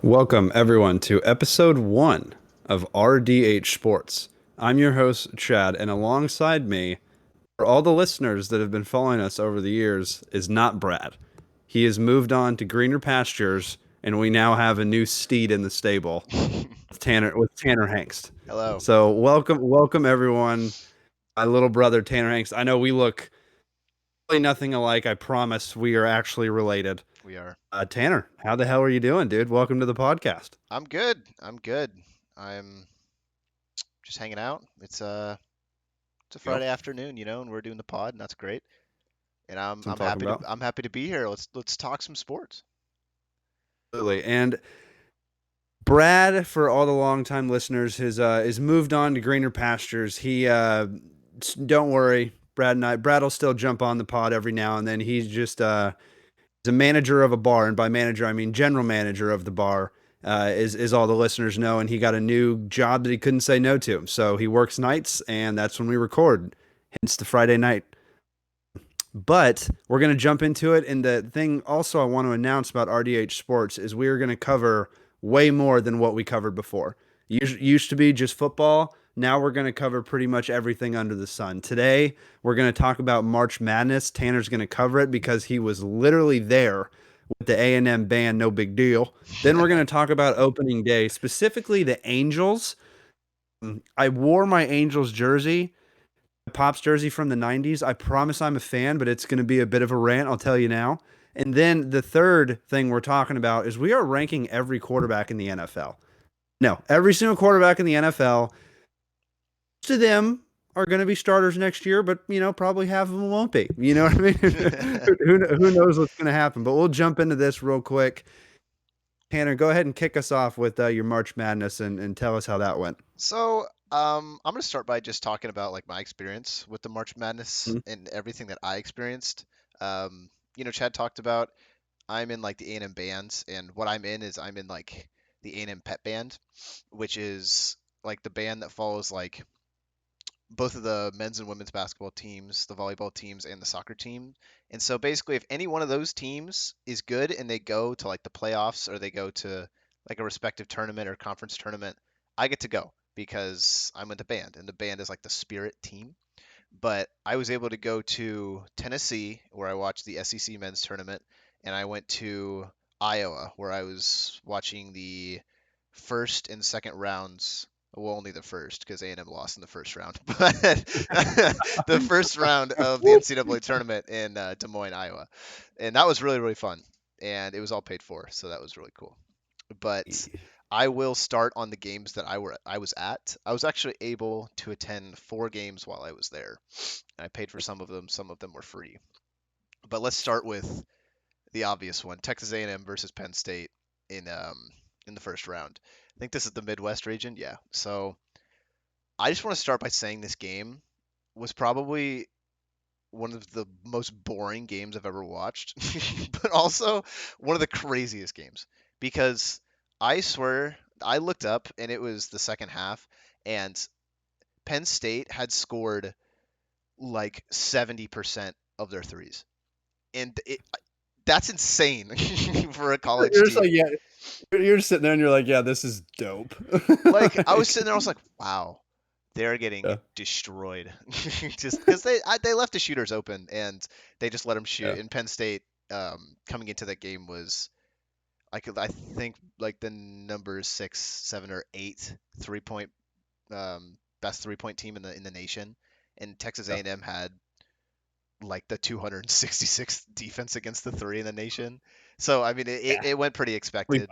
Welcome, everyone, to episode one of RDH Sports. I'm your host, Chad, and alongside me, for all the listeners that have been following us over the years, is not Brad. He has moved on to greener pastures, and we now have a new steed in the stable with Tanner Hengst. Hello. So, welcome, everyone. My little brother, Tanner Hengst. I know we look really nothing alike. I promise we are actually related. We are. Tanner, how the hell are you doing, dude? Welcome to the podcast. I'm good. I'm good. I'm just hanging out. It's a Go. Friday afternoon, and we're doing the pod, and that's great. And I'm That's what I'm I'm talking happy to about. I'm happy to be here. Let's talk some sports. Absolutely. And Brad, for all the longtime listeners, has moved on to greener pastures. Don't worry, Brad will still jump on the pod every now and then. He's a manager of a bar, and by manager I mean general manager of the bar. Is all the listeners know, and he got a new job that he couldn't say no to. So he works nights, and that's when we record. Hence the Friday night. But we're going to jump into it. And the thing also I want to announce about RDH Sports is we are going to cover way more than what we covered before. Used to be just football. Now we're going to cover pretty much everything under the sun. Today, we're going to talk about March Madness. Tanner's going to cover it because he was literally there with the A&M band, no big deal. Then we're going to talk about opening day, specifically the Angels. I wore my Angels jersey, Pop's jersey from the 90s. I promise I'm a fan, but it's going to be a bit of a rant, I'll tell you now. And then the third thing we're talking about is we are ranking every quarterback in the NFL. No, every single quarterback in the NFL. Most of them are going to be starters next year, but probably half of them won't be. You know what I mean? Who knows what's going to happen? But we'll jump into this real quick. Tanner, go ahead and kick us off with your March Madness and tell us how that went. I'm gonna start by just talking about like my experience with the March Madness Mhm. and everything that I experienced. Chad talked about I'm in like the A&M bands, and what I'm in is I'm in like the A&M pet band, which is like the band that follows like both of the men's and women's basketball teams, the volleyball teams, and the soccer team. And so basically, if any one of those teams is good and they go to like the playoffs or they go to like a respective tournament or conference tournament, I get to go because I'm with the band, and the band is like the spirit team. But I was able to go to Tennessee where I watched the SEC men's tournament, and I went to Iowa where I was watching the first and second rounds. Well, only the first because A&M lost in the first round, but the first round of the NCAA tournament in Des Moines, Iowa, and that was really really fun, and it was all paid for, so that was really cool. But I will start on the games that I was at. I was actually able to attend 4 games while I was there. I paid for some of them. Some of them were free. But let's start with the obvious one: Texas A&M versus Penn State in the first round. I think this is the Midwest region. Yeah. So I just want to start by saying this game was probably one of the most boring games I've ever watched, but also one of the craziest games because I swear I looked up and it was the second half, and Penn State had scored like 70% of their threes. And that's insane for a college You're just team. like, yeah, you're just sitting there and you're like, yeah, this is dope. Like I was Like, sitting there, I was like, wow, they're getting yeah, destroyed, just because they left the shooters open and they just let them shoot. yeah, And Penn State coming into that game was I think like the number 6, 7, or 8 3-point best 3-point team in the nation, and Texas yeah, A&M had like the 266th defense against the three in the nation. So I mean yeah. it went pretty We expected.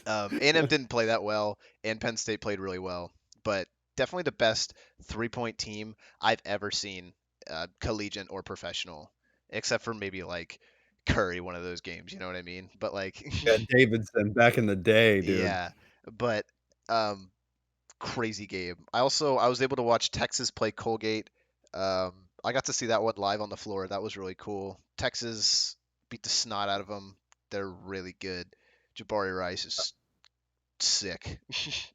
A&M didn't play that well, and Penn State played really well, but definitely the best 3-point team I've ever seen, collegiate or professional, except for maybe like Curry, one of those games. You know what I mean? But like, Yeah, Davidson back in the day, dude. yeah, but um, crazy game. I was able to watch Texas play Colgate. I got to see that one live on the floor. That was really cool. Texas beat the snot out of them. They're really good. Jabari Rice is sick.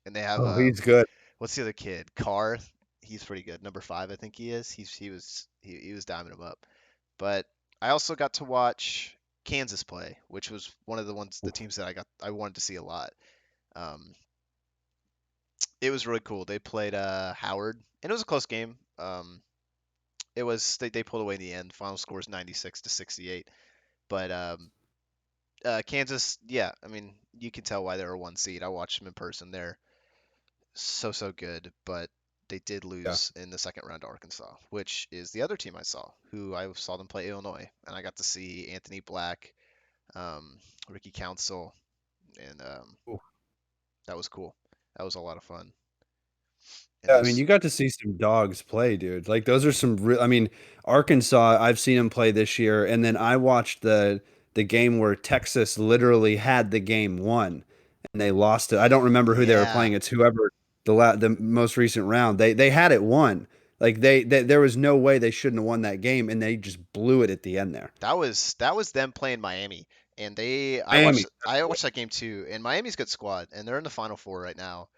And they have Oh, he's good. what's the other kid? Carr. He's pretty good. Number 5, I think he is. He was diming him up. But I also got to watch. Kansas play, which was one of the teams that I wanted to see a lot. Um, it was really cool. They played Howard, and it was a close game. It was they pulled away in the end. Final score is 96-68. But Kansas, yeah, I mean, you can tell why they were one seed. I watched them in person. They're so good, but they did Yeah. lose in the second round to Arkansas, which is the other team I saw, who I saw them play Illinois, and I got to see Anthony Black, um, Ricky Council, and Cool. that was cool. That was a lot of fun. And Yeah, I mean, those, you got to see some dogs play, dude. Like those are some real. I mean, Arkansas, I've seen them play this year, and then I watched the game where Texas literally had the game won, and they lost it. I don't remember who they were yeah, playing. It's whoever the most recent round. They had it won. Like they there was no way they shouldn't have won that game, and they just blew it at the end there. that was them playing Miami, and they Miami. I watched that game too, and Miami's a good squad, and they're in the Final Four right now.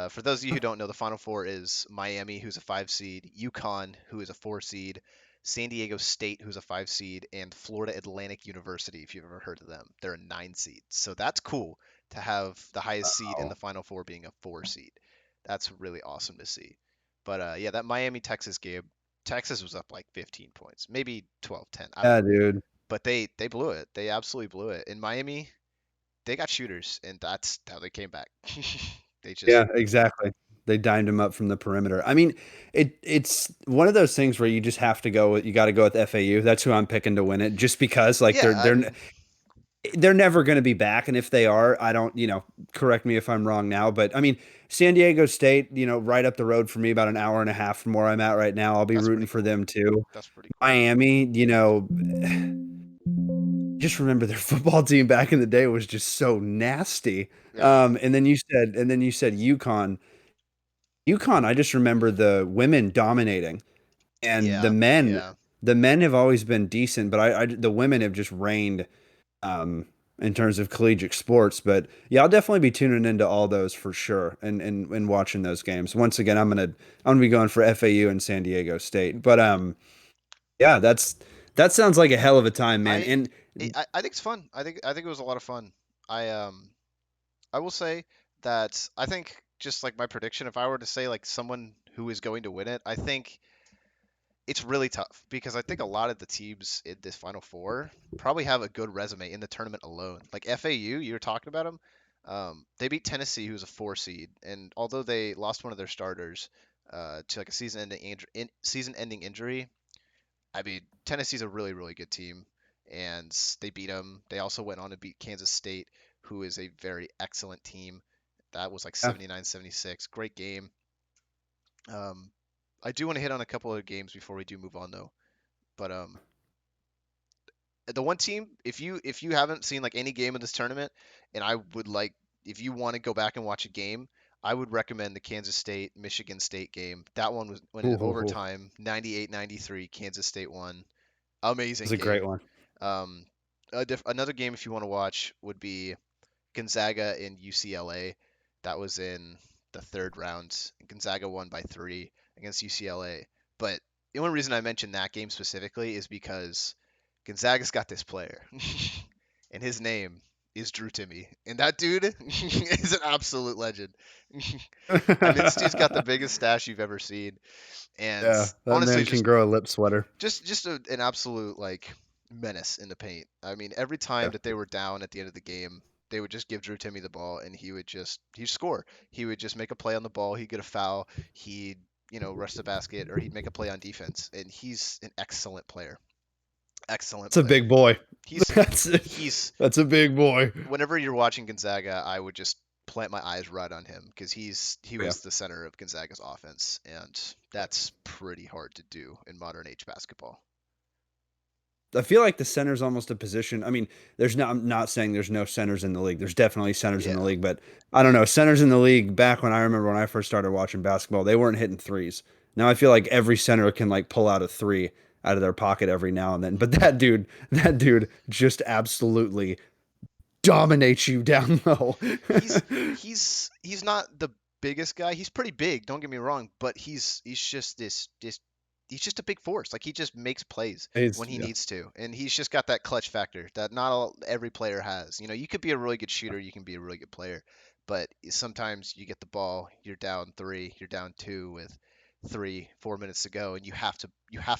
For those of you who don't know, the Final Four is Miami, who's a 5 seed, UConn, who is a 4 seed, San Diego State, who's a 5 seed, and Florida Atlantic University, if you've ever heard of them. They're a 9 seed. So that's cool to have the highest seed in Oh, the Final Four being a 4 seed. That's really awesome to see. But yeah, that Miami Texas game, Texas was up like 15 points, maybe 12, 10. I don't yeah, know. dude. But they blew it. They absolutely blew it. In Miami, they got shooters, and that's how they came back. They just Yeah, exactly. They dined him up from the perimeter. I mean, it's one of those things where you just have to go with you got to go with FAU. That's who I'm picking to win it just because like yeah. I mean, they're never going to be back and if they are, I don't, correct me if I'm wrong now, but I mean, San Diego State, right up the road for me about an hour and a half from where I'm at right now. I'll be that's rooting pretty for cool. them too. That's pretty cool. Miami, just remember their football team back in the day was just so nasty. Yeah. And then you said UConn. UConn, I just remember the women dominating, and Yeah. Yeah. the men have always been decent, but the women have just reigned um, in terms of collegiate sports. But yeah, I'll definitely be tuning into all those for sure, and watching those games. Once again, I'm gonna be going for FAU and San Diego State. But yeah, that sounds like a hell of a time, man. I And I think it's fun. I think it was a lot of fun. I will say that I think just like my prediction, if I were to say like someone who is going to win it, I think it's really tough because I think a lot of the teams in this Final Four probably have a good resume in the tournament alone. Like FAU, you're talking about them. They beat Tennessee, who's a 4 seed, and although they lost one of their starters to like a season-ending injury, I mean Tennessee's a really good team, and they beat them. They also went on to beat Kansas State, who is a very excellent team. That was like yeah, 79-76. Great game. Um, I do want to hit on a couple of games before we do move on though. But the one team, if you haven't seen like any game of this tournament, and I would like if you want to go back and watch a game, I would recommend the Kansas State Michigan State game. That one went in ooh, ooh, ooh. overtime, 98-93. Kansas State won. Amazing It's a great game. one. Um, another game if you want to watch would be Gonzaga and UCLA. That was in the third round. Gonzaga won by 3 against UCLA. But the only reason I mentioned that game specifically is because Gonzaga's got this player, and his name is Drew Timmy, and that dude is an absolute legend. I mean, this dude's got the biggest stash you've ever seen, and Yeah, that honestly, man can just grow a lip sweater. an absolute like menace in the paint. I mean, every time Yeah. that they were down at the end of the game, they would just give Drew Timmy the ball, and he'd score. He would just make a play on the ball. He'd get a foul. He'd rush the basket, or he'd make a play on defense. And he's an excellent player. Excellent It's a player. big boy. He's That's he's that's a big boy. whenever you're watching Gonzaga, I would just plant my eyes right on him because he Yeah. was the center of Gonzaga's offense, and that's pretty hard to do in modern age basketball. I feel like the center's almost a position. I mean, I'm not saying there's no centers in the league. There's definitely centers in the Yeah. league, but I don't know. Centers in the league back when I remember when I first started watching basketball, they weren't hitting threes. Now I feel like every center can like pull out a three out of their pocket every now and then. But that dude just absolutely dominates you down low. He's he's not the biggest guy. He's pretty big, don't get me wrong, but he's just this he's just a big force. Like he just makes plays when He's he yeah, needs to, and he's just got that clutch factor that not all, every player has. You could be a really good shooter, you can be a really good player, but sometimes you get the ball, you're down three, you're down two with 3, 4 minutes to go, and you have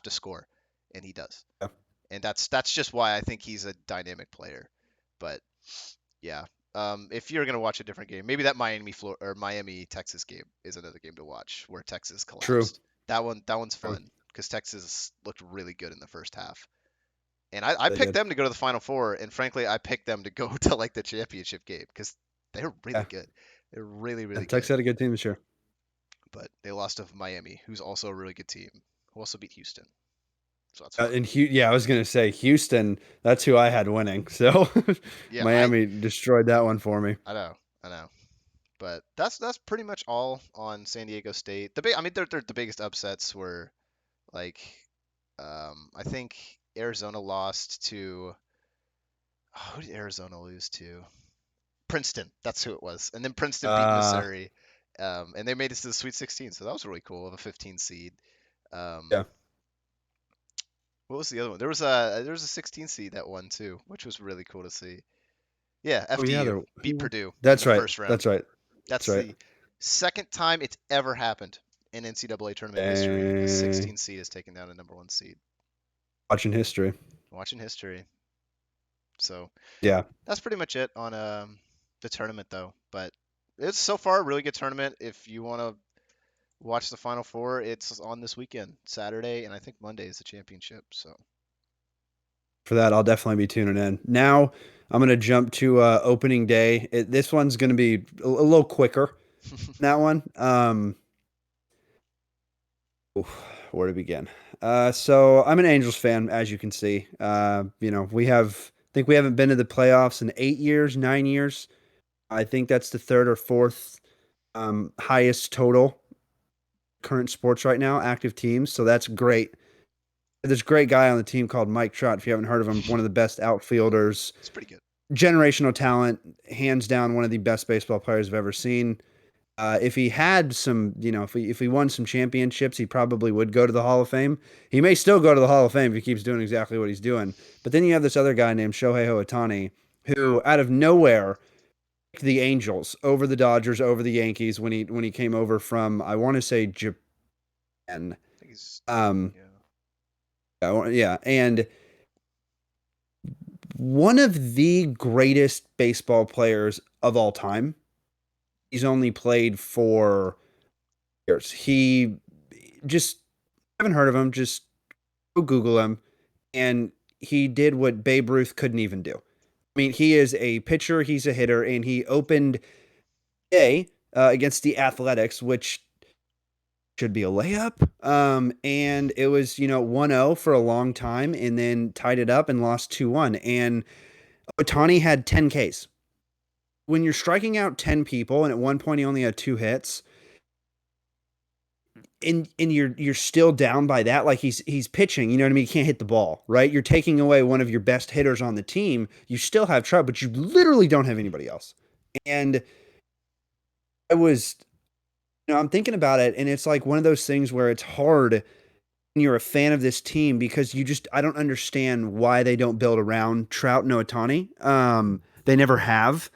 to score, and he does. yeah. And that's just why I think he's a dynamic player. But yeah, if you're gonna watch a different game, maybe that Miami Texas game is another game to watch where Texas True. collapsed. That one's True. fun because Texas looked really good in the first half, and I They picked did. them to go to the Final Four, and frankly, I picked them to go to like the championship game because they're really Yeah. good. They're really Yeah. really Texas good, had a good team this year. but they lost to Miami, who's also a really good team, who also beat Houston. So that's fun. Yeah, I was gonna say Houston. That's who I had winning. So Yeah, I Miami destroyed that one for me. I know, I know. But that's pretty much all on San Diego State. I mean, they're the biggest upsets were like, I think Arizona lost to, oh, who did Arizona lose to? Princeton. That's who it was. And then Princeton beat Uh, Missouri, and they made it to the Sweet 16. So that was really cool of a 15 seed. Um, yeah. what was the other one? There was a 16 seed that won too, which was really cool to see. Yeah, Oh yeah, FDU there. beat Purdue in That's the right. first round. That's right. That's That's right. the second time it's ever happened in NCAA tournament history. A And 16 seed is taken down a number one seed. watching history. Watching history. So Yeah. that's pretty much it on the tournament, though. But it's so far a really good tournament. If you want to watch the Final Four, it's on this weekend, Saturday, and I think Monday is the championship. So For that, I'll definitely be tuning in. Now I'm gonna jump to opening day. This one's gonna be a little quicker. That one. Oof, where to begin? So I'm an Angels fan, as you can see. I think we haven't been to the playoffs in 8 years, 9 years. I think that's the third or fourth highest total current sports right now, active teams. So that's great. There's a great guy on the team called Mike Trout. If you haven't heard of him, one of the best outfielders, it's pretty good. generational talent, hands down, one of the best baseball players I've ever seen. If he had some, if he won some championships, he probably would go to the Hall of Fame. He may still go to the Hall of Fame if he keeps doing exactly what he's doing. But then you have this other guy named Shohei Ohtani, who out of nowhere the Angels over the Dodgers, over the Yankees when he came over from I want to say Japan. I think he's Um, yeah. yeah, and one of the greatest baseball players of all time. He's only played for years. He just haven't heard of him. Just go Google him, and he did what Babe Ruth couldn't even do. I mean, he is a pitcher, he's a hitter, and he opened day against the Athletics, which should be a layup. And it was 1-0 for a long time, and then tied it up and lost 2-1. And Otani had 10 Ks. When you're striking out 10 people, and at one point he only had 2 hits, and you're still down by that, like he's pitching, you know what I mean? He can't hit the ball, right? You're taking away one of your best hitters on the team. You still have trouble, but you literally don't have anybody else. And I was, I'm thinking about it, and it's like one of those things where it's hard when you're a fan of this team because I don't understand why they don't build around Trout and Otani. They never have.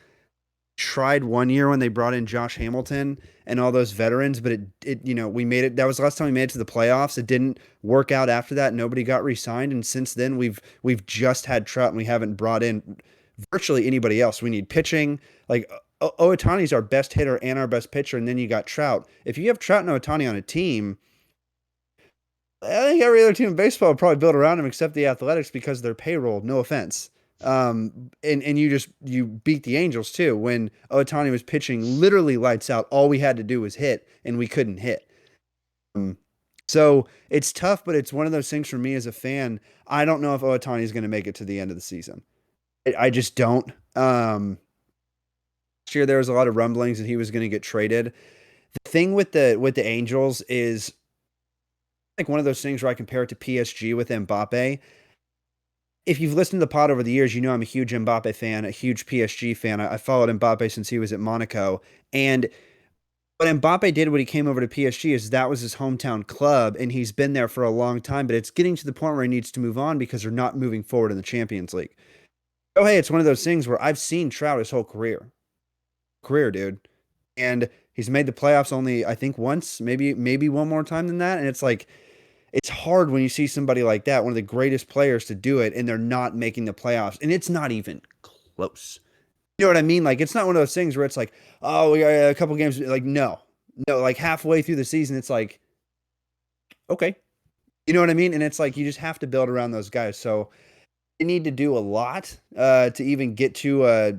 Tried one year when they brought in Josh Hamilton and all those veterans, but we made it. That was the last time we made it to the playoffs. It didn't work out after that. Nobody got re-signed, and since then we've just had Trout, and we haven't brought in virtually anybody else. We need pitching. Like Ohtani's our best hitter and our best pitcher, and then you got Trout. If you have Trout and Ohtani on a team, I think every other team in baseball would probably build around him except the Athletics because of their payroll. No offense. And you beat the Angels too when Otani was pitching literally lights out. All we had to do was hit, and we couldn't hit. Um, so it's tough, but it's one of those things for me as a fan. I don't know if Otani is going to make it to the end of the season. I just don't. Last year there was a lot of rumblings that he was going to get traded. The thing with the Angels is like one of those things where I compare it to PSG with Mbappe. If you've listened to the pod over the years, you know I'm a huge Mbappe fan, a huge PSG fan. I followed Mbappe since he was at Monaco. And what Mbappe did when he came over to PSG is that was his hometown club, and he's been there for a long time. But it's getting to the point where he needs to move on because they're not moving forward in the Champions League. Oh, hey, it's one of those things where I've seen Trout his whole career, dude, and he's made the playoffs only I think once, maybe one more time than that, and it's like it's hard when you see somebody like that, one of the greatest players to do it, and they're not making the playoffs, and it's not even close. You know what I mean? Like it's not one of those things where it's like, oh, we got a couple games. Like no, like halfway through the season, it's like, okay, you know what I mean? And it's like you just have to build around those guys. So they need to do a lot to even get to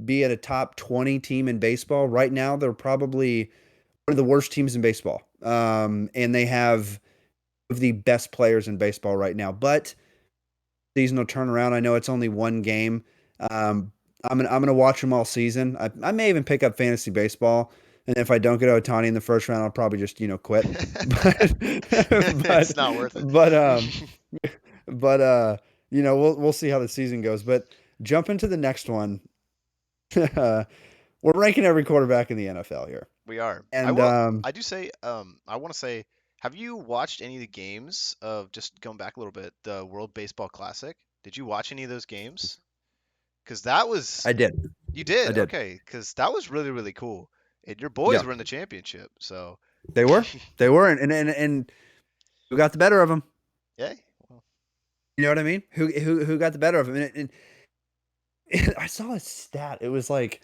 be at a top 20 team in baseball. Right now, they're probably one of the worst teams in baseball, and they have of the best players in baseball right now. But season will turn around. I know it's only one game. I'm gonna watch them all season. I may even pick up fantasy baseball, and if I don't get Otani in the first round, I'll probably just quit. But It's not worth it. but but we'll see how the season goes. But jump into the next one. We're ranking every quarterback in the NFL here, We are. I and will. I do say. I want to say. Have you watched any of the games of just going back a little bit, the World Baseball Classic? Did you watch any of those games? Because that was. I did, You I did. did. Okay. Because that was really really cool. And your boys Yeah, were in the championship. So. they were, and who got the better of them? Yeah. Well, You know what I mean? Who got the better of him? And I saw a stat. It was like,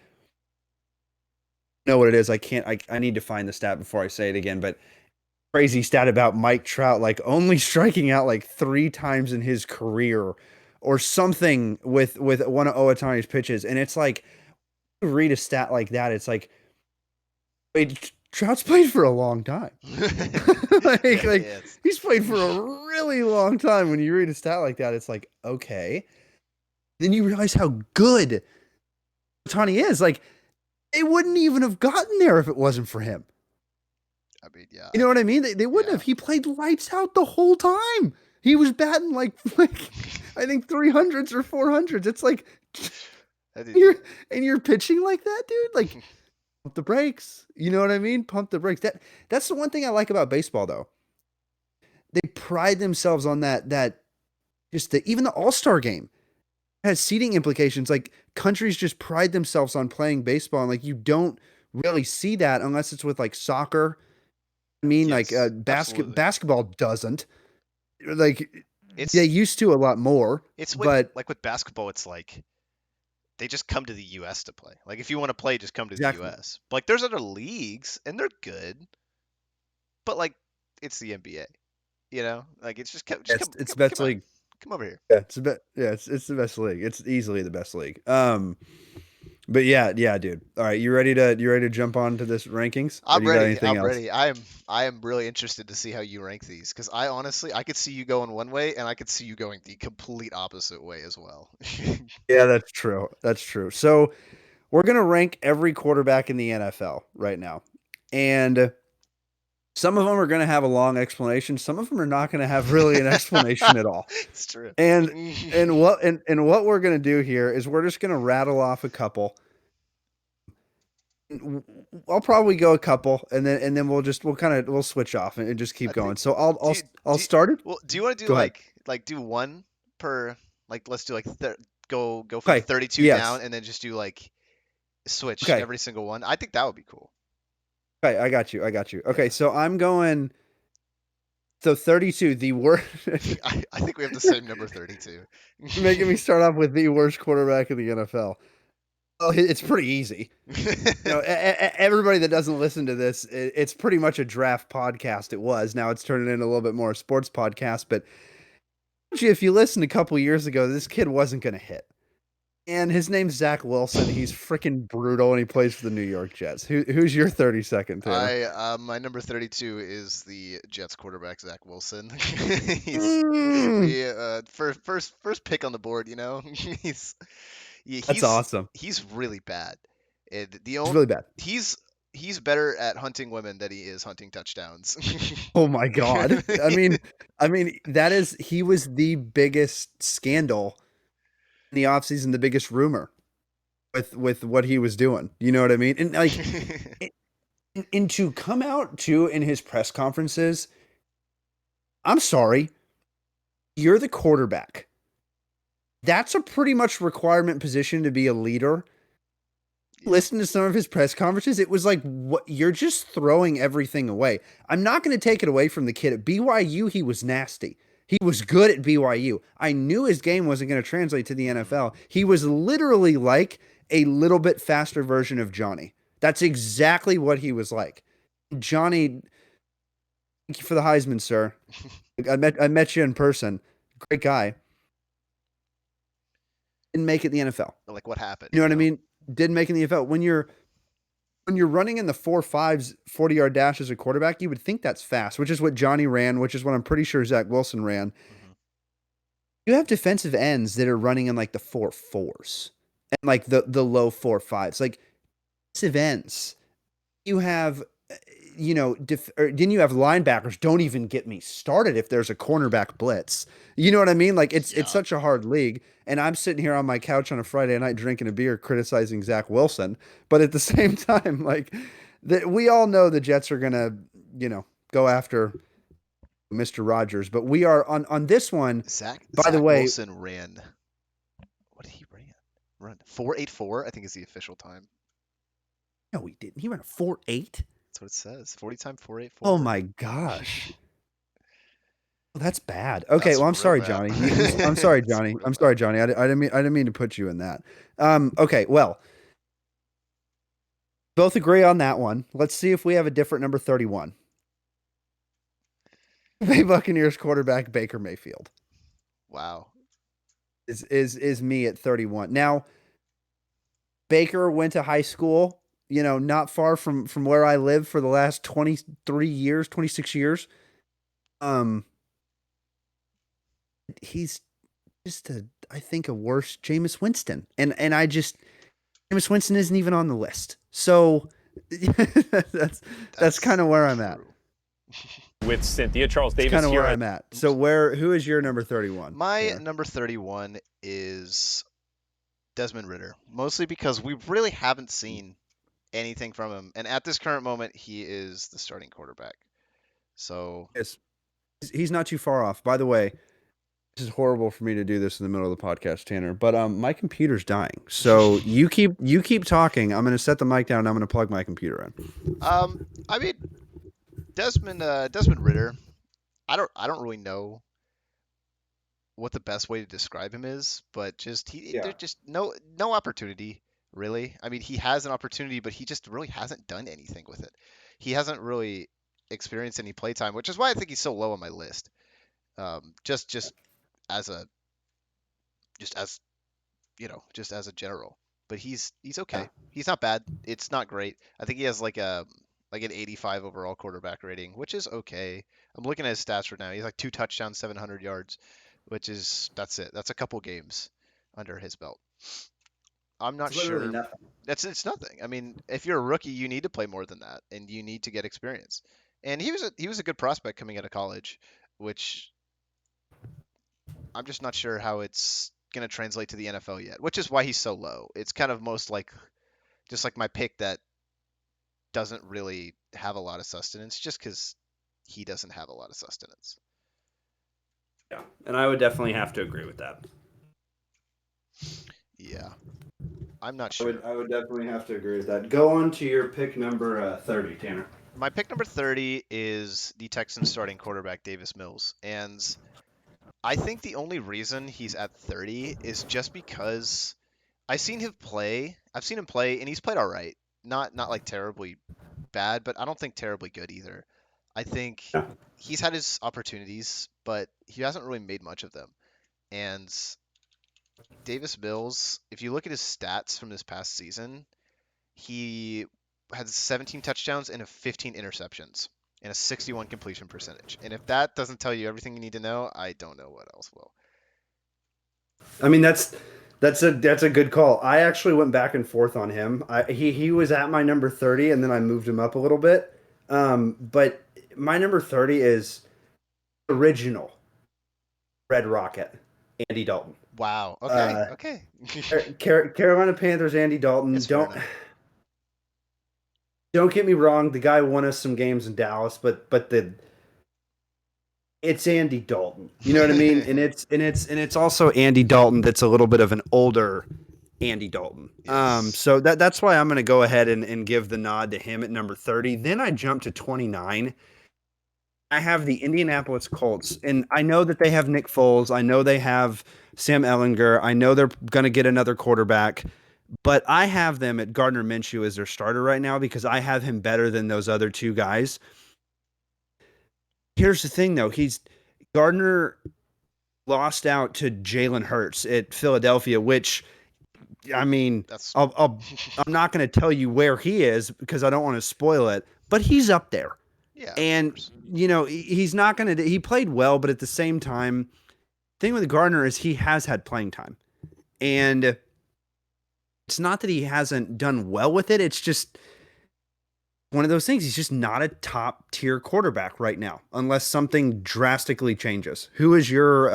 know what it is. I can't. I need to find the stat before I say it again. But crazy stat about Mike Trout, like only striking out like 3 times in his career, or something with one of Ohtani's pitches. And it's like, you read a stat like that, it's like, wait, Trout's played for a long time. yeah. Like Yeah. he's played for a really long time. When you read a stat like that, it's like, okay. Then you realize how good Ohtani is. Like they wouldn't even have gotten there if it wasn't for him. I mean, yeah. You know what I mean? They wouldn't Yeah. have. He played lights out the whole time. He was batting like I think 300s or 400s. It's like I did. you're and you're pitching like that, dude. Like pump the brakes. You know what I mean? Pump the brakes. That's the one thing I like about baseball, though. They pride themselves on that just even the All-Star game has seating implications. Like countries just pride themselves on playing baseball, and like you don't really see that unless it's with like soccer. I mean, like Yes. Absolutely. basketball doesn't. Like they It's used to a lot more, it's with but like with basketball. It's like they just come to the U.S. to play. Like if you want to play, just come to the exactly. U.S. But like there's other leagues and they're good, but like it's the NBA. Like it's just It's the best come on, league. come over here. Yeah, it's the best league. It's easily the best league. But yeah, dude. All right, you ready to jump on to this rankings, or I'm do you got ready. anything I'm else? ready. I am really interested to see how you rank these because I honestly I could see you going one way and I could see you going the complete opposite way as well. Yeah, that's true. That's true. So we're gonna rank every quarterback in the NFL right now, and some of them are gonna have a long explanation. Some of them are not gonna have really an explanation at all. It's true. And what we're gonna do here is we're just gonna rattle off a couple. I'll probably go a couple, and then we'll switch off and just keep I think going. So I'll do I'll you, I'll do you, start it. well do you want to do Go ahead. like do one per like let's do like go from Okay. 32 down Yes. and then just do like switch Okay. every single one. I think that would be cool. Okay. I got you. I got you. Okay. Yeah. So I'm going. So 32, the worst. I think we have the same number 32. Making me start off with the worst quarterback in the NFL. Well, it's pretty easy. Everybody that doesn't listen to this, it's pretty much a draft podcast. It was. Now it's turning into a little bit more a sports podcast. But if you listened a couple years ago, this kid wasn't going to hit. And his name's Zach Wilson. He's freaking brutal, and he plays for the New York Jets. Who's your 32nd, Tanner? My number 32 is the Jets quarterback Zach Wilson. He's Mm, we first pick on the board, He's yeah, that's he's awesome. he's really bad. And the It's only really bad. he's he's better at hunting women than he is hunting touchdowns. Oh my god. I mean he was the biggest scandal in the offseason, the biggest rumor with what he was doing. You know what I mean? And like And to come out too in his press conferences, I'm sorry, you're the quarterback. That's a pretty much requirement position to be a leader. Yeah. Listen to some of his press conferences. It was like, what, you're just throwing everything away. I'm not going to take it away from the kid at BYU. He was nasty. He was good at BYU. I knew his game wasn't going to translate to the Hmm. NFL. He was literally like a little bit faster version of Johnny. That's exactly what he was like. Johnny, thank you for the Heisman, sir. I met you in person. Great guy. Didn't make it in the NFL. Like what happened, You know what I mean? Didn't make it in the NFL. When you're running in the 4.5s 40-yard dash as a quarterback, you would think that's fast, which is what Johnny ran, which is what I'm pretty sure Zach Wilson ran. Hmm. You have defensive ends that are running in like the 4.4s and like the low 4.5s, like defensive ends. You have, then you have linebackers. Don't even get me started if there's a cornerback blitz. You know what I mean? Like it's Yeah. such a hard league. And I'm sitting here on my couch on a Friday night drinking a beer, criticizing Zach Wilson. But at the same time, like that, we all know the Jets are gonna, go after Mr. Rogers. But we are on this one. By the Zach way, Wilson ran. What did he run? 4.84, I think is the official time. no, he didn't. He ran a 4.8. That's what it says. 40 time Oh 4.84. my gosh. Well, that's bad. Okay, That's well, I'm real sorry, bad. Johnny. I'm sorry, That's Johnny. real I'm bad. sorry, Johnny. I didn't mean to put you in that. Okay, well, both agree on that one. Let's see if we have a different number 31. Bay Buccaneers quarterback Baker Mayfield Wow. is me at 31. Now, Baker went to high school, not far from where I live for the last 23 years, 26 years. Um, he's just I think a worse Jameis Winston. And I just Jameis Winston isn't even on the list. So that's that's That's kind of where I'm at. true. With Cynthia Charles It's Davis kind of here where on. I'm at. So Oops. who is your number 31 My here? number 31 is Desmond Ritter, mostly because we really haven't seen anything from him. And at this current moment, he is the starting quarterback. So, Yes. He's not too far off. By the way, this is horrible for me to do this in the middle of the podcast, Tanner, but my computer's dying. So you keep talking. I'm going to set the mic down and I'm going to plug my computer in. um, I mean, Desmond Ritter. I don't really know what the best way to describe him is, but just Yeah. there's just no opportunity really. I mean, he has an opportunity, but he just really hasn't done anything with it. He hasn't really experienced any playtime, which is why I think he's so low on my list. Just as a just as just as a general. But he's Yeah. okay. He's not bad. It's not great. I think he has like an 85 overall quarterback rating, which is okay. I'm looking at his stats right now. He's like 2 touchdowns, 700 yards, which is that's it. That's a couple games under his belt. I'm not It's literally sure. nothing. It's nothing. I mean, if you're a rookie, you need to play more than that, and you need to get experience. And he was a good prospect coming out of college, which I'm just not sure how it's going to translate to the NFL yet, which is why he's so low. It's kind of most like just like my pick that doesn't really have a lot of sustenance just because he doesn't have a lot of sustenance. Yeah, and I would definitely have to agree with that. Yeah, I'm not I would sure. I would definitely have to agree with that. Go on to your pick number 30, Tanner. My pick number 30 is the Texans starting quarterback Davis Mills. And I think the only reason he's at 30 is just because I've seen him play. I've seen him play and he's played all right. Not like terribly bad, but I don't think terribly good either. I think Yeah. he's had his opportunities, but he hasn't really made much of them. And Davis Mills, if you look at his stats from this past season, he had 17 touchdowns and 15 interceptions and a 61 completion percentage. And if that doesn't tell you everything you need to know, I don't know what else will. I mean that's a good call. I actually went back and forth on him. He was at my number 30 and then I moved him up a little bit. But my number 30 is original Red Rocket, Andy Dalton. Wow. Okay. Uh, Okay. Carolina Panthers, Andy Dalton. It's fair Don't enough. Don't get me wrong, the guy won us some games in Dallas, but it's Andy Dalton. You know what I mean? And it's also Andy Dalton that's a little bit of an older Andy Dalton. Yes. So that's why I'm going to go ahead and give the nod to him at number 30. Then I jump to 29. I have the Indianapolis Colts, and I know that they have Nick Foles. I know they have Sam Ellinger. I know they're going to get another quarterback, but I have them at Gardner Minshew as their starter right now because I have him better than those other two guys. Here's the thing, though. Gardner lost out to Jalen Hurts at Philadelphia, which I mean, That's I'm not going to tell you where he is because I don't want to spoil it, but he's up there. yeah, of And course. he's not going to. He played well, but at the same time, thing with Gardner is he has had playing time, and it's not that he hasn't done well with it. It's just one of those things. He's just not a top tier quarterback right now, unless something drastically changes. Who is your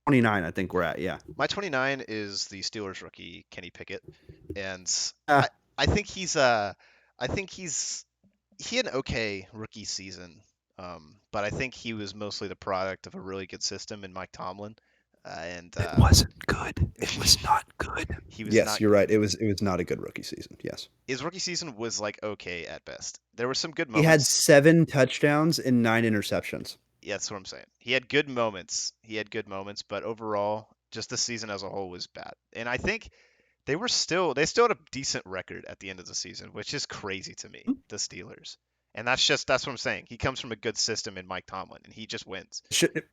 29? I think we're at. Yeah. My 29 is the Steelers rookie Kenny Pickett, and Uh, I I think I think he had an okay rookie season, but I think he was mostly the product of a really good system in Mike Tomlin, and it wasn't good. It was not good. he was Yes, not. you're right. It was not a good rookie season. Yes. His rookie season was like okay at best. There were some good He had moments. 7 touchdowns and 9 interceptions. Yeah, that's what I'm saying. He had good moments. He had good moments, but overall, just the season as a whole was bad. And I think they still had a decent record at the end of the season, which is crazy to me, the Steelers. And that's what I'm saying. He comes from a good system in Mike Tomlin, and he just wins. It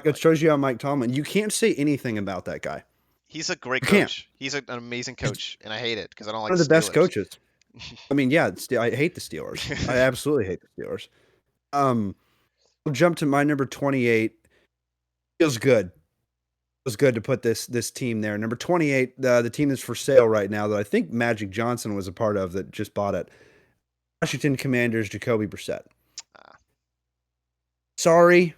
Like shows you how Mike Tomlin. You can't say anything about that guy. he's a great You can't. coach. He's an amazing He's coach, and I hate it because I don't one like of the the best Steelers. coaches. I mean, yeah, I hate the Steelers. I absolutely hate the Steelers. Um, I'll jump to my number 28. Feels good. Feels good to put this team there. Number 28, the team that's for sale right now that I think Magic Johnson was a part of that just bought it. Washington Commanders, Jacoby Brissett. Ah, Sorry,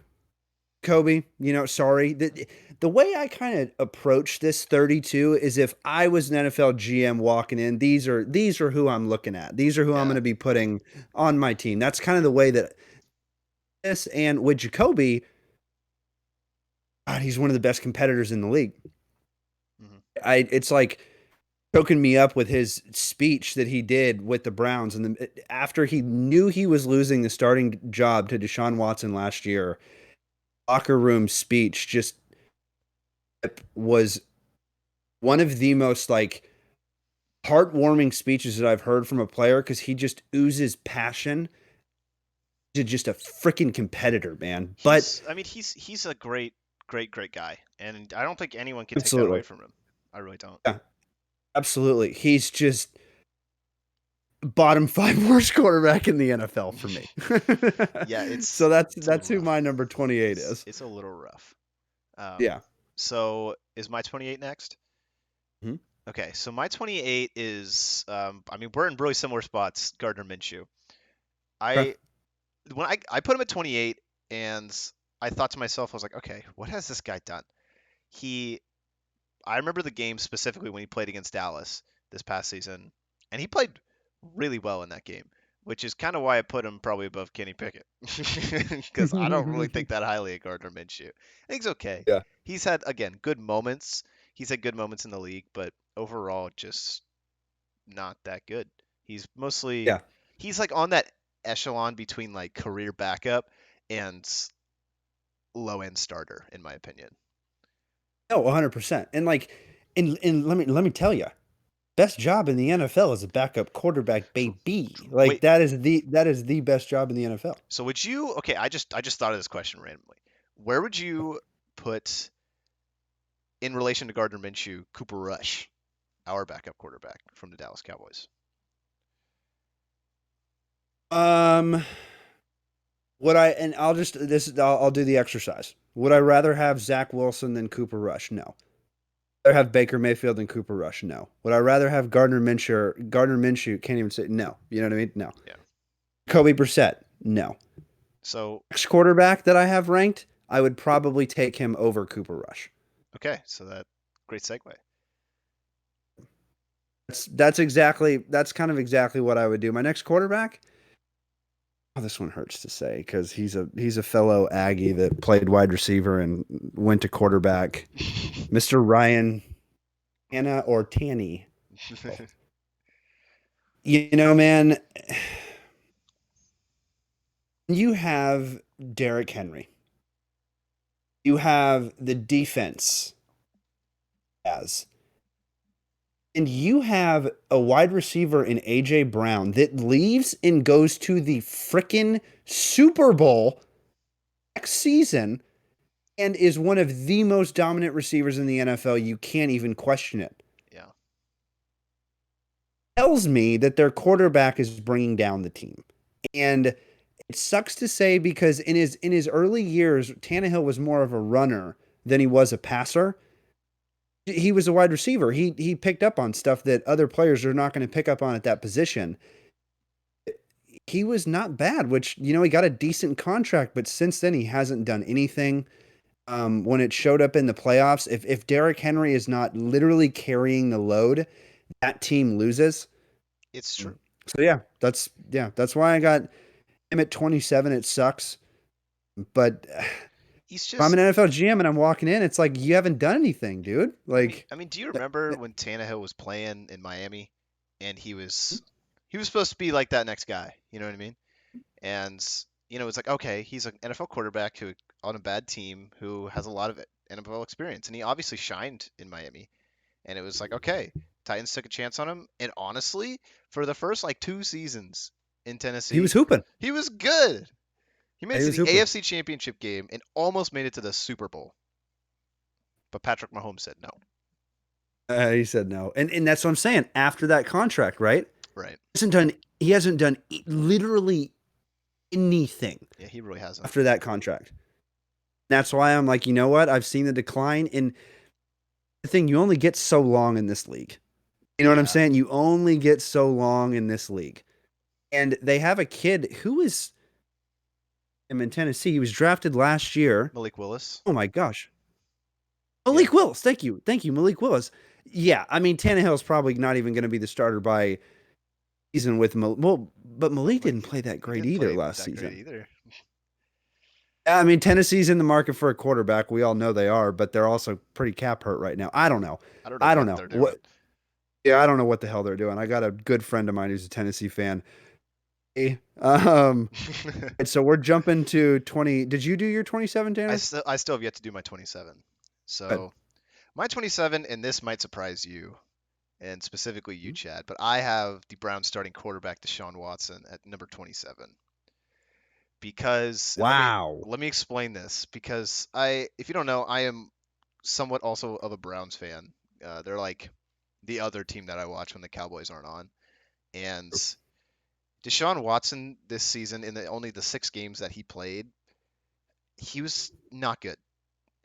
Kobe, sorry. The way I kind of approach this 32 is if I was an NFL GM walking in, these are who I'm looking at. These are who I'm going yeah. to be putting on my team. That's kind of the way that this and with Jacoby, God, he's one of the best competitors in the league. Hmm. It's like choking me up with his speech that he did with the Browns and then after he knew he was losing the starting job to Deshaun Watson last year, locker room speech just was one of the most like heartwarming speeches that I've heard from a player because he just oozes passion to just a freaking competitor, man. But I mean, he's a great guy, and I don't think anyone can take that away absolutely, from him. I really don't. yeah, absolutely, he's just bottom five worst quarterback in the NFL for me. Yeah, So that's it's a little that's who my rough. number 28 It's is. it's a little rough. Yeah. So is my 28 next? Mhm. Okay, so my 28 is I mean we're in really similar spots, Gardner Minshew. Okay. I I put him at 28 and I thought to myself I was like, okay, what has this guy done? He I remember the game specifically when he played against Dallas this past season, and he played really well in that game, which is kind of why I put him probably above Kenny Pickett because I don't really think that highly of Gardner Minshew. I think he's okay. Yeah. He's had again good moments. He's had good moments in the league, but overall just not that good. He's mostly Yeah. he's like on that echelon between like career backup and low end starter in my opinion. No, 100%. And like, and let me tell you, best job in the NFL is a backup quarterback, baby. Like Wait, that is the best job in the NFL. so would you? Okay, I just thought of this question randomly. Where would you put in relation to Gardner Minshew, Cooper Rush, our backup quarterback from the Dallas Cowboys? Um, would I? And I'll just this. I'll do the exercise. Would I rather have Zach Wilson than Cooper Rush? No. Would I rather have Baker Mayfield than Cooper Rush? No. Would I rather have Gardner Minshew? Gardner Minshew can't even say no. You know what I mean? No. Yeah. Kobe Brissett? No. So Next quarterback that I have ranked, I would probably take him over Cooper Rush. okay, so that great segue. That's kind of exactly what I would do. My next quarterback. Oh, this one hurts to say because he's a fellow Aggie that played wide receiver and went to quarterback. Mr. Ryan Anna or Tanny. You know, man, you have Derrick Henry. You have the defense as, and you have a wide receiver in AJ Brown that leaves and goes to the frickin' Super Bowl next season and is one of the most dominant receivers in the NFL. You can't even question it. Yeah. Tells me that their quarterback is bringing down the team. And it sucks to say because in his early years, Tannehill was more of a runner than he was a passer. He was a wide receiver. He picked up on stuff that other players are not going to pick up on at that position. He was not bad, which, he got a decent contract, but since then he hasn't done anything. When it showed up in the playoffs, if Derrick Henry is not literally carrying the load, that team loses. It's true. So that's why I got him at 27. It sucks, but He's if I'm just. an NFL GM and I'm walking in, it's like you haven't done anything, dude. Like, Do you remember when Tannehill was playing in Miami, and he was supposed to be like that next guy? You know what I mean? And it's like, okay, he's an NFL quarterback who on a bad team who has a lot of NFL experience, and he obviously shined in Miami. And it was like, okay, Titans took a chance on him, and honestly, for the first like 2 seasons in he was Tennessee, hooping. he was good. He made He it to was the hooping. AFC Championship game and almost made it to the Super Bowl. But Patrick Mahomes said no. He said no, and that's what I'm saying. After that contract, right? Right. He hasn't done literally anything Yeah, he really hasn't. after that contract. That's why I'm like, you know what? I've seen the decline. And the thing, you only get so long in this league. You know what I'm Yeah. saying? You only get so long in this league. And they have a kid who is him in Tennessee. He was drafted last year. Malik Willis. Oh my gosh. Yeah. Malik Willis. Thank you. Thank you, Malik Willis. Yeah, I mean, Tannehill's probably not even going to be the starter by season with Malik. Well, but Malik didn't play that He great didn't either play last that great season. either. I mean, Tennessee's in the market for a quarterback. We all know they are, but they're also pretty cap hurt right now. I don't know. I don't know I don't what know they're doing. what. Yeah, I don't know what the hell they're doing. I got a good friend of mine who's a Tennessee fan. And so we're jumping to 20. Did you do your 27, Tanner? I still have yet to do my 27. Good. So my 27, and this might surprise you, and specifically you, Chad, but I have the Browns starting quarterback Deshaun Watson at number 27. Because, and Wow. let me explain this, because if you don't know, I am somewhat also of a Browns fan. They're like the other team that I watch when the Cowboys aren't on. And Deshaun Watson this season, in only the 6 games that he played, he was not good.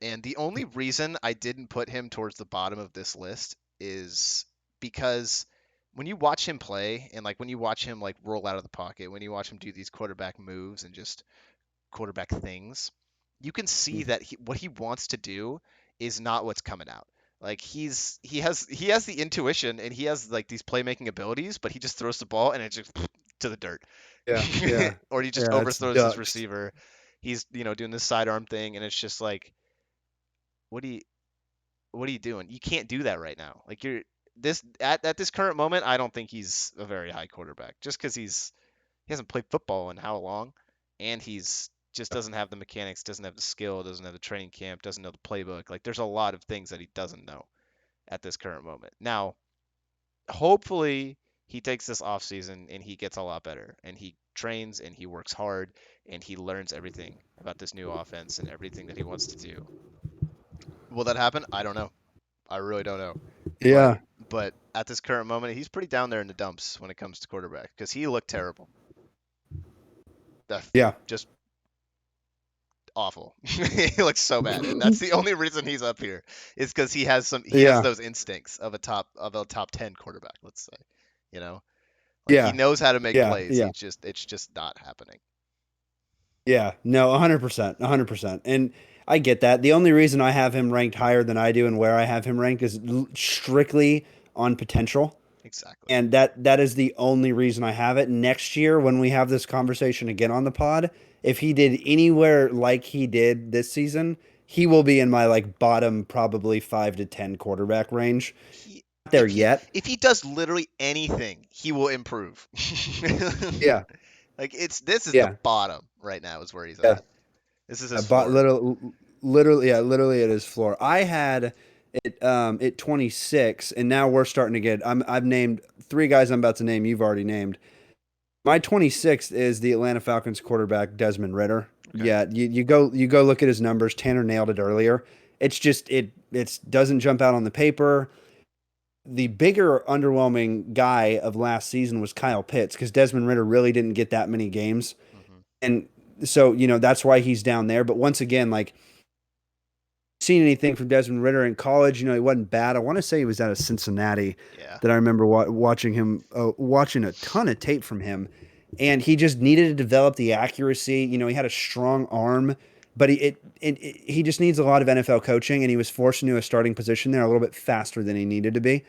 And the only reason I didn't put him towards the bottom of this list is because when you watch him play, and like when you watch him like roll out of the pocket, when you watch him do these quarterback moves and just quarterback things, you can see that what he wants to do is not what's coming out. Like he has the intuition, and he has like these playmaking abilities, but he just throws the ball and it just to the dirt. Yeah, yeah, Or he just yeah. It's overthrows his ducks. receiver. He's doing this sidearm thing, and it's just like, what are you doing? You can't do that right now. Like you're this at this current moment, I don't think he's a very high quarterback, just because he hasn't played football in how long, and he's just doesn't have the mechanics, doesn't have the skill, doesn't have the training camp, doesn't know the playbook. Like there's a lot of things that he doesn't know at this current moment. Now, hopefully he takes this off season and he gets a lot better, and he trains and he works hard and he learns everything about this new offense and everything that he wants to do. Will that happen? I don't know. I really don't know. But Yeah, but at this current moment, he's pretty down there in the dumps when it comes to quarterback, because he looked terrible. That yeah, just awful. He looks so bad, and that's the only reason he's up here is because he has yeah, those instincts of a top 10 quarterback. Let's say, you know, like he yeah, knows how to make yeah, plays. yeah, It's just not happening. yeah. No, 100%, 100%. And I get that. The only reason I have him ranked higher than I do and where I have him ranked is strictly on potential. Exactly. And that is the only reason I have it. Next year, when we have this conversation again on the pod, if he did anywhere like he did this season, he will be in my like bottom probably 5 to 10 quarterback range. He Not there yet. if he does literally anything, he will improve. Yeah, Like this is the yeah, bottom right now is where he's yeah. at. This is his But floor. literally, yeah, literally at his floor. I had it 26, and now we're starting to get. I've named three guys. I'm about to name. You've already named. My 26th is the Atlanta Falcons quarterback Desmond Ritter. Okay. Yeah, you go look at his numbers. Tanner nailed it earlier. It's just it doesn't jump out on the paper. The bigger underwhelming guy of last season was Kyle Pitts because Desmond Ritter really didn't get that many games, Hmm. and so that's why he's down there. But once again, like seen anything from Desmond Ritter in college, he wasn't bad. I want to say he was out of Cincinnati Yeah. that I remember watching him, watching a ton of tape from him, and he just needed to develop the accuracy. He had a strong arm, but he just needs a lot of NFL coaching, and he was forced into a starting position there a little bit faster than he needed to be,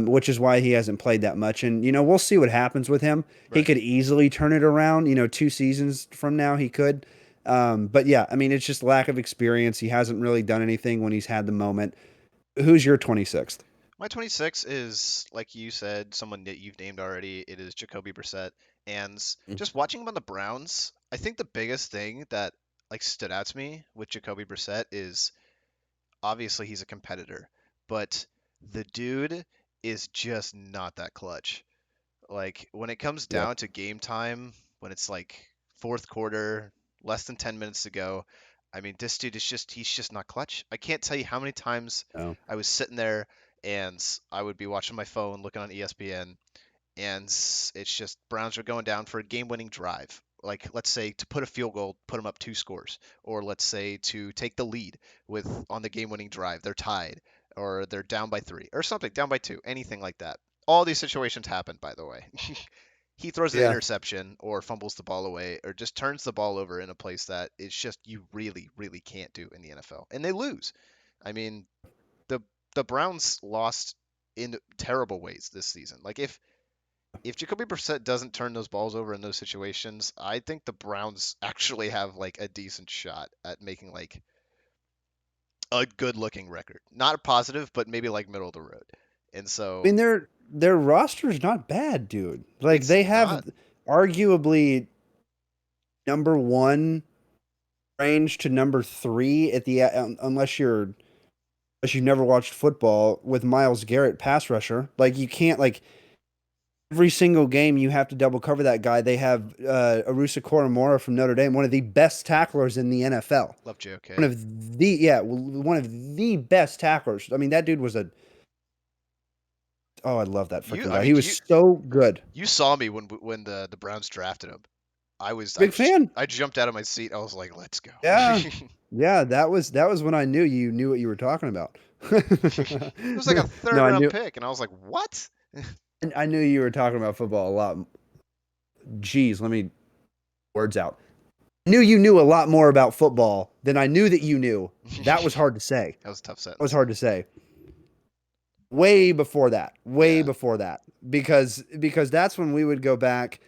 which is why he hasn't played that much. And we'll see what happens with him. He Right. could easily turn it around. 2 seasons from now, he could. But yeah, I mean, it's just lack of experience. He hasn't really done anything when he's had the moment. Who's your 26th? My 26 is, like you said, someone that you've named already. It is Jacoby Brissett. And just watching him on the Browns, I think the biggest thing that like stood out to me with Jacoby Brissett is obviously he's a competitor, but the dude is just not that clutch. Like when it comes Yeah. down to game time, when it's like fourth quarter, less than 10 minutes to go, I mean, this dude is he's just not clutch. I can't tell you how many times Oh, I was sitting there and I would be watching my phone, looking on ESPN, and it's just Browns are going down for a game-winning drive. Like let's say to put a field goal, put them up 2 scores, or let's say to take the lead with on the game-winning drive, they're tied, or they're down by 3, or something, down by 2, anything like that. All these situations happen, by the way. He throws an yeah. interception or fumbles the ball away or just turns the ball over in a place that it's just you really, really can't do in the NFL, and they lose. I mean, the the Browns lost in terrible ways this season. Like if Jacoby Brissett doesn't turn those balls over in those situations, I think the Browns actually have like a decent shot at making like a good looking record. Not a positive, but maybe like middle of the road. And I so mean, their roster's not bad, dude. Like it's they not. have arguably number one range to number three at the unless you've never watched football with Miles Garrett pass rusher. Like you can't like every single game you have to double cover that guy. They have Arusa Koromora from Notre Dame, one of the best tacklers in the NFL. Love One JOK. of the yeah, one of the best tacklers. I mean, that dude was a oh, I love that You freaking I guy. mean He was so good. you saw me when the Browns drafted him. Big fan. I jumped out of my seat. I was like, "Let's go." Yeah. Yeah, that was when I knew you knew what you were talking about. It was like a No, third round pick and I was like, "What?" I knew you were talking about football a lot. Geez, let me words out. I knew you knew a lot more about football than I knew that you knew. That was hard to say. That was a tough That was sentence. hard to say. Way before that. Way Yeah. before that. Because that's when we would go back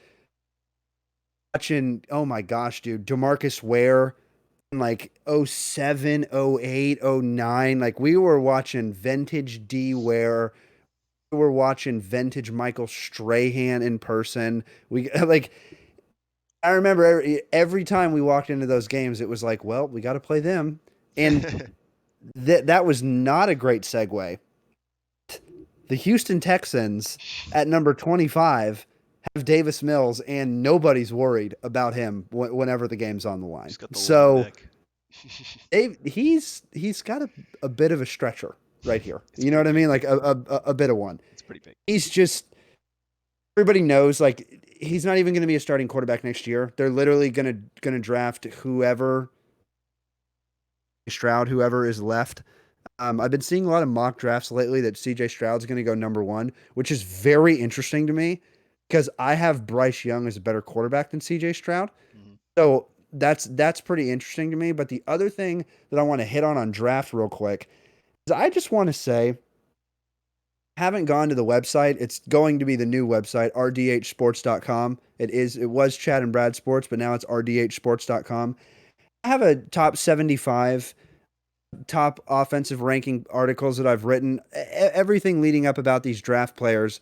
watching, oh my gosh, dude, DeMarcus Ware in like '07, '08, '09. Like we were watching vintage D Ware. We were watching vintage Michael Strahan in person. We like I remember every time we walked into those games, it was like, well, we got to play them. And that was not a great segue. The Houston Texans at number 25 have Davis Mills, and nobody's worried about him whenever the game's on the line. He's got the long So neck. he's got a bit of a stretcher right here. It's You know pretty what I big. mean? Like a bit of one. It's pretty big. He's just everybody knows like he's not even going to be a starting quarterback next year. They're literally going to draft whoever Stroud, whoever is left. I've been seeing a lot of mock drafts lately that CJ Stroud's going to go number one, which is very interesting to me because I have Bryce Young as a better quarterback than CJ Stroud. Hmm. So that's pretty interesting to me. But the other thing that I want to hit on draft real quick is I just want to say haven't gone to the website, it's going to be the new website, rdhsports.com. It was Chad and Brad Sports, but now it's rdhsports.com. I have a top 75 top offensive ranking articles that I've written, everything leading up about these draft players.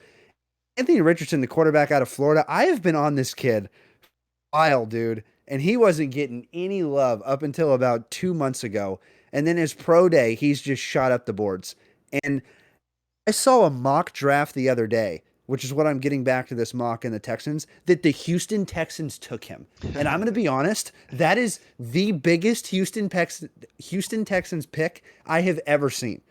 Anthony Richardson, the quarterback out of Florida, I have been on this kid a while, dude, and he wasn't getting any love up until about 2 months ago. And then his pro day, he's just shot up the boards. And I saw a mock draft the other day, which is what I'm getting back to this mock in the Texans, that the Houston Texans took him. And I'm going to be honest, that is the biggest Houston Texans pick I have ever seen.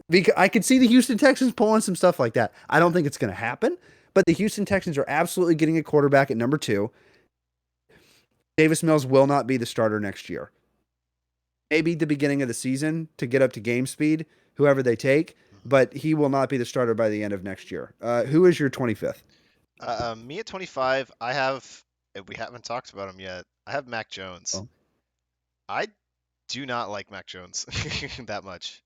Because I could see the Houston Texans pulling some stuff like that. I don't think it's going to happen, but the Houston Texans are absolutely getting a quarterback at number 2. Davis Mills will not be the starter next year. Maybe the beginning of the season to get up to game speed, whoever they take, but he will not be the starter by the end of next year. Who is your 25th? Me at 25, I have, we haven't talked about him yet. I have Mac Jones. Oh. I do not like Mac Jones that much.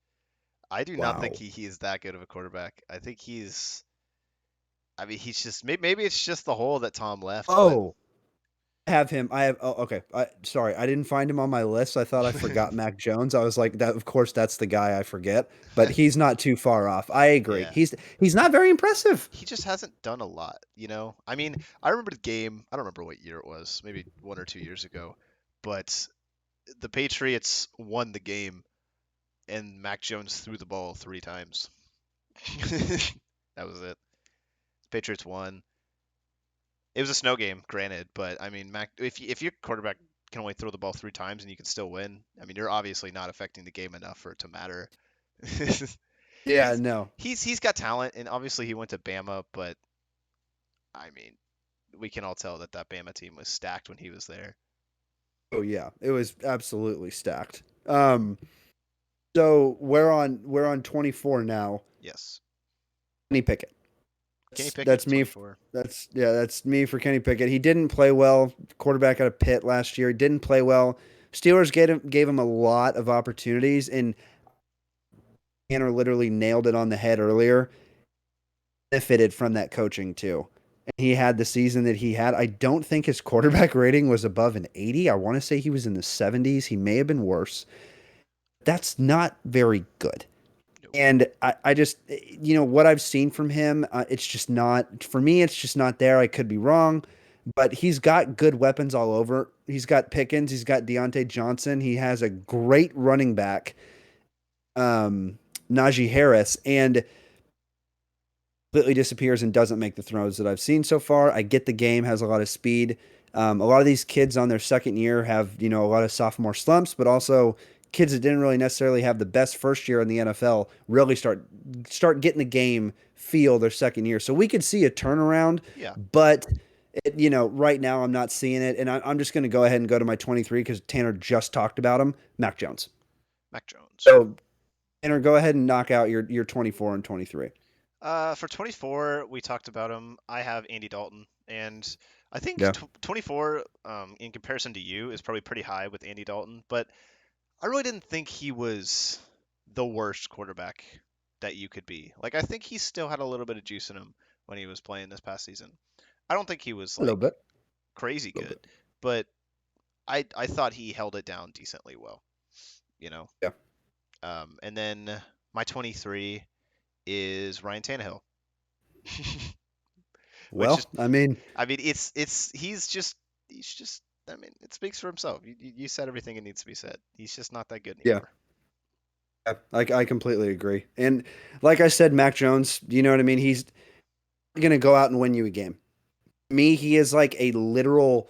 I do not think Wow. he is that good of a quarterback. I think I mean, he's just, maybe it's just the hole that Tom left, but Oh, I have him. I have. Oh, okay. Sorry, I didn't find him on my list. I thought I forgot Mac Jones. I was like, that. Of course, that's the guy I forget. But he's not too far off. I agree. yeah. He's not very impressive. He just hasn't done a lot, you know? I mean, I remember the game, I don't remember what year it was, maybe 1 or 2 years ago, but the Patriots won the game and Mac Jones threw the ball 3 times. That was it. Patriots won. It was a snow game, granted, but I mean, Mac, if your quarterback can only throw the ball 3 times and you can still win, I mean, you're obviously not affecting the game enough for it to matter. Yeah. he's No. he's got talent, and obviously he went to Bama, but I mean, we can all tell that that Bama team was stacked when he was there. Oh yeah. It was absolutely stacked. So we're on 24 now. Yes. Kenny Pickett. Kenny Pickett That's at me. 24. That's me for Kenny Pickett. He didn't play well. Quarterback out of Pitt last year. He didn't play well. Steelers gave him a lot of opportunities, and Tanner literally nailed it on the head earlier. Benefited from that coaching too. And he had the season that he had. I don't think his quarterback rating was above an 80. I want to say he was in the 70s. He may have been worse. That's not very good. No. And I just, what I've seen from him, it's just not, for me, it's just not there. I could be wrong, but he's got good weapons all over. He's got Pickens. He's got Deontay Johnson. He has a great running back, Najee Harris, and completely disappears and doesn't make the throws that I've seen so far. I get the game, has a lot of speed. A lot of these kids on their second year have, a lot of sophomore slumps, but also kids that didn't really necessarily have the best first year in the NFL really start getting the game feel their second year. So we could see a turnaround, Yeah. but right now I'm not seeing it, and I'm just going to go ahead and go to my 23 because Tanner just talked about him, Mac Jones. Mac Jones. So Tanner, go ahead and knock out your 24 and 23. For 24, we talked about him. I have Andy Dalton, and I think Yeah. 24, in comparison to you, is probably pretty high with Andy Dalton. But I really didn't think he was the worst quarterback that you could be. Like, I think he still had a little bit of juice in him when he was playing this past season. I don't think he was A little like bit. crazy A little good, bit. but I thought he held it down decently well, you know. Yeah. And then my 23 is Ryan Tannehill. Which Well, is, I mean, I mean, he's just. I mean, it speaks for himself. You said everything that needs to be said. He's just not that good yeah, anymore. I completely agree. And like I said, Mac Jones, you know what I mean? He's going to go out and win you a game. Me, he is like a literal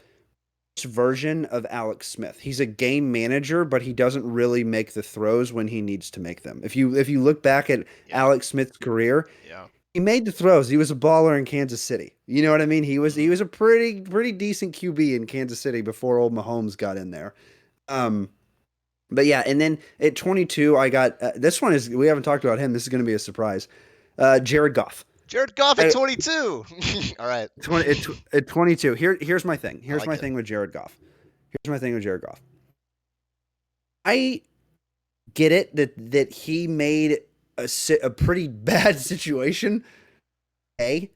version of Alex Smith. He's a game manager, but he doesn't really make the throws when he needs to make them. If you look back at Yeah, Alex Smith's career, yeah. he made the throws. He was a baller in Kansas City. You know what I mean? He was a pretty decent QB in Kansas City before old Mahomes got in there. Um, but yeah, and then at 22, I got this one is we haven't talked about him. This is going to be a surprise. Jared Goff. Jared Goff at I, 22. All right. 20, at 22. Here's my thing. I like it. Thing with Jared Goff. Here's my thing with Jared Goff. I get it that he made a pretty bad situation. Hey,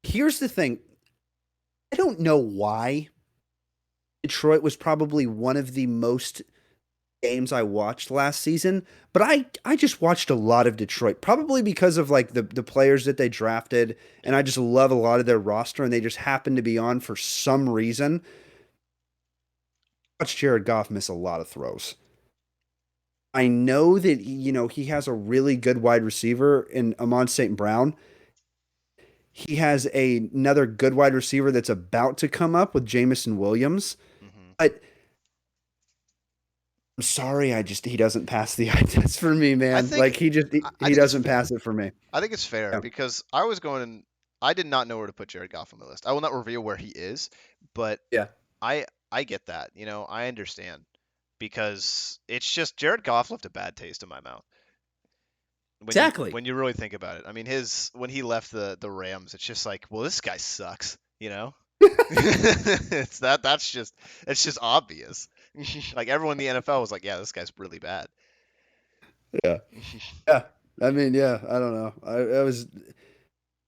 here's the thing. I don't know why Detroit was probably one of the most games I watched last season, but I just watched a lot of Detroit, probably because of like the players that they drafted, and I just love a lot of their roster, and they just happen to be on for some reason. I watched Jared Goff miss a lot of throws. I know that he has a really good wide receiver in Amon St. Brown. He has another good wide receiver that's about to come up with Jamison Williams. Hmm. But I'm sorry, he doesn't pass the eye test for me, I man. Like think I he think it's doesn't fair. pass it for me. I think it's fair Yeah. because I was going. I did not know where to put Jared Goff on my list. I will not reveal where he is, but Yeah. I get that. I understand because it's just Jared Goff left a bad taste in my mouth when you Exactly. when you really think about it. I mean, his when he left the Rams, it's just like, well, this guy sucks. It's just obvious. Like everyone in the NFL was like, yeah, this guy's really bad. Yeah. Yeah. I mean, yeah, I don't know. I was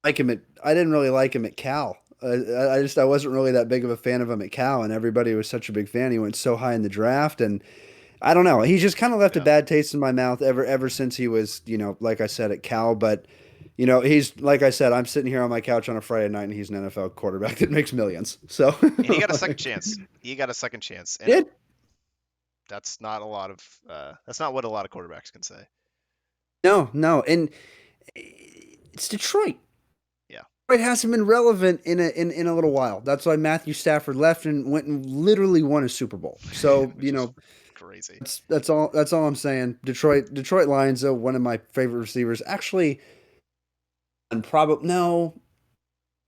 like him at I didn't really like him at Cal. I wasn't really that big of a fan of him at Cal, and everybody was such a big fan. He went so high in the draft, and I don't know. He's just kind of left a Yeah. bad taste in my mouth ever since he was, like I said, at Cal. But he's like I said, I'm sitting here on my couch on a Friday night, and he's an NFL quarterback that makes millions. So And he got a second chance. He got a second chance, and did that's not a lot of that's not what a lot of quarterbacks can say. no, and it's Detroit. Yeah. Detroit hasn't been relevant in a little while. That's why Matthew Stafford left and went and literally won a Super Bowl. So Which is crazy. that's all I'm saying. Detroit Lions, though, one of my favorite receivers. Actually, and probably no,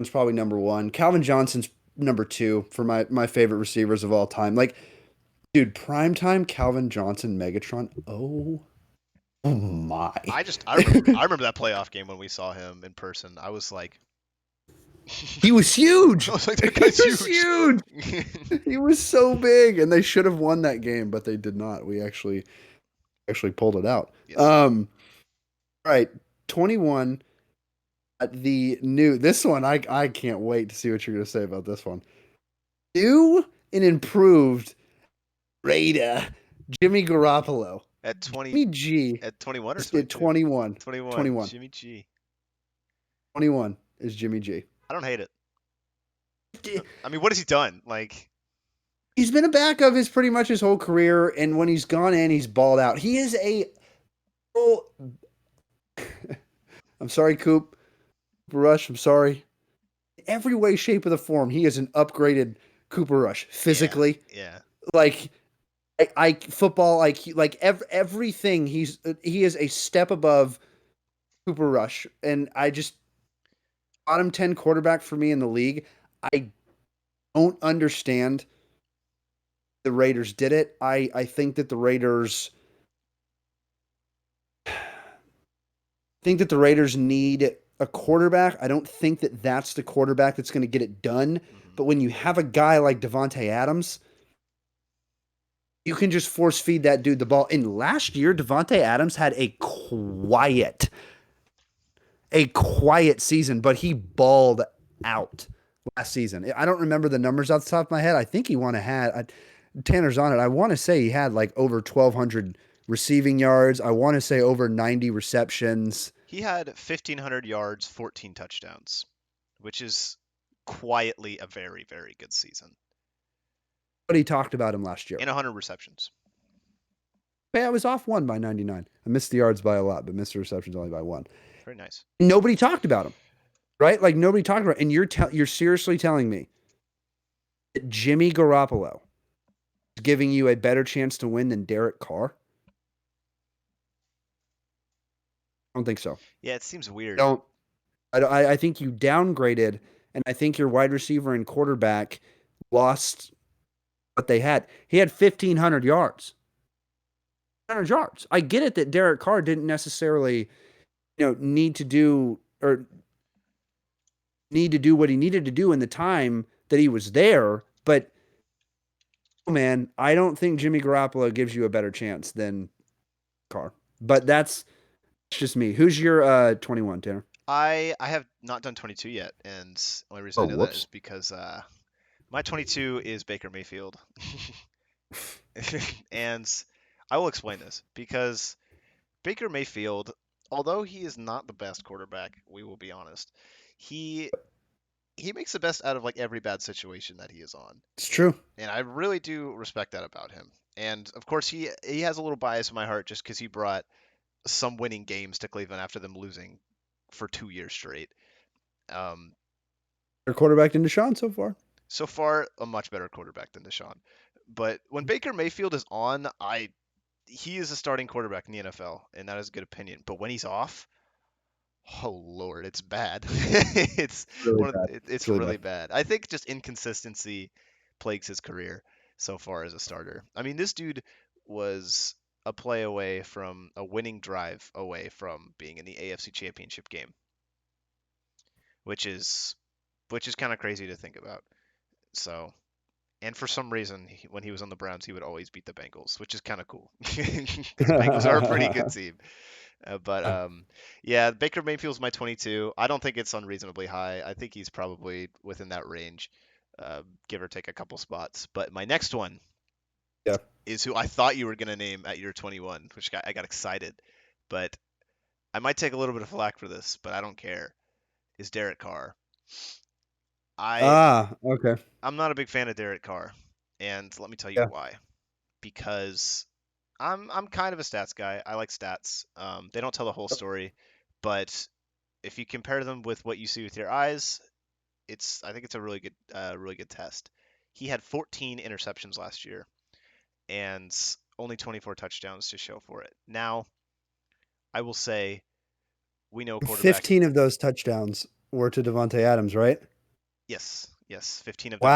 it's probably number one. Calvin Johnson's number two for my favorite receivers of all time. Like, dude, primetime Calvin Johnson, Megatron. Oh my. I remember that playoff game when we saw him in person. I was like, He was huge. I was like, that He guy's was huge. huge. He was so big, and they should have won that game, but they did not. We actually pulled it out. Yes, sir. All right, 21 at the new. This one, I can't wait to see what you're going to say about this one. New and improved Raider Jimmy Garoppolo. At 20, Jimmy G at 21 or is 22? 21. 21. 21. Jimmy G. 21 is Jimmy G. I don't hate it. I mean, what has he done? Like, He's been a backup his pretty much his whole career, and when he's gone in, he's balled out. He is a oh, I'm sorry, Coop. Rush, I'm sorry. Every way, shape, of the form, he is an upgraded Cooper Rush. Physically, yeah. like I football, everything. He is a step above Cooper Rush, and I just bottom 10 quarterback for me in the league. I don't understand the Raiders did it. I think that the Raiders need a quarterback. I don't think that that's the quarterback that's going to get it done. Hmm. But when you have a guy like Devontae Adams, you can just force feed that dude the ball. And last year, Devontae Adams had a quiet season, but he balled out last season. I don't remember the numbers off the top of my head. I think he Tanner's on it. I want to say he had like over 1,200 receiving yards. I want to say over 90 receptions. He had 1,500 yards, 14 touchdowns, which is quietly a very, very good season. But he talked about him last year. And 100 receptions. Yeah, I was off one by 99. I missed the yards by a lot, but missed the receptions only by one. Very nice. Nobody talked about him, right? Like nobody talked about it. And you're seriously telling me that Jimmy Garoppolo is giving you a better chance to win than Derek Carr? I don't think so. Yeah, it seems weird. I think you downgraded, and I think your wide receiver and quarterback lost what they had. He had 1,500 yards. 100 yards. I get it that Derek Carr didn't necessarily, need to do what he needed to do in the time that he was there. But, man, I don't think Jimmy Garoppolo gives you a better chance than Carr. But that's It's just me. Who's your 21, Tanner? I have not done 22 yet, and the only reason Oh, I know that is whoops. because my 22 is Baker Mayfield. And I will explain this because Baker Mayfield, although he is not the best quarterback, we will be honest, he he makes the best out of like every bad situation that he is on. It's true. And I really do respect that about him. And of course he has a little bias in my heart just because he brought some winning games to Cleveland after them losing for 2 years straight. Um, Your quarterback than Deshaun so far. so far, a much better quarterback than Deshaun. But when Baker Mayfield is on, he is a starting quarterback in the NFL, and that is a good opinion. But when he's off, oh Lord, it's bad. it's Really bad. it's It's really really bad. bad. I think just inconsistency plagues his career so far as a starter. I mean, this dude was a play away from a winning drive away from being in the AFC Championship game, which is kind of crazy to think about. So, and for some reason, when he was on the Browns, he would always beat the Bengals, which is kind of cool because the Bengals are a pretty good team. But yeah, Baker Mayfield's my 22. I don't think it's unreasonably high. I think he's probably within that range, give or take a couple spots. But my next one Yeah. is who I thought you were gonna name at your 21, I got excited, but I might take a little bit of flack for this, but I don't care. Is Derek Carr? I Okay. I'm not a big fan of Derek Carr, and let me tell you Yeah. why. Because I'm kind of a stats guy. I like stats. They don't tell the whole story, but if you compare them with what you see with your eyes, I think it's a really good test. He had 14 interceptions last year and only 24 touchdowns to show for it. Now, I will say we know quarterback. 15 of those touchdowns were to Devontae Adams, right? Yes, yes, 15 of them were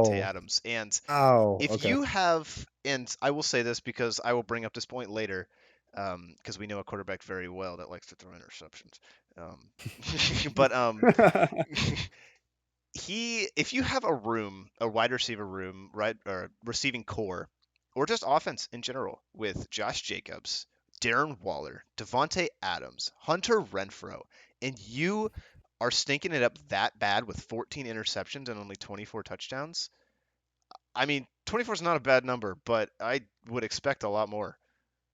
to Devontae Wow. Adams. And Wow. if Okay. you have, and I will say this because I will bring up this point later, because we know a quarterback very well that likes to throw interceptions. Um, but if you have a wide receiver room, right, or receiving core, or just offense in general with Josh Jacobs, Darren Waller, Devontae Adams, Hunter Renfro, and you are stinking it up that bad with 14 interceptions and only 24 touchdowns, I mean, 24 is not a bad number, but I would expect a lot more,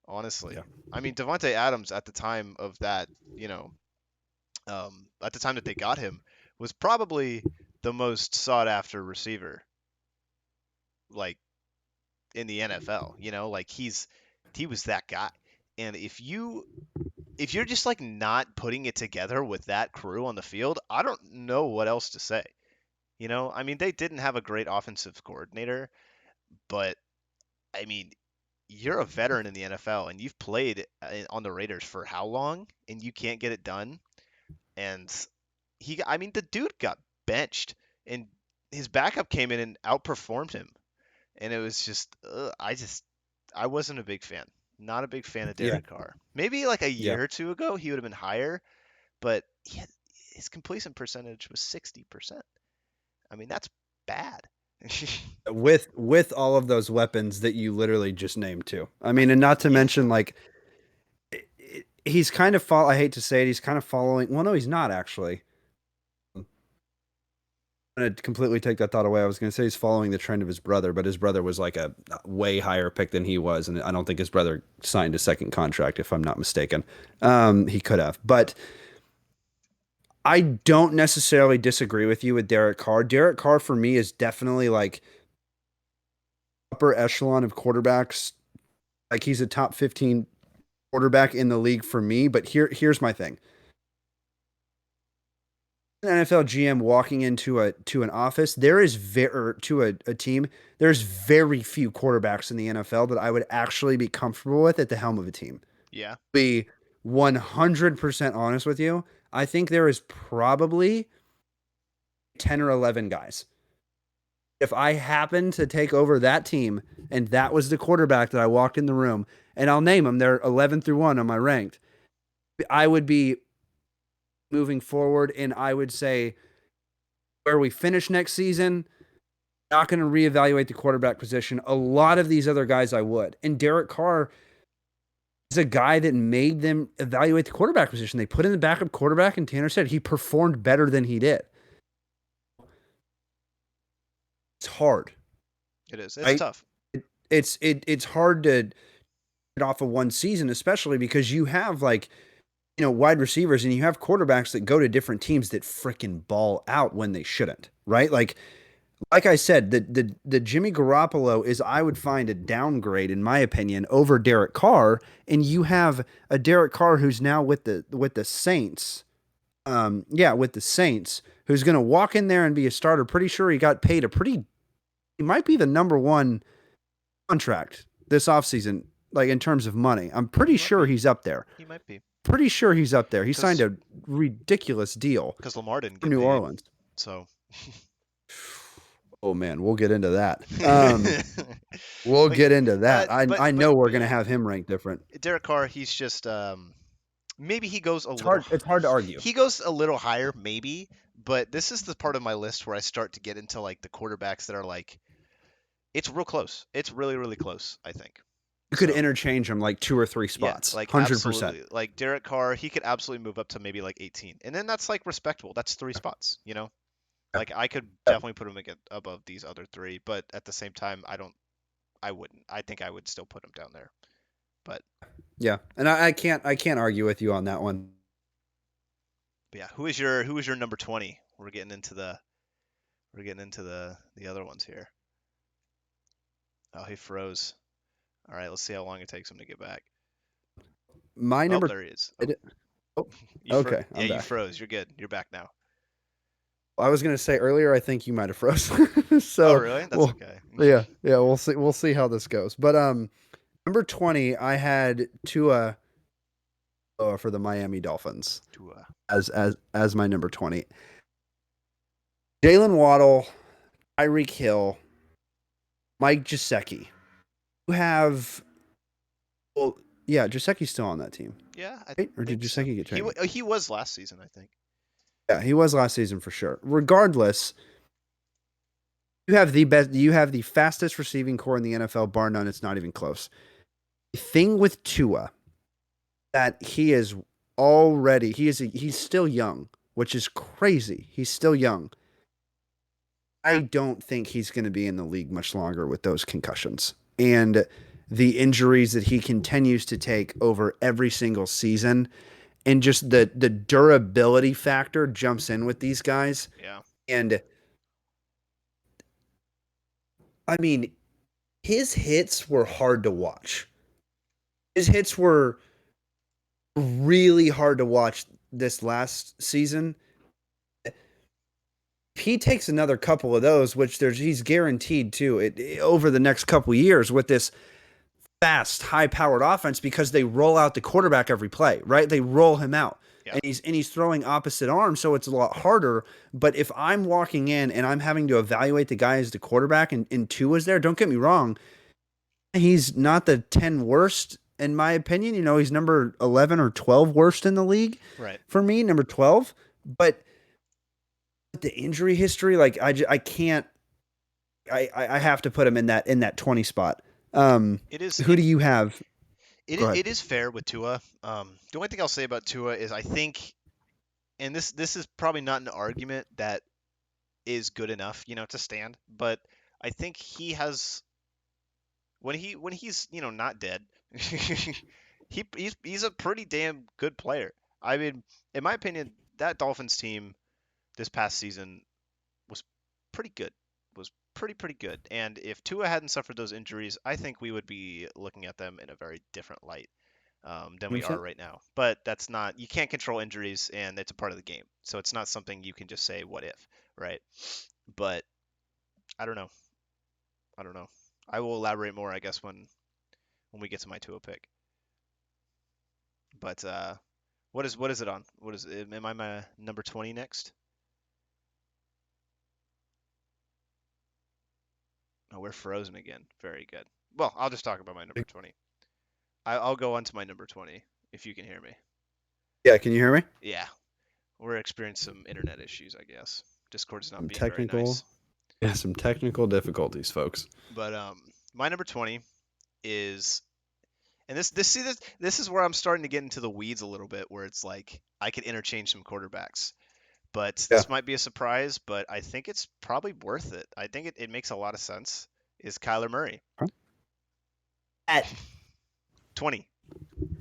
honestly. Yeah. I mean, Devontae Adams at the time of that, at the time that they got him, was probably the most sought after receiver, like in the NFL. Like he was that guy. And if you're just like not putting it together with that crew on the field, I don't know what else to say. I mean, they didn't have a great offensive coordinator, but I mean, you're a veteran in the NFL and you've played on the Raiders for how long and you can't get it done? And I mean, the dude got benched and his backup came in and outperformed him. And it was just, I wasn't a big fan. Not a big fan of Yeah. Derek Carr. Maybe like a Yeah. year or two ago, he would have been higher, but his completion percentage was 60%. I mean, that's bad. With all of those weapons that you literally just named too. I mean, and not to Yeah. mention like he's kind of I hate to say it, he's kind of following. Well, no, he's not actually. I'm gonna completely take that thought away. I was gonna say he's following the trend of his brother, but his brother was like a way higher pick than he was, and I don't think his brother signed a second contract, if I'm not mistaken. He could have, but I don't necessarily disagree with you with Derek Carr. Derek Carr for me is definitely like upper echelon of quarterbacks. Like he's a top 15 quarterback in the league for me. But here's my thing. An NFL GM walking into an office, there is very to a team, there's very few quarterbacks in the NFL that I would actually be comfortable with at the helm of a team. Yeah. Be 100% honest with you. I think there is probably 10 or 11 guys. If I happened to take over that team and that was the quarterback that I walked in the room, and I'll name them, they're 11 through 1 on my ranked, I would be moving forward and I would say where we finish next season, not going to reevaluate the quarterback position. A lot of these other guys I would. And Derek Carr, is a guy that made them evaluate the quarterback position. They put in the backup quarterback, and Tanner said he performed better than he did. It's hard. It is. It's Right? tough. It's hard to get off of one season, especially because you have wide receivers and you have quarterbacks that go to different teams that freaking ball out when they shouldn't, right? Like I said, the Jimmy Garoppolo is, I would find, a downgrade in my opinion over Derek Carr, and you have a Derek Carr who's now with the Saints. With the Saints, who's going to walk in there and be a starter. Pretty sure he got paid he might be the number one contract this offseason, like in terms of money. I'm pretty sure he's up there. He might be. Pretty sure he's up there. He signed a ridiculous deal because Lamar didn't for get New paid, Orleans. So. Oh man, we'll get into that. We'll get into that. I know we're gonna have him ranked different. Derek Carr, he's just maybe he goes It's hard to argue. He goes a little higher, maybe, but this is the part of my list where I start to get into like the quarterbacks that are like, it's real close. It's really, really close, I think. You could interchange them like 2 or 3 spots. Yeah, like 100%. Like Derek Carr, he could absolutely move up to maybe like 18. And then that's like respectable. That's 3 spots, you know? Like I could definitely put him above these other 3, but at the same time, I wouldn't. I think I would still put him down there. But yeah, and I can't argue with you on that one. But yeah, who is your number 20? We're getting into the other ones here. Oh, he froze. All right, let's see how long it takes him to get back. My number. There he is. Okay. I'm back. You froze. You're good. You're back now. I was gonna say earlier, I think you might have frozen. So, oh, really? That's okay. Yeah. We'll see. We'll see how this goes. But number 20, I had Tua for the Miami Dolphins. Tua as my number 20. Jalen Waddle, Tyreek Hill, Mike Gesicki. You have, Gesicki's still on that team. Yeah, or did Gesicki get traded? He was last season, I think. Yeah, he was last season for sure. Regardless, you have the fastest receiving core in the NFL, bar none. It's not even close. The thing with Tua, that he's still young, which is crazy. He's still young. I don't think he's going to be in the league much longer with those concussions and the injuries that he continues to take over every single season. And just the durability factor jumps in with these guys. Yeah. And I mean, his hits were hard to watch. His hits were really hard to watch this last season. He takes another couple of those, which he's guaranteed to over the next couple of years with this fast, high-powered offense, because they roll out the quarterback every play, right? They roll him out, and he's throwing opposite arm, so it's a lot harder. But if I'm walking in and I'm having to evaluate the guy as the quarterback, and Tua is there, don't get me wrong, he's not the 10 worst in my opinion. He's number 11 or 12 worst in the league, right? For me, number 12, but the injury history, like I can't. I have to put him in that 20 spot. It is. Who do you have? It is fair with Tua. The only thing I'll say about Tua is I think, and this is probably not an argument that is good enough, to stand, but I think he has, when he's not dead, he's a pretty damn good player. I mean, in my opinion, that Dolphins team this past season was pretty good. Was pretty good. And if Tua hadn't suffered those injuries, I think we would be looking at them in a very different light than we are right now. But that's not, you can't control injuries, and it's a part of the game. So it's not something you can just say, what if, right? But I don't know. I will elaborate more, I guess, when we get to my Tua pick. But what is it on? Am I my number 20 next? Oh, we're frozen again. Very good. Well, I'll just talk about my number 20. I'll go on to my number 20 if you can hear me. Yeah, can you hear me? Yeah. We're experiencing some internet issues, I guess. Discord's not being very nice. Yeah, some technical difficulties, folks. But my number 20 is, And this is where I'm starting to get into the weeds a little bit, where it's like I could interchange some quarterbacks. But Yeah. this might be a surprise, but I think it's probably worth it. I think it makes a lot of sense. Is Kyler Murray. At 20.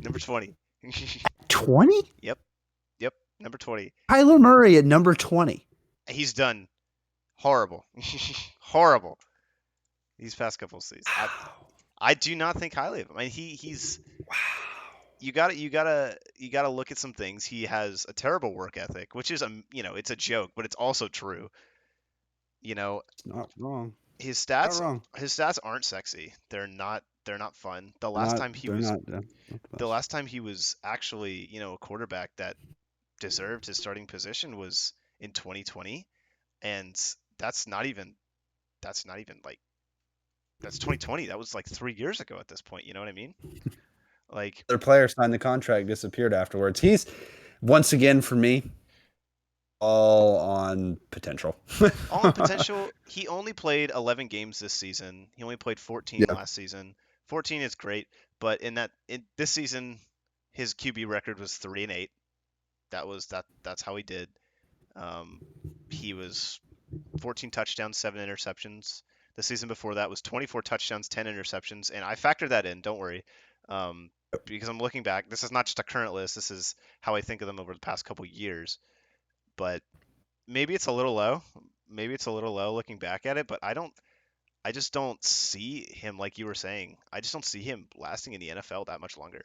Number 20. 20? Yep. Yep. Number 20. Kyler Murray at number 20. He's done horrible. Horrible these past couple of seasons. Wow. I do not think highly of him. I mean, he's Wow. you gotta look at some things. He has a terrible work ethic, which is it's a joke, but it's also true. You know, It's not wrong. his Not stats wrong. his stats aren't sexy. They're not fun. The last Not, time he they're was not. the last time he was actually, a quarterback that deserved his starting position was in 2020, and that's not even like that's 2020. That was like 3 years ago at this point. You know what I mean? Like Their player signed the contract, disappeared afterwards. He's once again for me all on potential. all on potential. He only played 11 games this season. He only played 14 Yeah. last season. 14 is great, but in this season, his QB record was 3-8. That's how he did. Um, he was 14 touchdowns, 7 interceptions. The season before that was 24 touchdowns, 10 interceptions, and I factored that in. Don't worry, because I'm looking back. This is not just a current list. This is how I think of them over the past couple years. But maybe it's a little low. Maybe it's a little low looking back at it. But I just don't see him like you were saying. I just don't see him lasting in the NFL that much longer.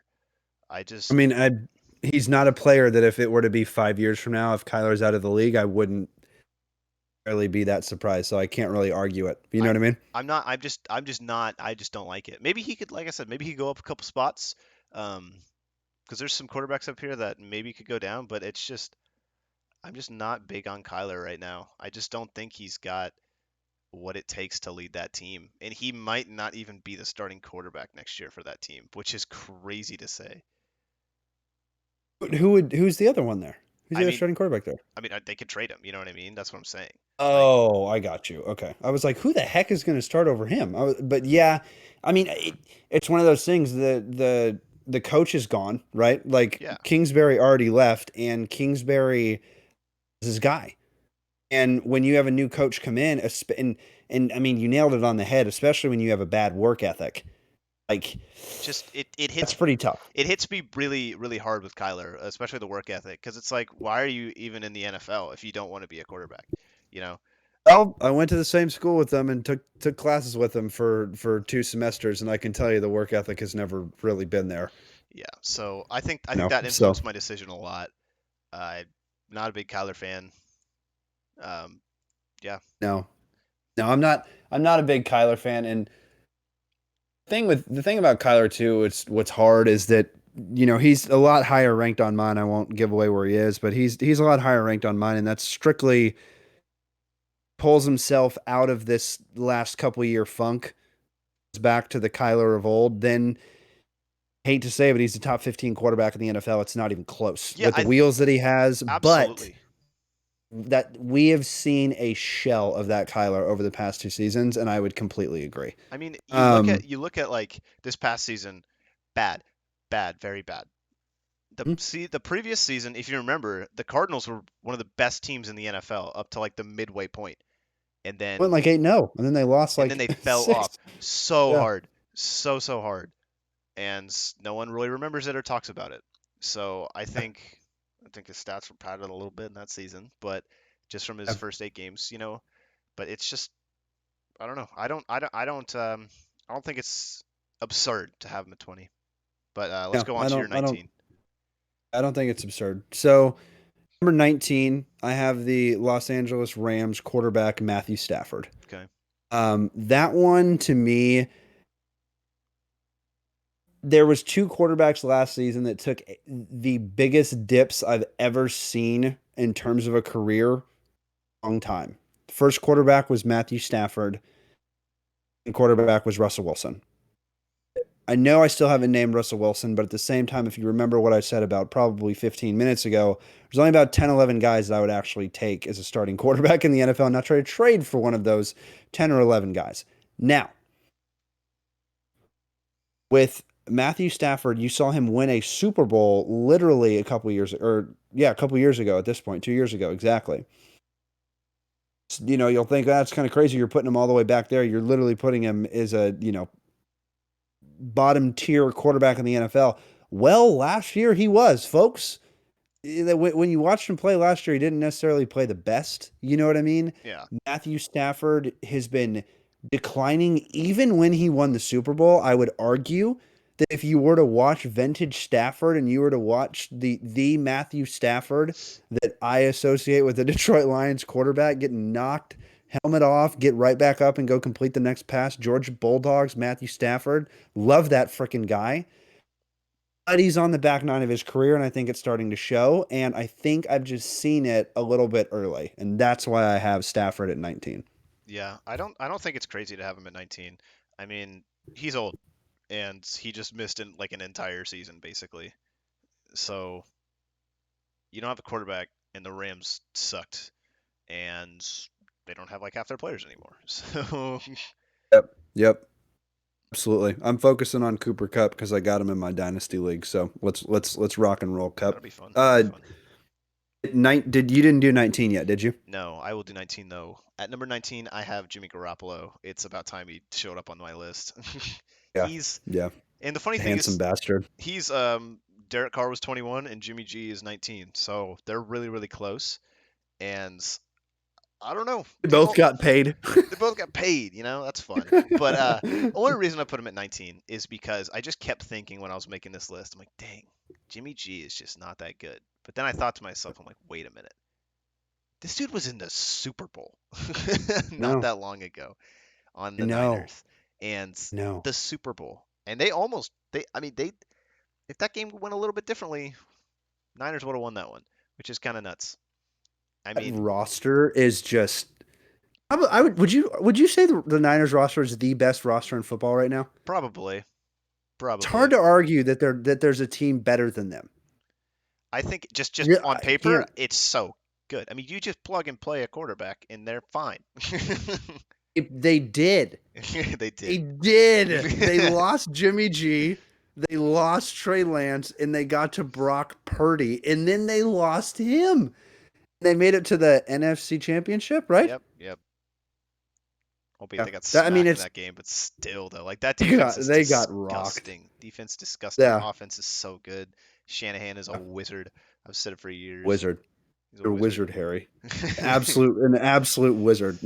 I I just mean, he's not a player that if it were to be 5 years from now, if Kyler's out of the league, I wouldn't really be that surprised. So I can't really argue it. You know I what I mean? I'm just not. I just don't like it. Maybe he could, like I said, maybe he could go up a couple spots. Because there's some quarterbacks up here that maybe could go down, but it's just I'm just not big on Kyler right now. I just don't think he's got what it takes to lead that team, and he might not even be the starting quarterback next year for that team, which is crazy to say. Who's the other one there? Who's I the other mean, starting quarterback there? they could trade him. You know what I mean? That's what I'm saying. Like, Oh, I got you. Okay. I was like, who the heck is going to start over him? But yeah, I mean, it's one of those things. The coach is gone, right? Like yeah, Kingsbury already left, and Kingsbury is his guy. And when you have a new coach come in, and I mean, you nailed it on the head, especially when you have a bad work ethic. Like just it that's hits pretty tough. it hits me really really hard with Kyler, especially the work ethic, because it's like, why are you even in the NFL if you don't want to be a quarterback? You know? Well, I went to the same school with them and took classes with them for 2 semesters, and I can tell you the work ethic has never really been there. Yeah. So I think You know, that so influenced my decision a lot. I'm not a big Kyler fan. Um, yeah. no, no, I'm not. I'm not a big Kyler fan, and the thing about Kyler too, it's what's hard is that he's a lot higher ranked on mine. I won't give away where he is, but he's a lot higher ranked on mine, and that's strictly pulls himself out of this last couple year funk, back to the Kyler of old. Then hate to say it, but he's the top 15 quarterback in the NFL. It's not even close Yeah. with the wheels that he has, but Absolutely. that we have seen a shell of that Kyler over the past 2 seasons, and I would completely agree. I mean, Um, you look at like this past season, bad, bad, very bad. hmm, The previous season, if you remember, the Cardinals were one of the best teams in the NFL up to like the midway point, and went then like 8-0, and then they lost they like fell off six. so Yeah. hard, so hard, and no one really remembers it or talks about it. So I think his stats were padded a little bit in that season, but just from his Yeah. first 8 games. But it's just I don't know. I don't think it's absurd to have him at 20. But let's No, go on I to your don't. I don't. 19. I don't think it's absurd. So number 19, I have the Los Angeles Rams quarterback Matthew Stafford. Okay. That one to me, there was 2 quarterbacks last season that took the biggest dips I've ever seen in terms of a career. Long time. First quarterback was Matthew Stafford, and quarterback was Russell Wilson. I know I still haven't named Russell Wilson, but at the same time, if you remember what I said about probably 15 minutes ago, there's only about 10, 11 guys that I would actually take as a starting quarterback in the NFL and not try to trade for one of those 10 or 11 guys. Now, with Matthew Stafford, you saw him win a Super Bowl literally a couple years ago at this point, 2 years ago, exactly. You'll think that's kind of crazy. You're putting him all the way back there. You're literally putting him as a, bottom tier quarterback in the NFL. Well, last year he was, folks. When you watched him play last year, he didn't necessarily play the best. You know what I mean? Yeah. Matthew Stafford has been declining even when he won the Super Bowl. I would argue that if you were to watch vintage Stafford and you were to watch the Matthew Stafford that I associate with the Detroit Lions quarterback getting knocked helmet off, get right back up and go complete the next pass, Georgia Bulldogs, Matthew Stafford, love that freaking guy. But he's on the back nine of his career, and I think it's starting to show. And I think I've just seen it a little bit early, and that's why I have Stafford at 19. Yeah, I don't think it's crazy to have him at 19. I mean, he's old and he just missed like an entire season basically. So, you don't have a quarterback and the Rams sucked and they don't have like half their players anymore. So, Yep. Absolutely. I'm focusing on Cooper Kupp because I got him in my dynasty league. So let's rock and roll Kupp. that'll be fun. That'll be fun. You didn't do 19 yet, did you? No, I will do 19 though. At number 19, I have Jimmy Garoppolo. It's about time he showed up on my list. Yeah. He's Yeah. and the funny thing Handsome is bastard. he's Derek Carr was 21 and Jimmy G is 19. So they're really really close. And I don't know. They both got paid. They both got paid, that's fun. But the only reason I put him at 19 is because I just kept thinking when I was making this list, I'm like, dang, Jimmy G is just not that good. But then I thought to myself, I'm like, wait a minute. This dude was in the Super Bowl not No. that long ago on the No. Niners. And No. the Super Bowl. And they if that game went a little bit differently, Niners would have won that one, which is kind of nuts. I That mean, roster is just. Would you say the Niners roster is the best roster in football right now? probably. It's hard to argue that there's a team better than them. I think just Yeah, on I paper, can't. it's so good. I mean, you just plug and play a quarterback, and they're fine. They did. They They did. did. They lost Jimmy G. They lost Trey Lance, and they got to Brock Purdy, and then they lost him. They made it to the NFC Championship, right? Yep. Albeit Yeah. they got smacked in It's that game, but still, though, like that they defense is got rocked. disgusting. Defense disgusting. Yeah, Offense is so good. Shanahan is a wizard. I've said it for years. wizard. He's a You're a wizard. wizard, Harry. An absolute wizard.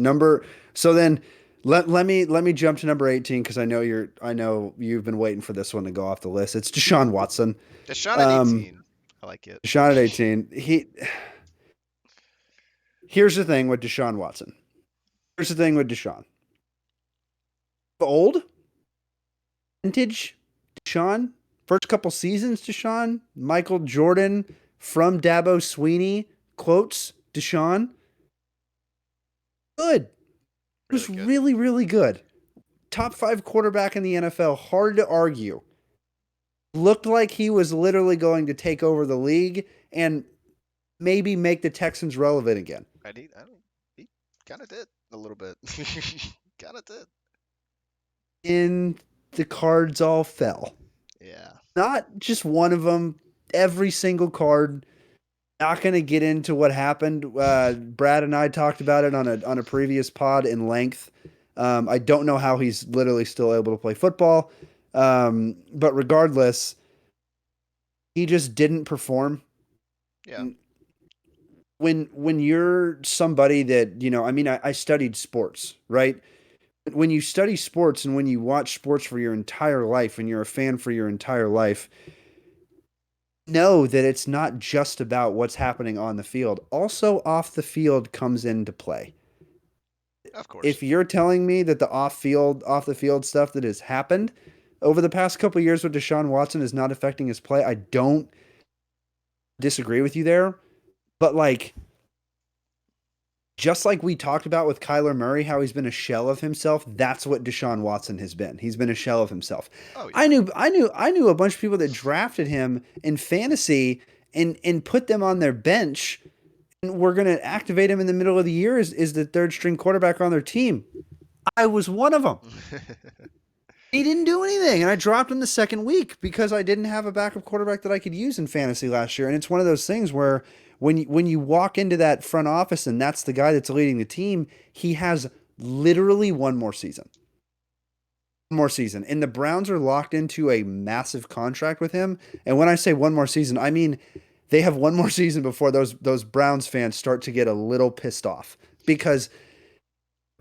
So then let me jump to number 18 because I know you've been waiting for this one to go off the list. It's Deshaun Watson. Deshaun at 18. I like it. Deshaun at 18. Here's the thing with Deshaun Watson. Here's the thing with Deshaun. Old vintage Deshaun, first couple seasons Deshaun, Michael Jordan from Dabo Sweeney quotes Deshaun. Good. It was really, really good. Top 5 quarterback in the NFL. Hard to argue. Looked like he was literally going to take over the league and maybe make the Texans relevant again. He kind of did a little bit. Kind of did. And the cards all fell. Yeah. Not just one of them. Every single card. Not going to get into what happened. Brad and I talked about it on a previous pod in length. I don't know how he's literally still able to play football. But regardless, he just didn't perform. Yeah. When you're somebody that, I studied sports, right? When you study sports and when you watch sports for your entire life and you're a fan for your entire life, know that it's not just about what's happening on the field. Also, off the field comes into play. Of course. If you're telling me that the off the field stuff that has happened over the past couple of years with Deshaun Watson is not affecting his play, I don't disagree with you there. But just like we talked about with Kyler Murray, how he's been a shell of himself, that's what Deshaun Watson has been. He's been a shell of himself. Oh, yeah. I knew a bunch of people that drafted him in fantasy and put them on their bench, and we're going to activate him in the middle of the year as the third string quarterback on their team. I was one of them. He didn't do anything, and I dropped him the second week because I didn't have a backup quarterback that I could use in fantasy last year. And it's one of those things where when you walk into that front office and that's the guy that's leading the team, he has literally one more season. One more season. And the Browns are locked into a massive contract with him. And when I say one more season, I mean they have one more season before those Browns fans start to get a little pissed off because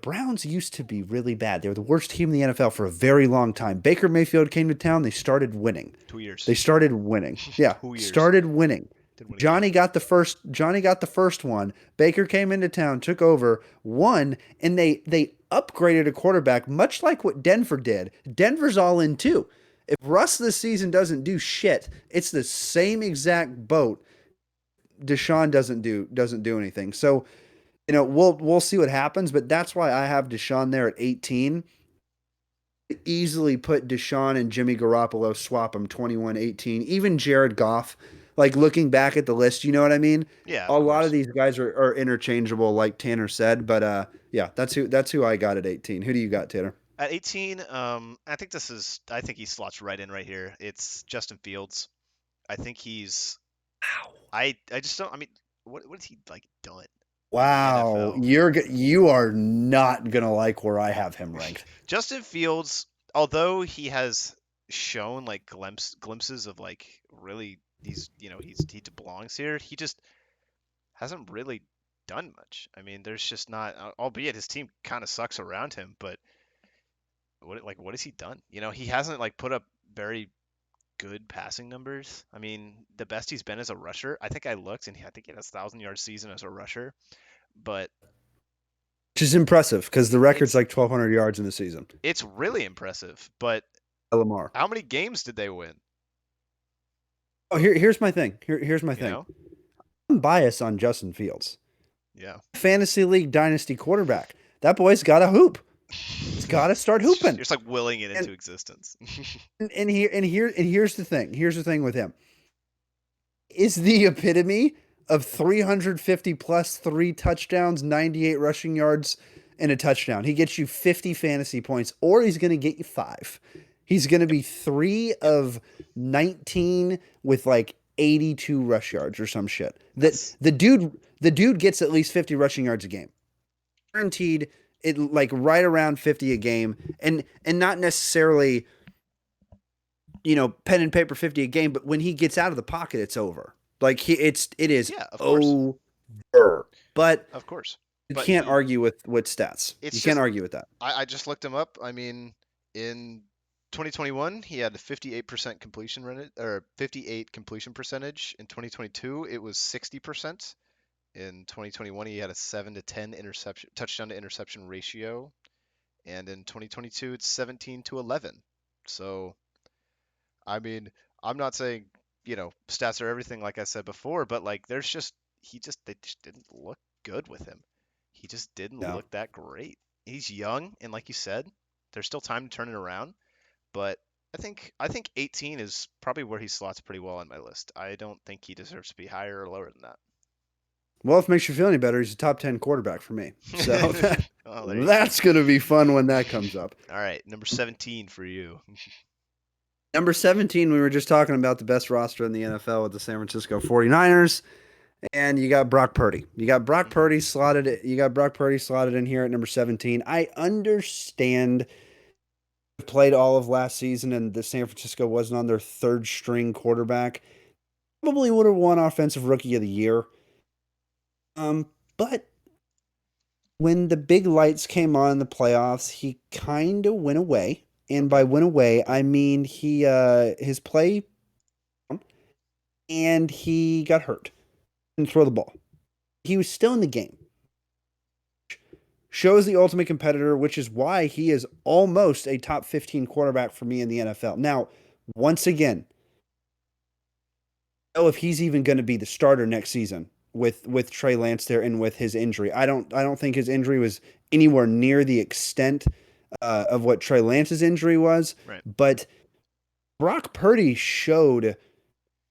Browns used to be really bad. They were the worst team in the NFL for a very long time. Baker Mayfield came to town. They started winning. 2 years. They started winning. Yeah, 2 years. started winning. Did win a Johnny game. got the first. Johnny got the first one. Baker came into town, took over, won, and they upgraded a quarterback, much like what Denver did. Denver's all in too. If Russ this season doesn't do shit, it's the same exact boat. Deshaun doesn't do anything. So we'll see what happens, but that's why I have Deshaun there at 18. Easily put Deshaun and Jimmy Garoppolo, swap them 21-18. Even Jared Goff, like looking back at the list, you know what I mean? Yeah, A of lot course. of these guys are interchangeable, like Tanner said, but yeah, that's who I got at 18. Who do you got, Tanner? At 18, I think he slots right in right here. It's Justin Fields. I think he's I just don't. I mean, what has he like done in the Wow, NFL? you are not gonna like where I have him ranked. Justin Fields, although he has shown like glimpses of like really he belongs here, he just hasn't really done much. I mean, there's just not, albeit his team kind of sucks around him, but what has he done? He hasn't like put up very good passing numbers. I mean, the best he's been as a rusher. I think I looked, and I think he had a 1,000-yard season as a rusher. But Which is impressive because the record's it's like 1,200 yards in the season. it's really impressive. But Lamar. how many games did they win? Oh, here's my thing. Here's my You thing. know? I'm biased on Justin Fields. Yeah. Fantasy League dynasty quarterback. That boy's got to hoop. He's got to start You're hooping. just like willing it And into existence. here's the thing. Here's the thing with him. Is the epitome of 350 plus 3 touchdowns, 98 rushing yards, and a touchdown. He gets you 50 fantasy points, or he's going to get you 5. He's going to be 3 of 19 with like 82 rush yards or some shit. That's The dude gets at least 50 rushing yards a game. Guaranteed it like right around 50 a game and not necessarily pen and paper 50 a game, but when he gets out of the pocket it's over. Like it is yeah, of course. over. But Of course. you But can't argue with stats. It's You can't just argue with that. I just looked him up. I mean, in 2021, he had a 58% completion rate, or 58 completion percentage. In 2022, it was 60%. In 2021, he had a 7 to 10 touchdown to interception ratio, and in 2022, it's 17 to 11. So, I mean, I'm not saying, stats are everything like I said before, but like they just didn't look good with him. He just didn't Yeah. look that great. He's young, and like you said, there's still time to turn it around, but I think 18 is probably where he slots pretty well on my list. I don't think he deserves to be higher or lower than Well, if it makes you feel any better, he's a top 10 quarterback for me. So that. Oh, there you go. that's going to be fun when that comes up. All right, number 17 for you. Number 17, we were just talking about the best roster in the NFL with the San Francisco 49ers. And you got Brock Purdy. You got Brock Purdy slotted in here at number 17. I understand played all of last season and the San Francisco wasn't on their third string quarterback. Probably would have won offensive rookie of the year. But when the big lights came on in the playoffs, he kind of went away. And by went away, I mean his play and he got hurt and throw the ball. He was still in the game. Shows the ultimate competitor, which is why he is almost a top 15 quarterback for me in the NFL. Now, once again, I don't know if he's even going to be the starter next season with Trey Lance there and with his injury. I don't think his injury was anywhere near the extent of what Trey Lance's injury was. Right. But Brock Purdy showed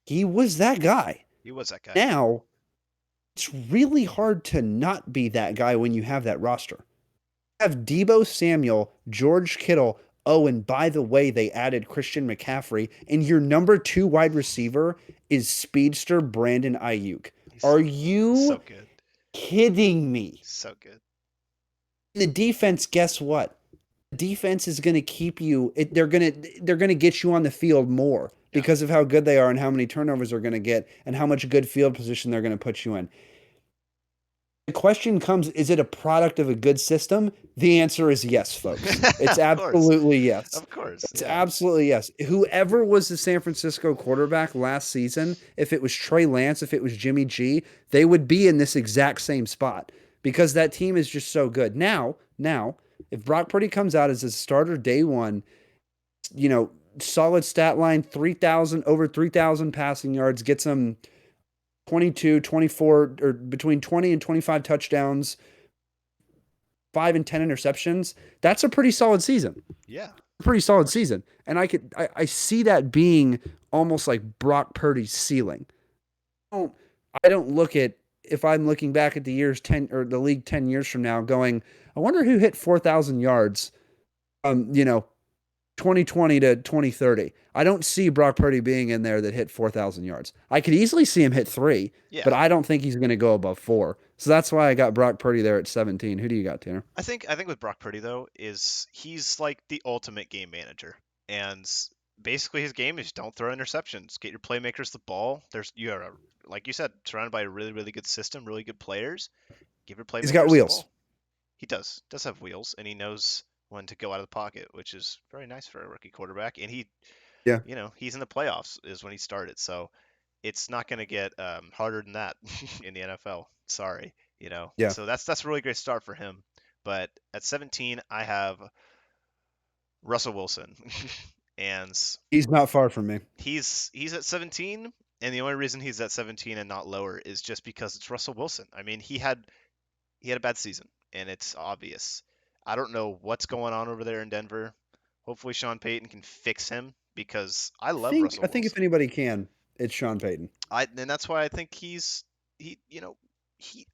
he was that guy. He was that guy. Now, it's really hard to not be that guy when you have that roster. You have Deebo Samuel, George Kittle, Oh, and by the way, they added Christian McCaffrey, and your number 2 wide receiver is speedster Brandon Ayuk. He's Are you so good. kidding me? So good. The defense, guess what? The defense is going to keep you. They're going to get you on the field more Yeah. because of how good they are and how many turnovers they're going to get and how much good field position they're going to put you in. The question comes, is it a product of a good system? The answer is yes, folks. It's Of course. absolutely yes. Of course. It's Yeah. absolutely yes. Whoever was the San Francisco quarterback last season, if it was Trey Lance, if it was Jimmy G, they would be in this exact same spot because that team is just so good. Now, if Brock Purdy comes out as a starter day one, solid stat line, 3,000, over 3,000 passing yards, gets them 22, 24, or between 20 and 25 touchdowns, 5 and 10 interceptions. That's a pretty solid season. Yeah. Pretty solid season. And I see that being almost like Brock Purdy's ceiling. I don't look at, if I'm looking back at the years 10 or the league 10 years from now going, I wonder who hit 4,000 yards 2020 to 2030. I don't see Brock Purdy being in there that hit 4,000 yards. I could easily see him hit 3, Yeah. but I don't think he's going to go above 4. So that's why I got Brock Purdy there at 17. Who do you got, Tanner? I think with Brock Purdy though is he's like the ultimate game manager, and basically his game is don't throw interceptions, get your playmakers the ball. You are like you said, surrounded by a really good system, really good players. Give your He's got playmakers the wheels. ball. He does have wheels, and he knows when to go out of the pocket, which is very nice for a rookie quarterback. And Yeah. he's in the playoffs is when he started, so it's not going to get harder than that in the NFL. Sorry, Yeah. So that's a really great start for him. But at 17, I have Russell Wilson, and He's not far from me. he's at 17, and the only reason he's at 17 and not lower is just because it's Russell Wilson. I mean, he had a bad season, and it's obvious. I don't know what's going on over there in Denver. Hopefully, Sean Payton can fix him because I love Russell I think if Wilson. anybody can, it's Sean Payton. And that's why I think he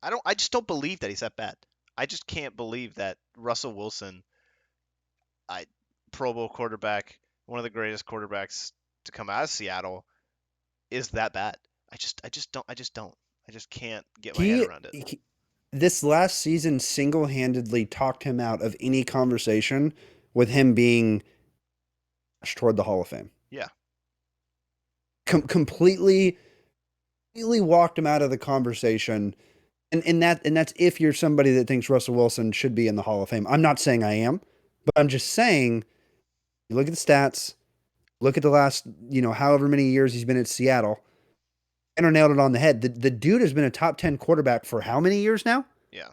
I just don't believe that he's that bad. I just can't believe that Russell Wilson, I Pro Bowl quarterback, one of the greatest quarterbacks to come out of Seattle, is that bad. I just can't get my head He, around it. he this last season single-handedly talked him out of any conversation with him being toward the Hall of Fame. Yeah. Completely walked him out of the conversation. And that's if you're somebody that thinks Russell Wilson should be in the Hall of Fame. I'm not saying I am, but I'm just saying, you look at the stats, look at the last, however many years he's been at Seattle, and nailed it on the head. The dude has been a top 10 quarterback for how many years now? Yeah.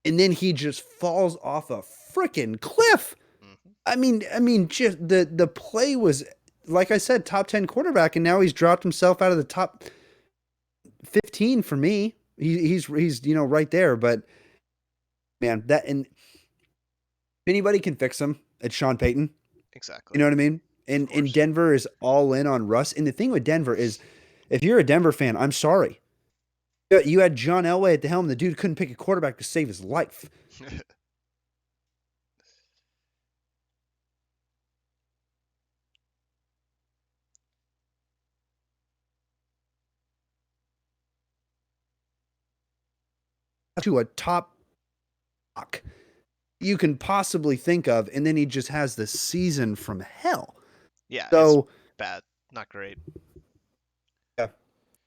And then he just falls off a freaking cliff. Hmm. I mean, just the play was, like I said, top 10 quarterback, and now he's dropped himself out of the top 15 for me. He's right there, but man, if anybody can fix him, it's Sean Payton. Exactly. You know what I mean? And Denver is all in on Russ. And the thing with Denver is, if you're a Denver fan, I'm sorry. You had John Elway at the helm. The dude couldn't pick a quarterback to save his life. To a top you can possibly think of, and then he just has the season from hell. Yeah, So it's bad, not great. yeah, I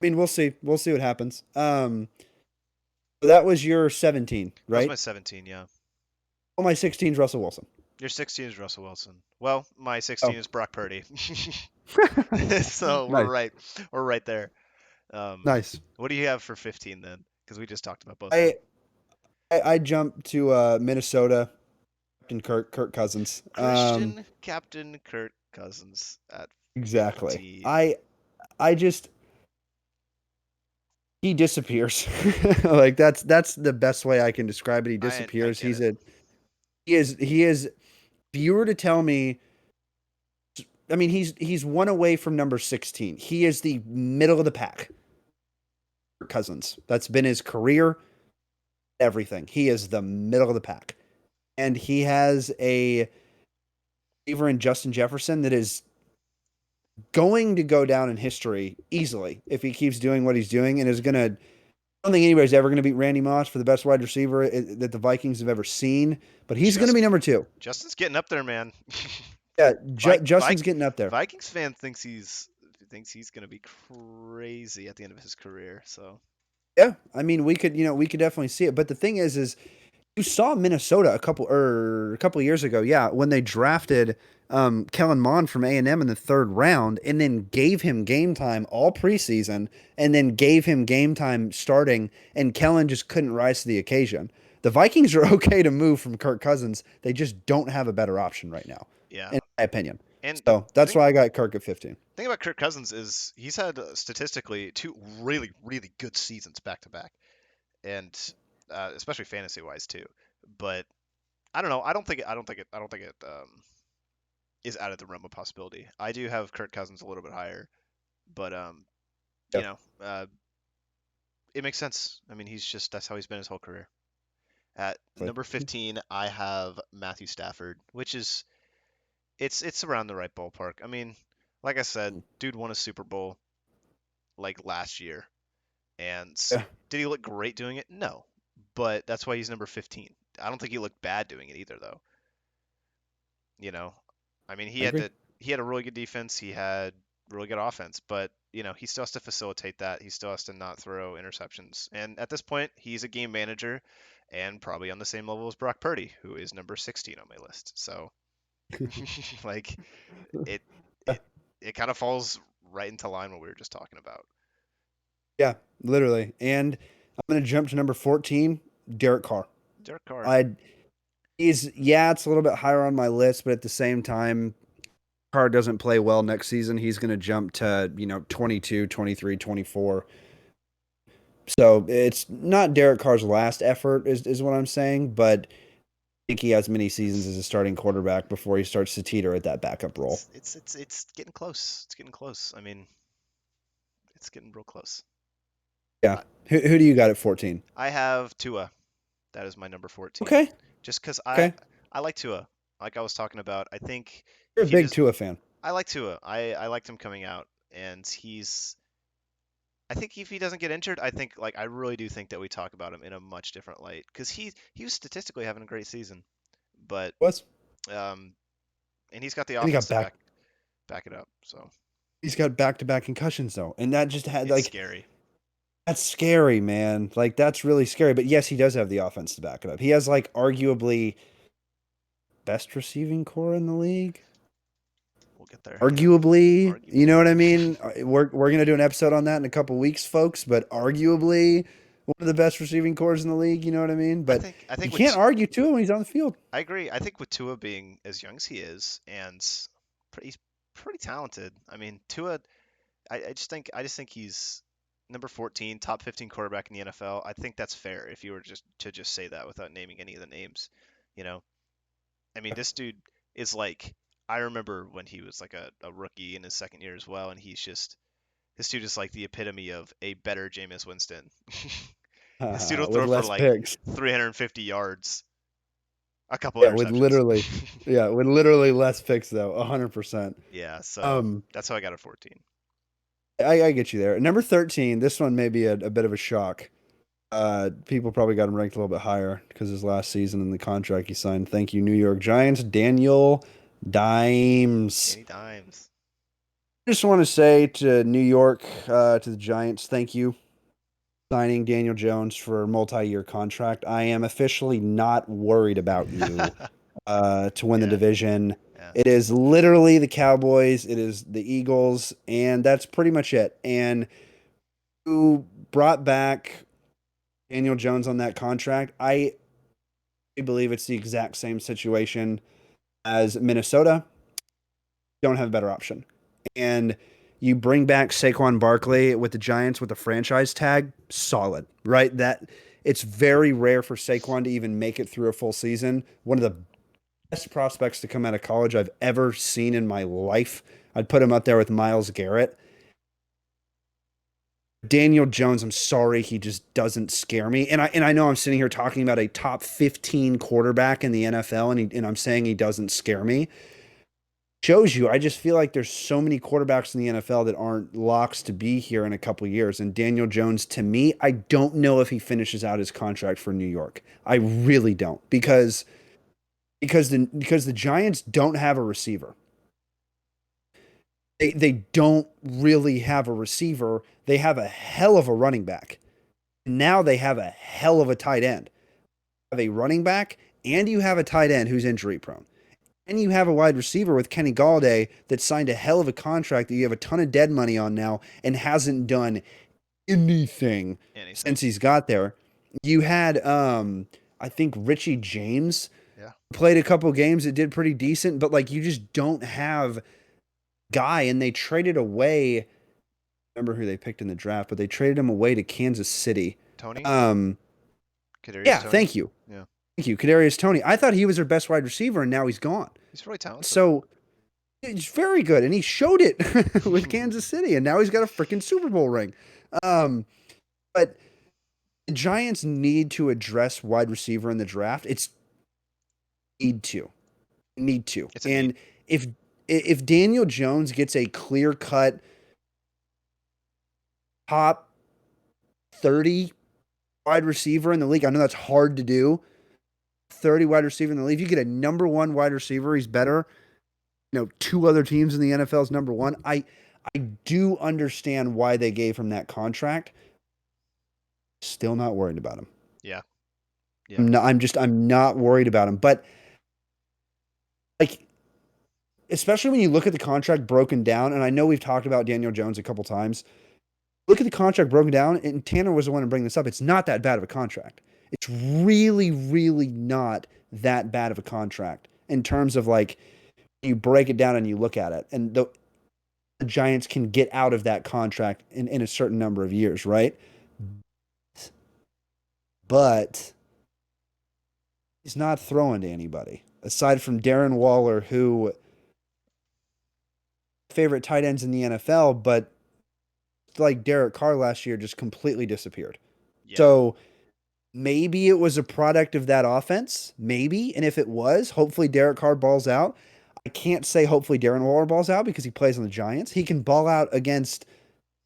mean, we'll see what happens. That was your 17, That was right? my 17, yeah. Well, my 16 is Russell Wilson. Your 16 is Russell Wilson. Well, my 16 Oh. is Brock Purdy. So Nice. we're right there. Nice. What do you have for 15 then? Because we just talked about both. I jumped to Minnesota and Kirk Cousins. Christian Captain Kirk Cousins at Exactly. 15. I just, he disappears. Like that's the best way I can describe it. He disappears. I get it. He is. If you were to tell me, I mean, he's one away from number 16. He is the middle of the pack. Cousins. That's been his career. Everything. He is the middle of the pack, and he has a receiver in Justin Jefferson that is going to go down in history easily if he keeps doing what he's doing and is going to. I don't think anybody's ever going to beat Randy Moss for the best wide receiver that the Vikings have ever seen, but he's going to be Just number two. Justin's getting up there, man. Yeah, Vi- Vi- Justin's getting up there. Vikings fan thinks he's gonna be crazy at the end of his career. So Yeah, I mean, we could definitely see it. But the thing is you saw Minnesota a couple of years ago, yeah, when they drafted Kellen Mond from A&M in the third round, and then gave him game time all preseason, and then gave him game time starting, and Kellen just couldn't rise to the occasion. The Vikings are okay to move from Kirk Cousins; they just don't have a better option right now, yeah, in my opinion. and So the that's why I got Kirk at 15. thing about Kirk Cousins is he's had statistically two really really good seasons back to back, and especially fantasy wise too. But I don't know. I don't think it is out of the realm of possibility. I do have Kirk Cousins a little bit higher, but you Yeah, know, it makes sense. I mean, that's how he's been his whole career. At but number 15, I have Matthew Stafford, which is it's around the right ballpark. I mean, like I said, dude won a Super Bowl like last year, and yeah, did he look great doing it? No, but that's why he's number 15. I don't think he looked bad doing it either, though. You know, I mean, I agree. he had a really good defense. He had really good offense, but he still has to facilitate that. He still has to not throw interceptions. And at this point, he's a game manager and probably on the same level as Brock Purdy, who is number 16 on my list. So, like it it it kind of falls right into line what we were just talking about. Yeah, literally. And I'm going to jump to number 14, Derek Carr. Derek Carr. I He's yeah, it's a little bit higher on my list, but at the same time, Carr doesn't play well next season. He's going to jump to, 22, 23, 24. So it's not Derek Carr's last effort, is what I'm saying, but I think he has many seasons as a starting quarterback before he starts to teeter at that backup role. It's getting close. It's getting close. I mean, it's getting real close. Yeah. I, Who do you got at 14? I have Tua. That is my number 14. Okay. Just because Okay. I like Tua. Like I was talking about, I think You're if a he big just Tua fan. I like Tua. I liked him coming out, and I think if he doesn't get injured, I think like I really do think that we talk about him in a much different light because he was statistically having a great season, but What's um and he's got the and he offense got to back back it up. So he's got back-to-back concussions though. And that just had it's like scary. that's scary, man. Like that's really scary. But yes, he does have the offense to back it up. He has like arguably best receiving core in the league. We'll get there. Yeah, Arguably, you know arguably. what I mean? We're gonna do an episode on that in a couple weeks, folks. But arguably one of the best receiving cores in the league. You know what I mean? But I you think can't argue to him when he's on the field. I agree. I think with Tua being as young as he is, and he's pretty talented. I mean, Tua. I just think he's number 14, top 15 quarterback in the NFL. I think that's fair if you were just say that without naming any of the names. You know, I mean, this dude is like. I remember when he was like a rookie in his second year as well, and this dude is like the epitome of a better Jameis Winston. This dude will With throw for less like picks. 350 yards, a couple Yeah, interceptions. with literally less picks though, 100%. Yeah, so Um, that's how I got a 14. I get you there. Number 13, this one may be a bit of a shock. People probably got him ranked a little bit higher because his last season and the contract he signed. Thank you, New York Giants. Daniel Dimes. Danny Dimes. I just want to say to New York, to the Giants, thank you signing Daniel Jones for a multi-year contract. I am officially not worried about you to win the Yeah, division. yeah. It is literally the Cowboys, it is the Eagles, and that's pretty much it. And who brought back Daniel Jones on that contract? I believe it's the exact same situation as Minnesota. Don't have a better option. And you bring back Saquon Barkley with the Giants with a franchise tag, solid, right? That it's very rare for Saquon to even make it through a full season. One of the best prospects to come out of college I've ever seen in my life. I'd put him up there with Myles Garrett. Daniel Jones, I'm sorry, he just doesn't scare me. And I know I'm sitting here talking about a top 15 quarterback in the NFL, and I'm saying he doesn't scare me. shows you. I just feel like there's so many quarterbacks in the NFL that aren't locks to be here in a couple years. And Daniel Jones, to me, I don't know if he finishes out his contract for New York. I really don't because the Giants don't have a receiver. They don't really have a receiver. They have a hell of a running back. Now they have a hell of a tight end. You have a running back and you have a tight end who's injury prone. And you have a wide receiver with Kenny Galladay that signed a hell of a contract that you have a ton of dead money on now and hasn't done anything Anything. since he's got there. You had I think Richie James Yeah. played a couple games that did pretty decent, but like you just don't have guy and they traded away remember who they picked in the draft, but they traded him away to Kansas City. Tony? Um Kadarius yeah, Tony? thank you. Yeah. Thank you. Kadarius Toney. I thought he was their best wide receiver and now he's gone. He's really talented. So he's very good, and he showed it with Kansas City, and now he's got a freaking Super Bowl ring. But the Giants need to address wide receiver in the draft. It's need to, It's a and need. if Daniel Jones gets a clear cut top 30 wide receiver in the league, I know that's hard to do. 30 wide receiver in the league. If you get a number one wide receiver, he's better. Two other teams in the NFL's number one. I do understand why they gave him that contract. Still not worried about him. Yeah. Yeah. I'm not worried about him. But like, especially when you look at the contract broken down, and I know we've talked about Daniel Jones a couple times. Look at the contract broken down, and Tanner was the one to bring this up. It's not that bad of a contract. It's really, really not that bad of a contract in terms of like you break it down and you look at it. And the Giants can get out of that contract in a certain number of years, right? But he's not throwing to anybody aside from Darren Waller, who favorite tight ends in the NFL, but like Derek Carr last year, just completely disappeared. Yeah. So maybe it was a product of that offense, maybe, and if it was, hopefully Derek Carr balls out. I can't say hopefully Darren Waller balls out because he plays on the Giants. He can ball out against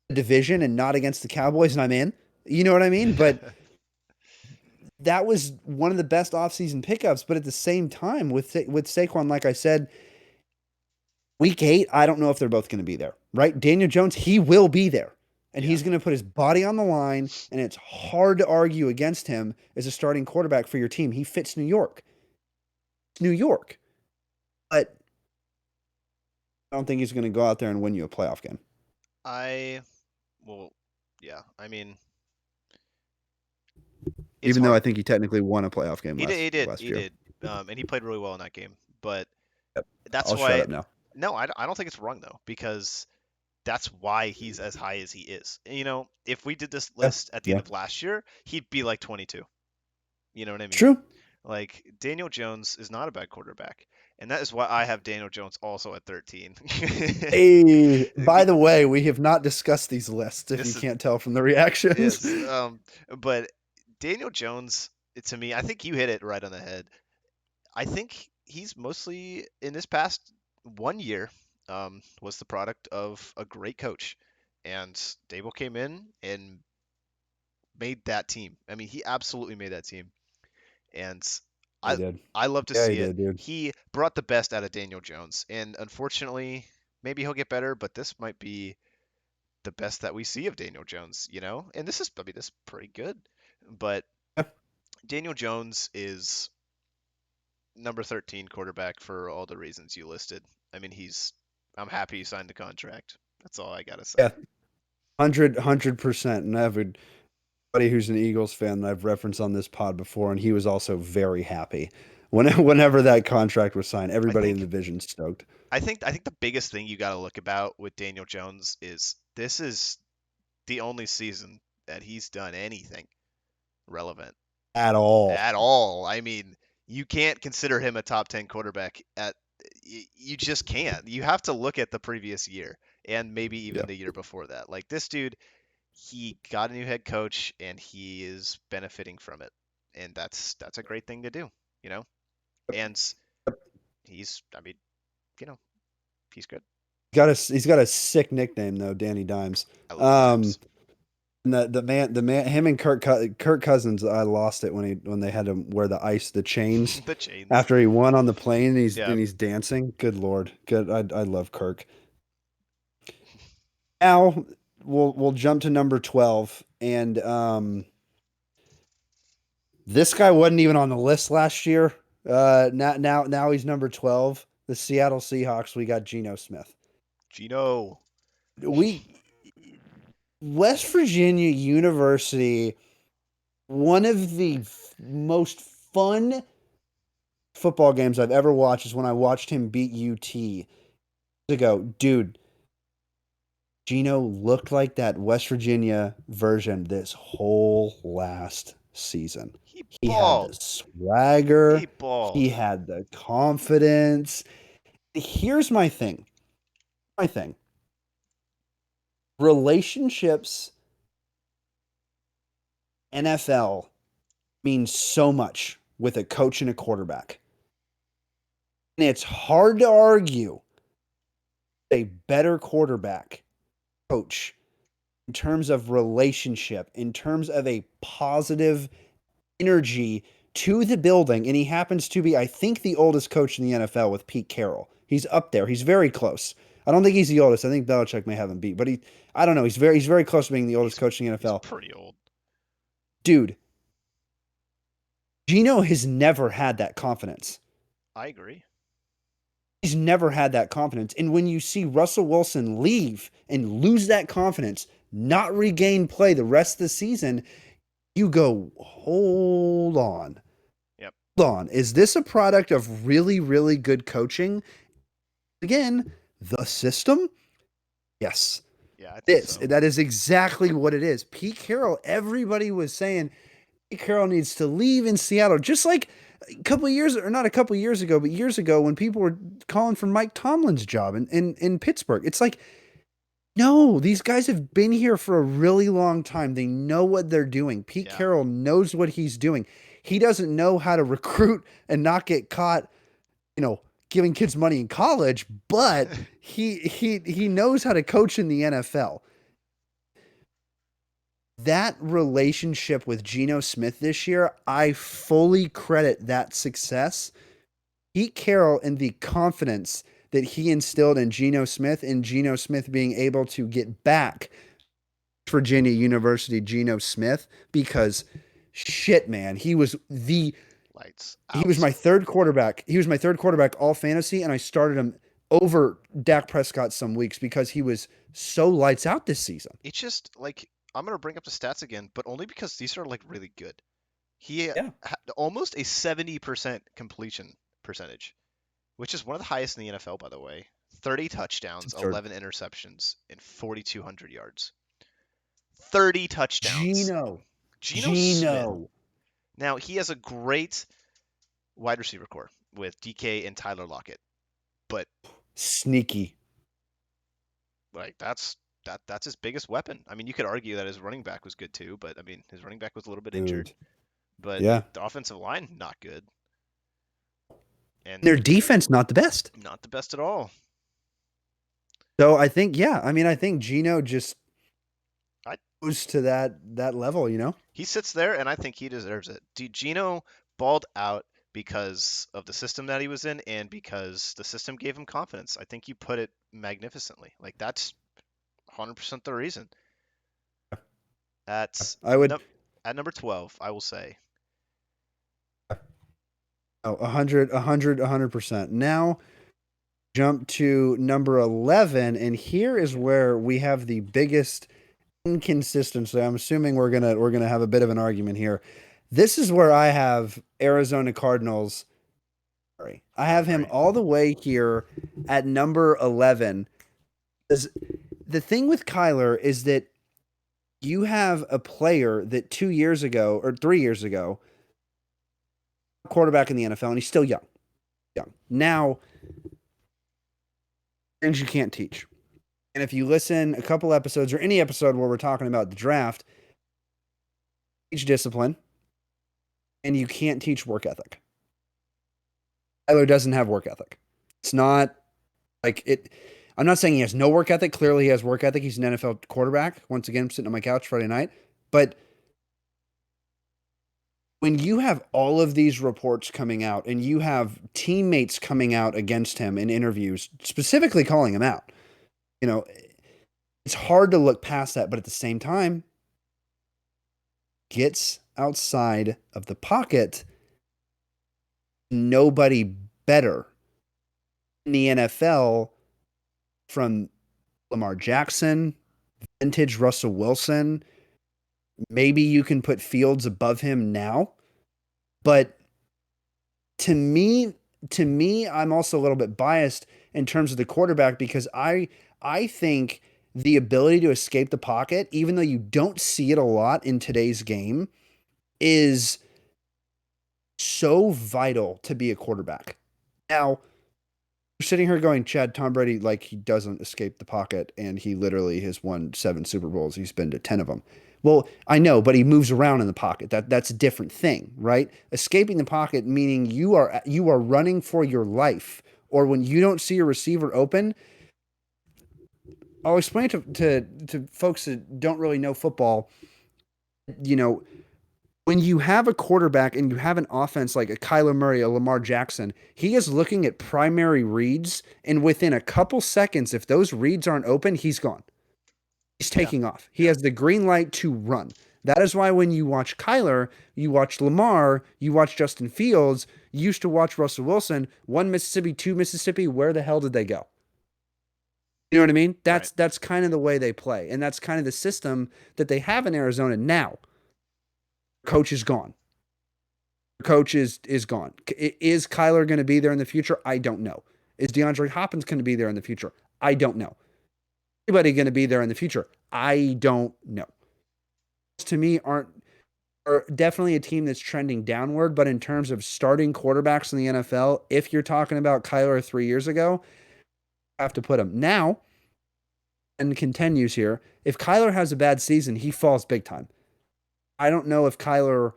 the division and not against the Cowboys, and I'm in. You know what I mean? But that was one of the best offseason pickups. But at the same time, with Saquon, like I said, week 8, I don't know if they're both going to be there, right? Daniel Jones, he will be there. And Yeah. he's going to put his body on the line, and it's hard to argue against him as a starting quarterback for your team. He fits New York. It's New York. But I don't think he's going to go out there and win you a playoff game. Well, yeah. I mean, Even though I think he technically won a playoff game he last he year. did, and he played really well in that game. But Yep. that's I'll why. shut up now. No, I don't think it's wrong though, because that's why he's as high as he is. If we did this list at the end of last year, he'd be like 22. You know what I mean? True. Like Daniel Jones is not a bad quarterback, and that is why I have Daniel Jones also at 13. Hey, by the way, we have not discussed these lists, if you This is- can't tell from the reactions. Yes, but Daniel Jones, to me, I think you hit it right on the head. I think he's mostly in this past 1 year was the product of a great coach, and Dable came in and made that team. I mean, he absolutely made that team, and He I did. I love to Yeah, see he it. did, dude. He brought the best out of Daniel Jones, and unfortunately, maybe he'll get better, but this might be the best that we see of Daniel Jones, And this is pretty good, but Yeah. Daniel Jones is number 13 quarterback for all the reasons you listed. I mean, I'm happy he signed the contract. That's all I gotta say. Yeah. 100%. And everybody who's an Eagles fan that I've referenced on this pod before, and he was also very happy. Whenever that contract was signed, everybody in the division stoked. I think the biggest thing you gotta look about with Daniel Jones is this is the only season that he's done anything relevant At all. at all. I mean, you can't consider him a top 10 quarterback you just can't. You have to look at the previous year and maybe even the year before that. Like this dude, he got a new head coach and he is benefiting from it. And that's a great thing to do. And I mean, you know, He's good. He's got a sick nickname though, Danny Dimes. I love Dimes. And the man, him and Kirk Cousins, I lost it when they had to wear the chains The chains. after he won on the plane and Yeah. he's dancing. Good Lord. Good. I love Kirk. Now we'll jump to number 12 and this guy wasn't even on the list last year. Now he's number 12. The Seattle Seahawks, we got Geno Smith. Geno. West Virginia University, one of the most fun football games I've ever watched is when I watched him beat UT years ago. Dude, Geno looked like that West Virginia version this whole last season. He had the swagger. He balled. He had the confidence. Here's my thing. Relationships, NFL means so much with a coach and a quarterback. And it's hard to argue a better quarterback coach in terms of relationship, in terms of a positive energy to the building. And he happens to be, I think, the oldest coach in the NFL with Pete Carroll. He's up there. He's very close. I don't think he's the oldest. I think Belichick may have him beat, but I don't know. He's very close to being the oldest coach in the NFL. He's pretty old. Dude, Geno has never had that confidence. I agree. He's never had that confidence. And when you see Russell Wilson leave and lose that confidence, not regain play the rest of the season, you go, hold on. Yep. Hold on. Is this a product of really, really good coaching? Again, the system? Yes. Yeah, I think so. That is exactly what it is. Pete Carroll, everybody was saying Pete Carroll needs to leave in Seattle. Just like a couple of years, or not a couple of years ago, but years ago when people were calling for Mike Tomlin's job in Pittsburgh. It's like, no, these guys have been here for a really long time. They know what they're doing. Pete Carroll knows what he's doing. He doesn't know how to recruit and not get caught, giving kids money in college, but he knows how to coach in the NFL. That relationship with Geno Smith this year, I fully credit that success. Pete Carroll and the confidence that he instilled in Geno Smith, and Geno Smith being able to get back Virginia University Geno Smith, because shit, man, he was lights out. He was my third quarterback. He was my third quarterback all fantasy, and I started him over Dak Prescott some weeks because he was so lights out this season. It's just like, I'm going to bring up the stats again, but only because these are like really good. He had almost a 70% completion percentage, which is one of the highest in the NFL, by the way. 30 touchdowns, 11 interceptions, and 4,200 yards. 30 touchdowns. Geno Smith. Now, he has a great wide receiver core with DK and Tyler Lockett, but sneaky. Like, that's his biggest weapon. I mean, you could argue that his running back was good too, but I mean, his running back was a little bit injured. But the offensive line, not good. And their defense, not the best. Not the best at all. So I think, I think Geno just goes to that level, He sits there, and I think he deserves it. Geno balled out because of the system that he was in, and because the system gave him confidence. I think you put it magnificently. Like, that's 100% the reason. At number 12, I will say. Oh, 100%. Now jump to number 11, and here is where we have the biggest inconsistency. I'm assuming we're gonna have a bit of an argument here. This is where I have Arizona Cardinals. Sorry, I have him all the way here at number 11. The thing with Kyler is that you have a player that 2 years ago or 3 years ago, quarterback in the NFL, and he's still young. Now, things you can't teach. And if you listen a couple episodes or any episode where we're talking about the draft, teach discipline, and you can't teach work ethic. Kyler doesn't have work ethic. It's not Like it, I'm not saying he has no work ethic. Clearly, he has work ethic. He's an NFL quarterback. Once again, I'm sitting on my couch Friday night. But when you have all of these reports coming out and you have teammates coming out against him in interviews, specifically calling him out, you know, it's hard to look past that. But at the same time, gets outside of the pocket, nobody better in the NFL from Lamar Jackson, vintage Russell Wilson. Maybe you can put Fields above him now, but to me, I'm also a little bit biased in terms of the quarterback because I think the ability to escape the pocket, even though you don't see it a lot in today's game, is so vital to be a quarterback. Now, we're sitting here going, Chad, Tom Brady, like he doesn't escape the pocket, and he literally has won 7 Super Bowls. He's been to 10 of them. Well, I know, but he moves around in the pocket. That's a different thing, right? Escaping the pocket meaning you are running for your life, or when you don't see a receiver open. I'll explain to folks that don't really know football. You know, when you have a quarterback and you have an offense like a Kyler Murray, a Lamar Jackson, he is looking at primary reads, and within a couple seconds, if those reads aren't open, he's gone. He's Yeah. taking off. He has the green light to run. That is why when you watch Kyler, you watch Lamar, you watch Justin Fields, you used to watch Russell Wilson, 1 Mississippi, 2 Mississippi, where the hell did they go? You know what I mean? Right. That's kind of the way they play, and that's kind of the system that they have in Arizona now. Coach is gone. Coach is gone. Is Kyler going to be there in the future? I don't know. Is DeAndre Hopkins going to be there in the future? I don't know. Anybody going to be there in the future? I don't know. To me, are definitely a team that's trending downward. But in terms of starting quarterbacks in the NFL, if you're talking about Kyler 3 years ago, I have to put him now. And continues here. If Kyler has a bad season, he falls big time. I don't know if Kyler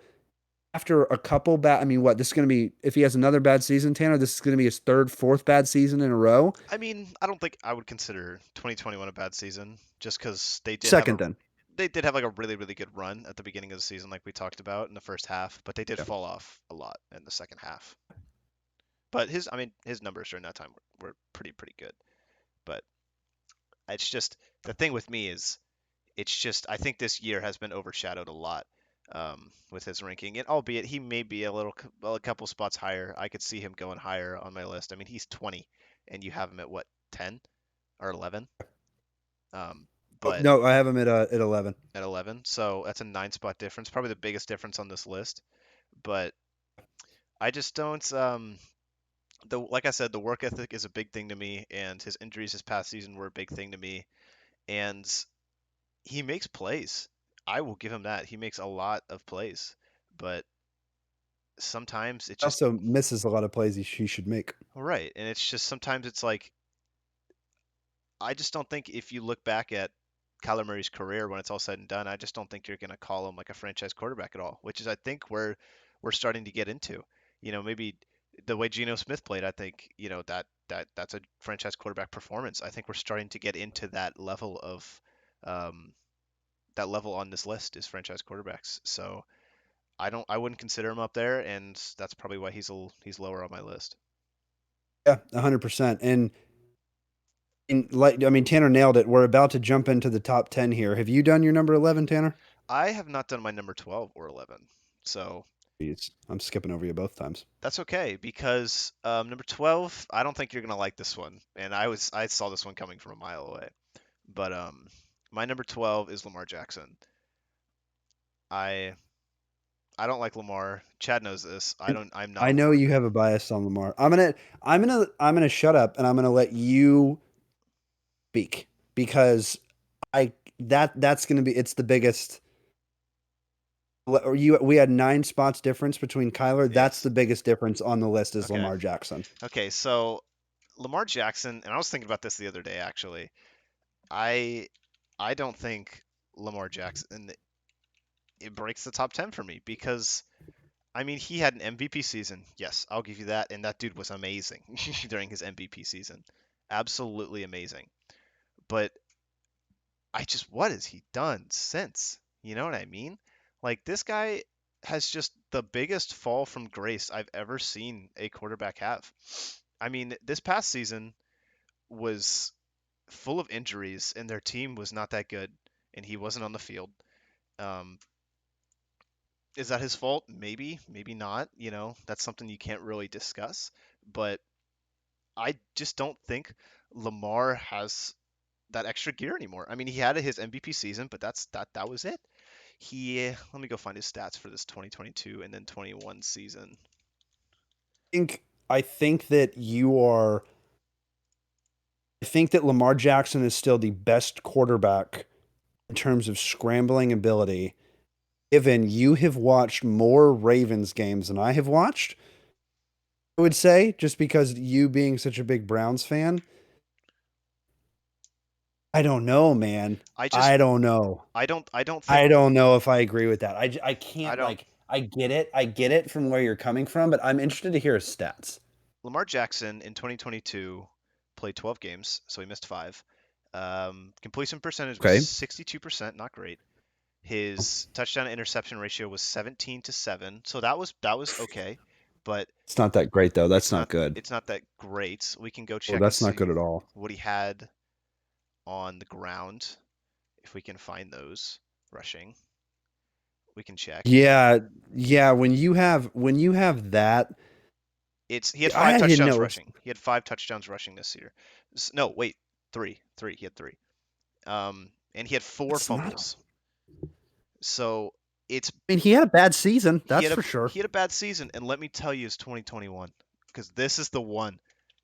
after a couple bad, I mean, what this is going to be? If he has another bad season, Tanner, this is going to be his third, fourth bad season in a row. I mean, I don't think I would consider 2021 a bad season just because Second, then. they did have like a really really good run at the beginning of the season, like we talked about in the first half, but they did Yeah. fall off a lot in the second half. But I mean, his numbers during that time were pretty good. But it's just the thing with me is it's just I think this year has been overshadowed a lot with his ranking, and albeit he may be a couple spots higher, I could see him going higher on my list. I mean, he's 20, and you have him at what 10 or 11, um, Oh, but no, I have him at 11. at 11, so that's a 9 spot difference, probably the biggest difference on this list. But I just don't. The like I said, the work ethic is a big thing to me, and his injuries this past season were a big thing to me, and he makes plays. I will give him that. He makes a lot of plays, but sometimes it just Also misses a lot of plays he should make. right, and it's just sometimes it's like I just don't think if you look back at Kyler Murray's career when it's all said and done, I just don't think you're going to call him like a franchise quarterback at all, which is I think where we're starting to get into. Maybe the way Geno Smith played, I think, that's a franchise quarterback performance. I think we're starting to get into um, that level on this list is franchise quarterbacks. So I wouldn't consider him up there, and that's probably why he's lower on my list. Yeah, 100%. And like, I mean, Tanner nailed it. We're about to jump into the top 10 here. Have you done your number 11, Tanner? I have not done my number 12 or 11, so Jeez, I'm skipping over you both times. that's okay because number 12, I don't think you're gonna like this one, and I saw this one coming from a mile away. But my number 12 is Lamar Jackson. I I don't like Lamar. Chad knows this. I'm not I a know Lamar you fan. have a bias on Lamar. I'm gonna shut up and I'm gonna let you speak because that's gonna be it's the biggest. We had 9 spots difference between Kyler. That's Yes. the biggest difference on the list is Okay. Lamar Jackson. Okay. So Lamar Jackson, and I was thinking about this the other day actually. I I don't think Lamar Jackson it breaks the top 10 for me because I mean he had an MVP season. Yes, I'll give you that, and that dude was amazing during his MVP season. absolutely amazing. But what has he done since? You know what I mean? Like this guy has just the biggest fall from grace I've ever seen a quarterback have. I mean, this past season was full of injuries and their team was not that good and he wasn't on the field. Um, is that his fault? Maybe, maybe not. You know, that's something you can't really discuss. But I just don't think Lamar has that extra gear anymore. I mean, he had his MVP season, but that was it. Let me go find his stats for this 2022 and then 21 season. I think that you are. I think that Lamar Jackson is still the best quarterback in terms of scrambling ability. Given you have watched more Ravens games than I have watched, I would say, just because you being such a big Browns fan. I don't know, man. I just I don't know. I don't think I don't know if I agree with that. I I can't don't like I get it. I get it from where you're coming from, but I'm interested to hear his stats. Lamar Jackson in 2022 played 12 games, so he missed 5. Completion percentage was Okay. 62%, not great. His touchdown to interception ratio was 17 to 7, so that was okay, but It's not that great though. That's it's not not good. it's not that great. We can go Well, check and that's not good see at all. what he had on the ground if we can find those rushing. We can check. Yeah, yeah. When you have that, He had five I didn't touchdowns know. rushing. He had 5 touchdowns rushing this year. No, wait, three, three. He had 3. And he had 4 It's not. fumbles. So it's I mean, he had a bad season. he That's had a for sure. he had a bad season, and let me tell you, it's 2021 because this is the one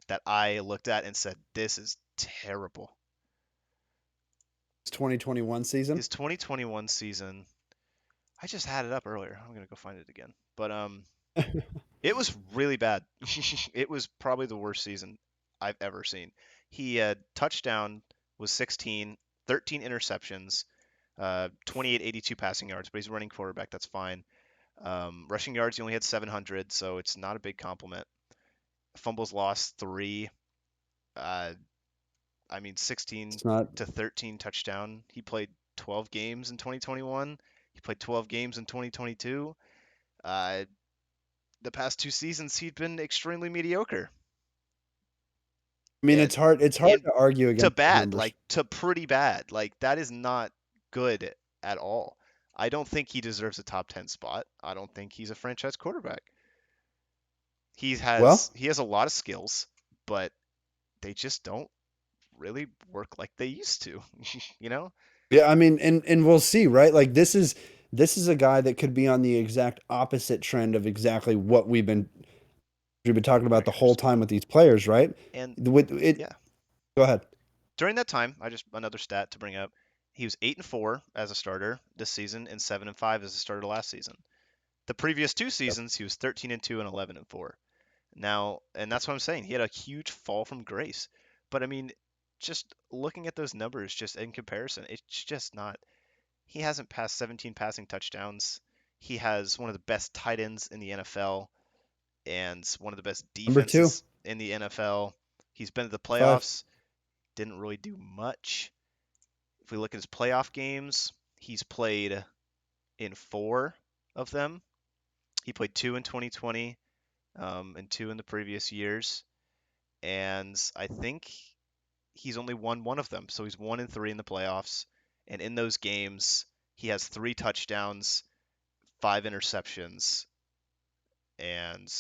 that I looked at and said this is terrible. It's 2021 season. His 2021 season. I just had it up earlier. I'm gonna go find it again. But it was really bad. It was probably the worst season I've ever seen. He had touchdown was 16, 13 interceptions, 28, 82 passing yards, but he's a running quarterback. That's fine. Rushing yards, he only had 700, so it's not a big compliment. Fumbles lost 3. Uh, I mean, 16 It's not. to 13 touchdown. He played 12 games in 2021. He played 12 games in 2022. Uh, the past 2 seasons, he'd been extremely mediocre. I mean, And it's hard and to argue to against those bad, numbers. like to pretty bad. Like that is not good at all. I don't think he deserves a top 10 spot. I don't think he's a franchise quarterback. He has Well, he has a lot of skills, but they just don't really work like they used to, you know? yeah. I mean, and we'll see, right? Like this is a guy that could be on the exact opposite trend of exactly what we've been talking about Right the here. whole time with these players, right? And With it. yeah, Go ahead. during that time, I just another stat to bring up. He was 8-4 as a starter this season and 7-5 as a starter last season. The previous 2 seasons, he was 13-2 and 11-4. Now, and that's what I'm saying. He had a huge fall from grace. But I mean, just looking at those numbers, just in comparison, it's just not. He hasn't passed 17 passing touchdowns. He has one of the best tight ends in the NFL and one of the best Number two, defenses in the NFL. He's been to the 5. playoffs, didn't really do much. If we look at his playoff games, he's played in 4 of them. He played 2 in 2020 and 2 in the previous years. And I think he's only won one of them. So he's 1-3 in the playoffs. And in those games, he has 3 touchdowns, 5 interceptions, and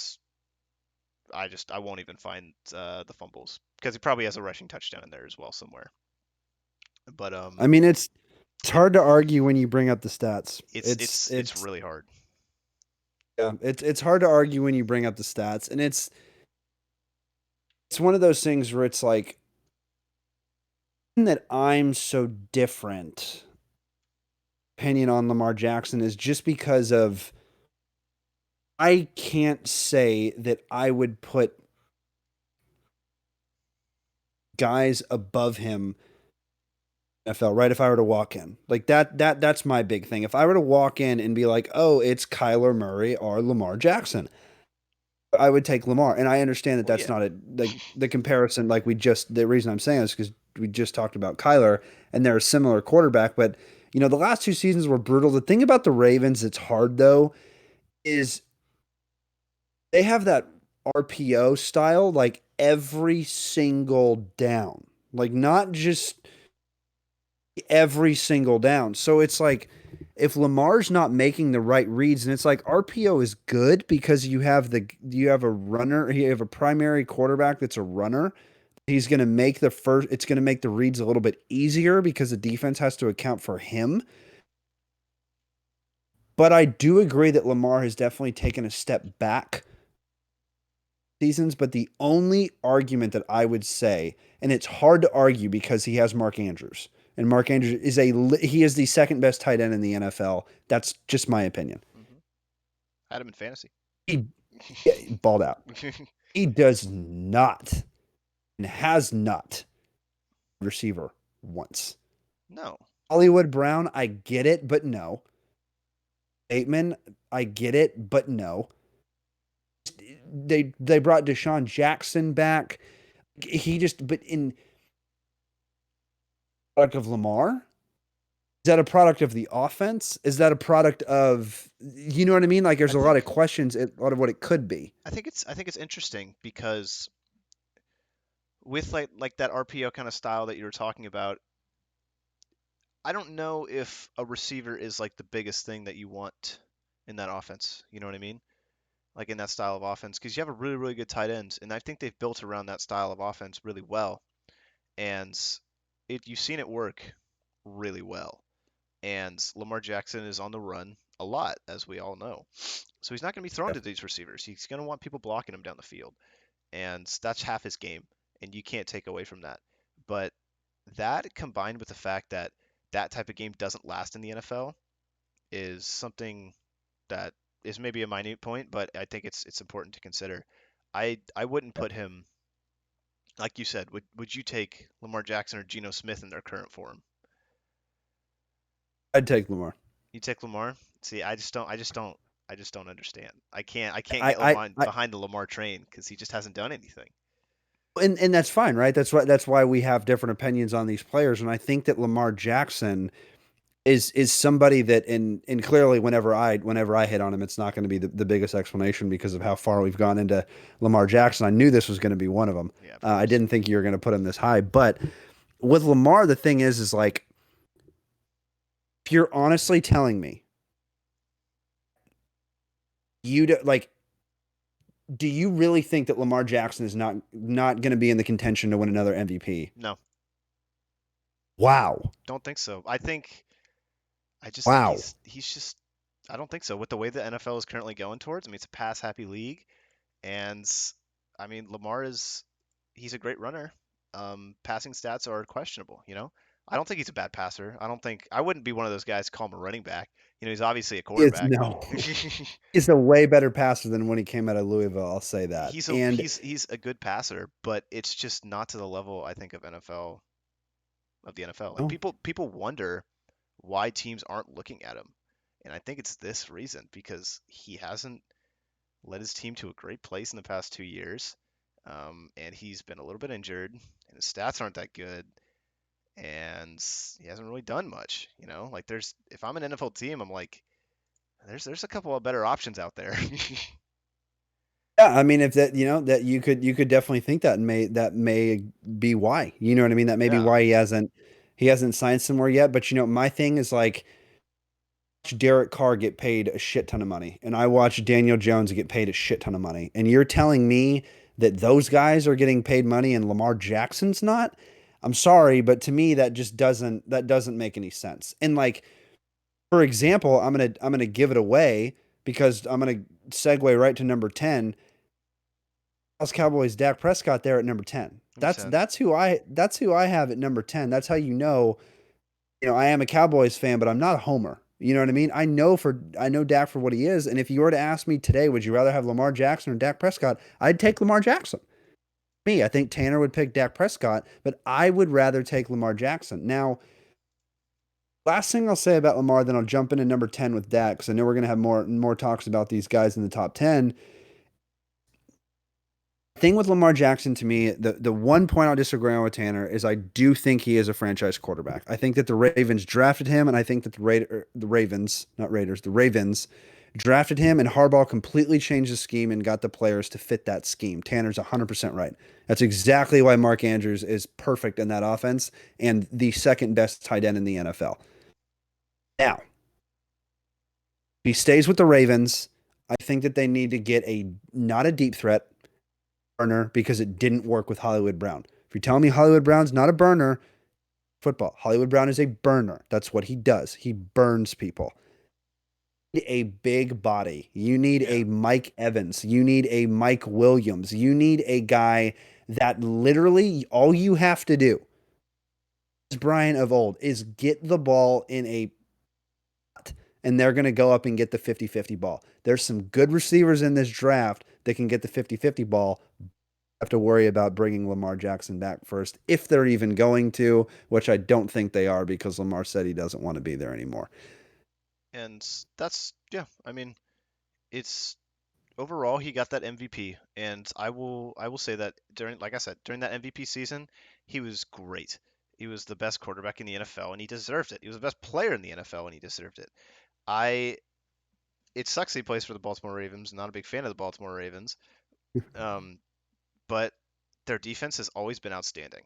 I won't even find the fumbles because he probably has a rushing touchdown in there as well somewhere. But I mean, it's it hard to argue when you bring up the stats. it's really hard. Yeah, it's hard to argue when you bring up the stats, and it's one of those things where it's like that I'm so different opinion on Lamar Jackson is just because of I can't say that I would put guys above him NFL, right? If I were to walk in. Like that's my big thing. If I were to walk in and be like, "Oh, it's Kyler Murray or Lamar Jackson." I would take Lamar, and I understand that Well, that's yeah. not the comparison. Like the reason I'm saying this is because we just talked about Kyler, and they're a similar quarterback. But the last 2 seasons were brutal. The thing about the Ravens that's hard though is they have that RPO style like every single down, like not just every single down. So it's like if Lamar's not making the right reads, and it's like RPO is good because you have a runner, you have a primary quarterback that's a runner. He's going to make it's going to make the reads a little bit easier because the defense has to account for him. But I do agree that Lamar has definitely taken a step back seasons. But the only argument that I would say, and it's hard to argue because he has Mark Andrews, and Mark Andrews is he is the second best tight end in the NFL. That's just my opinion. Hmm. Had him in fantasy. He balled out. He does not and has not receiver once. No. Hollywood Brown, I get it, but no. Bateman, I get it, but no. They brought Deshaun Jackson back. But in product of Lamar, is that a product of the offense? Is that a product of you know what I mean? Like I there's a lot of think questions, a lot of what it could be. I think it's interesting because with like that RPO kind of style that you were talking about, I don't know if a receiver is like the biggest thing that you want in that offense. You know what I mean? Like in that style of offense, because you have a really, really good tight end, and I think they've built around that style of offense really well. And you've seen it work really well. And Lamar Jackson is on the run a lot, as we all know. So he's not going to be thrown Yeah. to these receivers. He's going to want people blocking him down the field, and that's half his game, and you can't take away from that. But that combined with the fact that that type of game doesn't last in the NFL is something that is maybe a minute point, but I think it's important to consider. I wouldn't put him like you said. Would you take Lamar Jackson or Geno Smith in their current form? I'd take Lamar. You take Lamar? See, I just don't understand. I can't I, get I, Lamar I behind the Lamar train because he just hasn't done anything. and that's fine, right? That's why we have different opinions on these players. And I think that Lamar Jackson is somebody that and clearly whenever I hit on him, it's not going to be the biggest explanation because of how far we've gone into Lamar Jackson. I knew this was going to be one of them. Yeah, of I course. didn't think you were going to put him this high, but with Lamar, the thing is like if you're honestly telling me you do, like, do you really think that Lamar Jackson is not going to be in the contention to win another MVP? No, Wow, don't think so. I just think wow. he's just I don't think so. With the way the NFL is currently going towards, I mean, it's a pass happy league, and I mean, Lamar is he's a great runner. Passing stats are questionable, you know. I don't think he's a bad passer. I wouldn't be one of those guys to call him a running back. You know, he's obviously a It's quarterback. no. He's a way better passer than when he came out of Louisville. I'll say that. He's a And he's a good passer, but it's just not to the level I think of the NFL. And oh, people wonder why teams aren't looking at him. And I think it's this reason because he hasn't led his team to a great place in the past 2 years. And he's been a little bit injured, and his stats aren't that good, and he hasn't really done much. You know, like if I'm an NFL team, I'm like, there's a couple of better options out there. yeah, I mean, if that that you could definitely think that may be why. You know what I mean? That may be Yeah, why he hasn't signed somewhere yet. But my thing is like Derek Carr get paid a shit ton of money, and I watch Daniel Jones get paid a shit ton of money, and you're telling me that those guys are getting paid money and Lamar Jackson's not? I'm sorry, but to me that doesn't make any sense. And like for example, I'm gonna give it away because I'm gonna segue right to number 10. Dallas Cowboys Dak Prescott there at number 10. number That's 10. that's who I have at number 10. That's how I am a Cowboys fan, but I'm not a homer. You know what I mean? I know Dak for what he is, and if you were to ask me today, would you rather have Lamar Jackson or Dak Prescott? I'd take Lamar Jackson. Me, I think Tanner would pick Dak Prescott, but I would rather take Lamar Jackson. Now, last thing I'll say about Lamar, then I'll jump into number 10 with Dak because I know we're gonna have more talks about these guys in the top 10. Thing with Lamar Jackson to me, the one point I'll disagree on with Tanner is I do think he is a franchise quarterback. I think that the Ravens drafted him, and I think that the Ravens, not Raiders, the Ravens drafted him, and Harbaugh completely changed the scheme and got the players to fit that scheme. Tanner's 100% right. That's exactly why Mark Andrews is perfect in that offense and the second best tight end in the NFL. Now, if he stays with the Ravens, I think that they need to get a not a deep threat burner because it didn't work with Hollywood Brown. If you're telling me Hollywood Brown's not a burner, football. Hollywood Brown is a burner. That's what he does. He burns people. You need a big body. You need Yeah. a Mike Evans. You need a Mike Williams. You need a guy that literally all you have to do, as Brian of old, is get the ball in a and they're going to go up and get the 50-50 ball. There's some good receivers in this draft that can get the 50-50 ball. Have to worry about bringing Lamar Jackson back first, if they're even going to, which I don't think they are because Lamar said he doesn't want to be there anymore. And that's yeah. I mean, it's overall he got that MVP, and I will say that during, like I said, during that MVP season, he was great. He was the best quarterback in the NFL, and he deserved it. He was the best player in the NFL, and he deserved it. I It sucks he plays for the Baltimore Ravens. Not a big fan of the Baltimore Ravens. Um, but their defense has always been outstanding.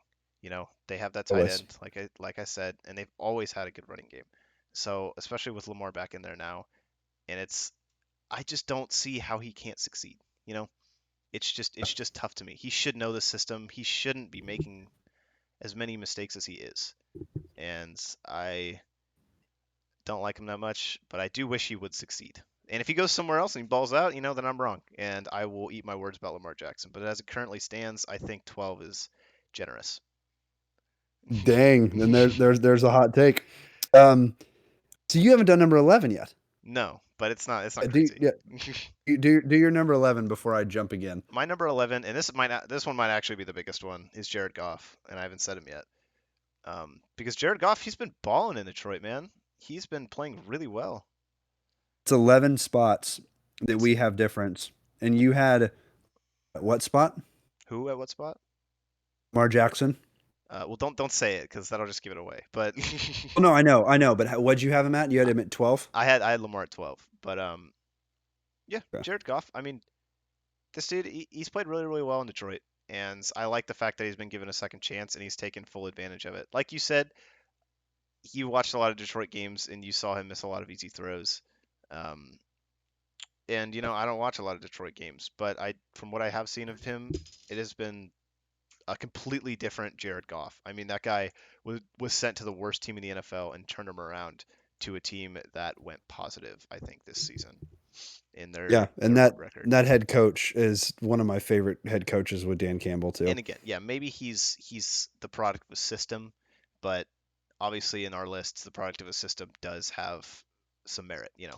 They have that tight Always. end, like I said, and they've always had a good running game. So especially with Lamar back in there now, and I just don't see how he can't succeed. You know, it's just tough to me. He should know the system. He shouldn't be making as many mistakes as he is, and I don't like him that much, but I do wish he would succeed. And if he goes somewhere else and he balls out, then I'm wrong, and I will eat my words about Lamar Jackson. But as it currently stands, I think 12 is generous. Dang, then there's a hot take. Um, so you haven't done number 11 yet. No, but it's not Do crazy. yeah, do your number 11 before I jump again. My number 11, and this one might actually be the biggest one, is Jared Goff, and I haven't said him yet. Because Jared Goff, he's been balling in Detroit, man. He's been playing really well. It's 11 spots that It's we have difference, and you had what spot? who at what spot? Lamar Jackson. Well, don't say it because that'll just give it away. But Oh no, I know, but what'd you have him at? You had him at 12. I had Lamar at 12. But yeah, Okay. Jared Goff. I mean, this dude, he's played really, really well in Detroit, and I like the fact that he's been given a second chance and he's taken full advantage of it. Like you said, you watched a lot of Detroit games and you saw him miss a lot of easy throws. Um, and I don't watch a lot of Detroit games, but from what I have seen of him, it has been a completely different Jared Goff. I mean, that guy was sent to the worst team in the NFL and turned him around to a team that went positive, I think, this season in Yeah, their and win that record. that head coach is one of my favorite head coaches with Dan Campbell too. And again, yeah, maybe he's the product of a system, but obviously in our lists, the product of a system does have some merit, in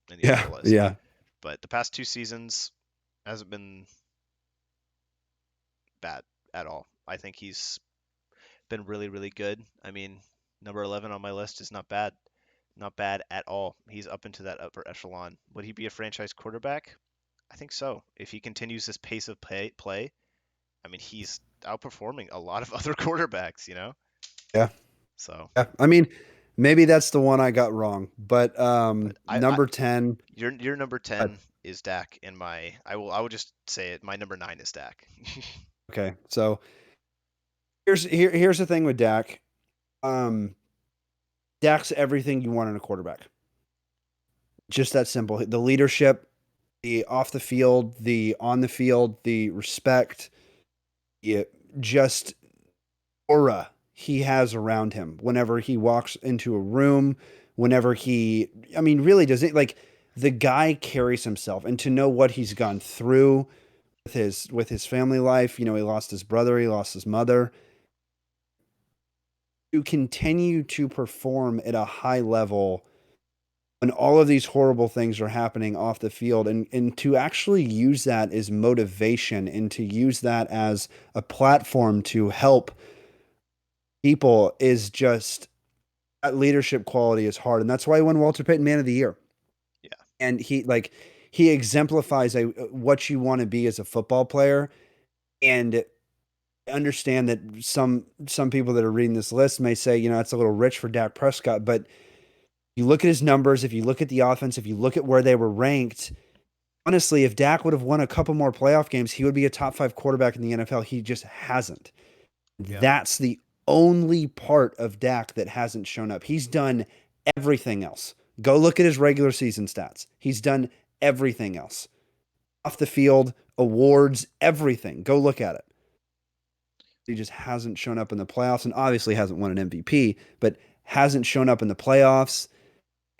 the Yeah, overall list. yeah, But the past two seasons hasn't been bad at all. I think he's been really, really good. I mean, number 11 on my list is not bad. Not bad at all. He's up into that upper echelon. Would he be a franchise quarterback? I think so. If he continues this pace of play, I mean, he's outperforming a lot of other quarterbacks. yeah, So, yeah. I mean, maybe that's the one I got wrong, but but number 10. your number uh, 10 is Dak, and I will just say it. My number 9 is Dak. Okay, so here's the thing with Dak. Um, Dak's everything you want in a quarterback. Just that simple. The leadership, the off the field, the on the field, the respect, just aura he has around him whenever he walks into a room, whenever I mean, really does it like the guy carries himself and to know what he's gone through with his family life, he lost his brother, he lost his mother, to continue to perform at a high level when all of these horrible things are happening off the field and to actually use that as motivation and to use that as a platform to help people is just that leadership quality is hard. And that's why he won Walter Payton Man of the Year. Yeah. And he exemplifies what you want to be as a football player. And I understand that some people that are reading this list may say, it's a little rich for Dak Prescott, but you look at his numbers, if you look at the offense, if you look at where they were ranked, honestly, if Dak would have won a couple more playoff games, he would be a top 5 quarterback in the NFL. He just hasn't. Yeah. That's the only part of Dak that hasn't shown up. He's done everything else. Go look at his regular season stats. He's done everything else. Off the field, awards, everything. Go look at it. He just hasn't shown up in the playoffs and obviously hasn't won an MVP, but hasn't shown up in the playoffs.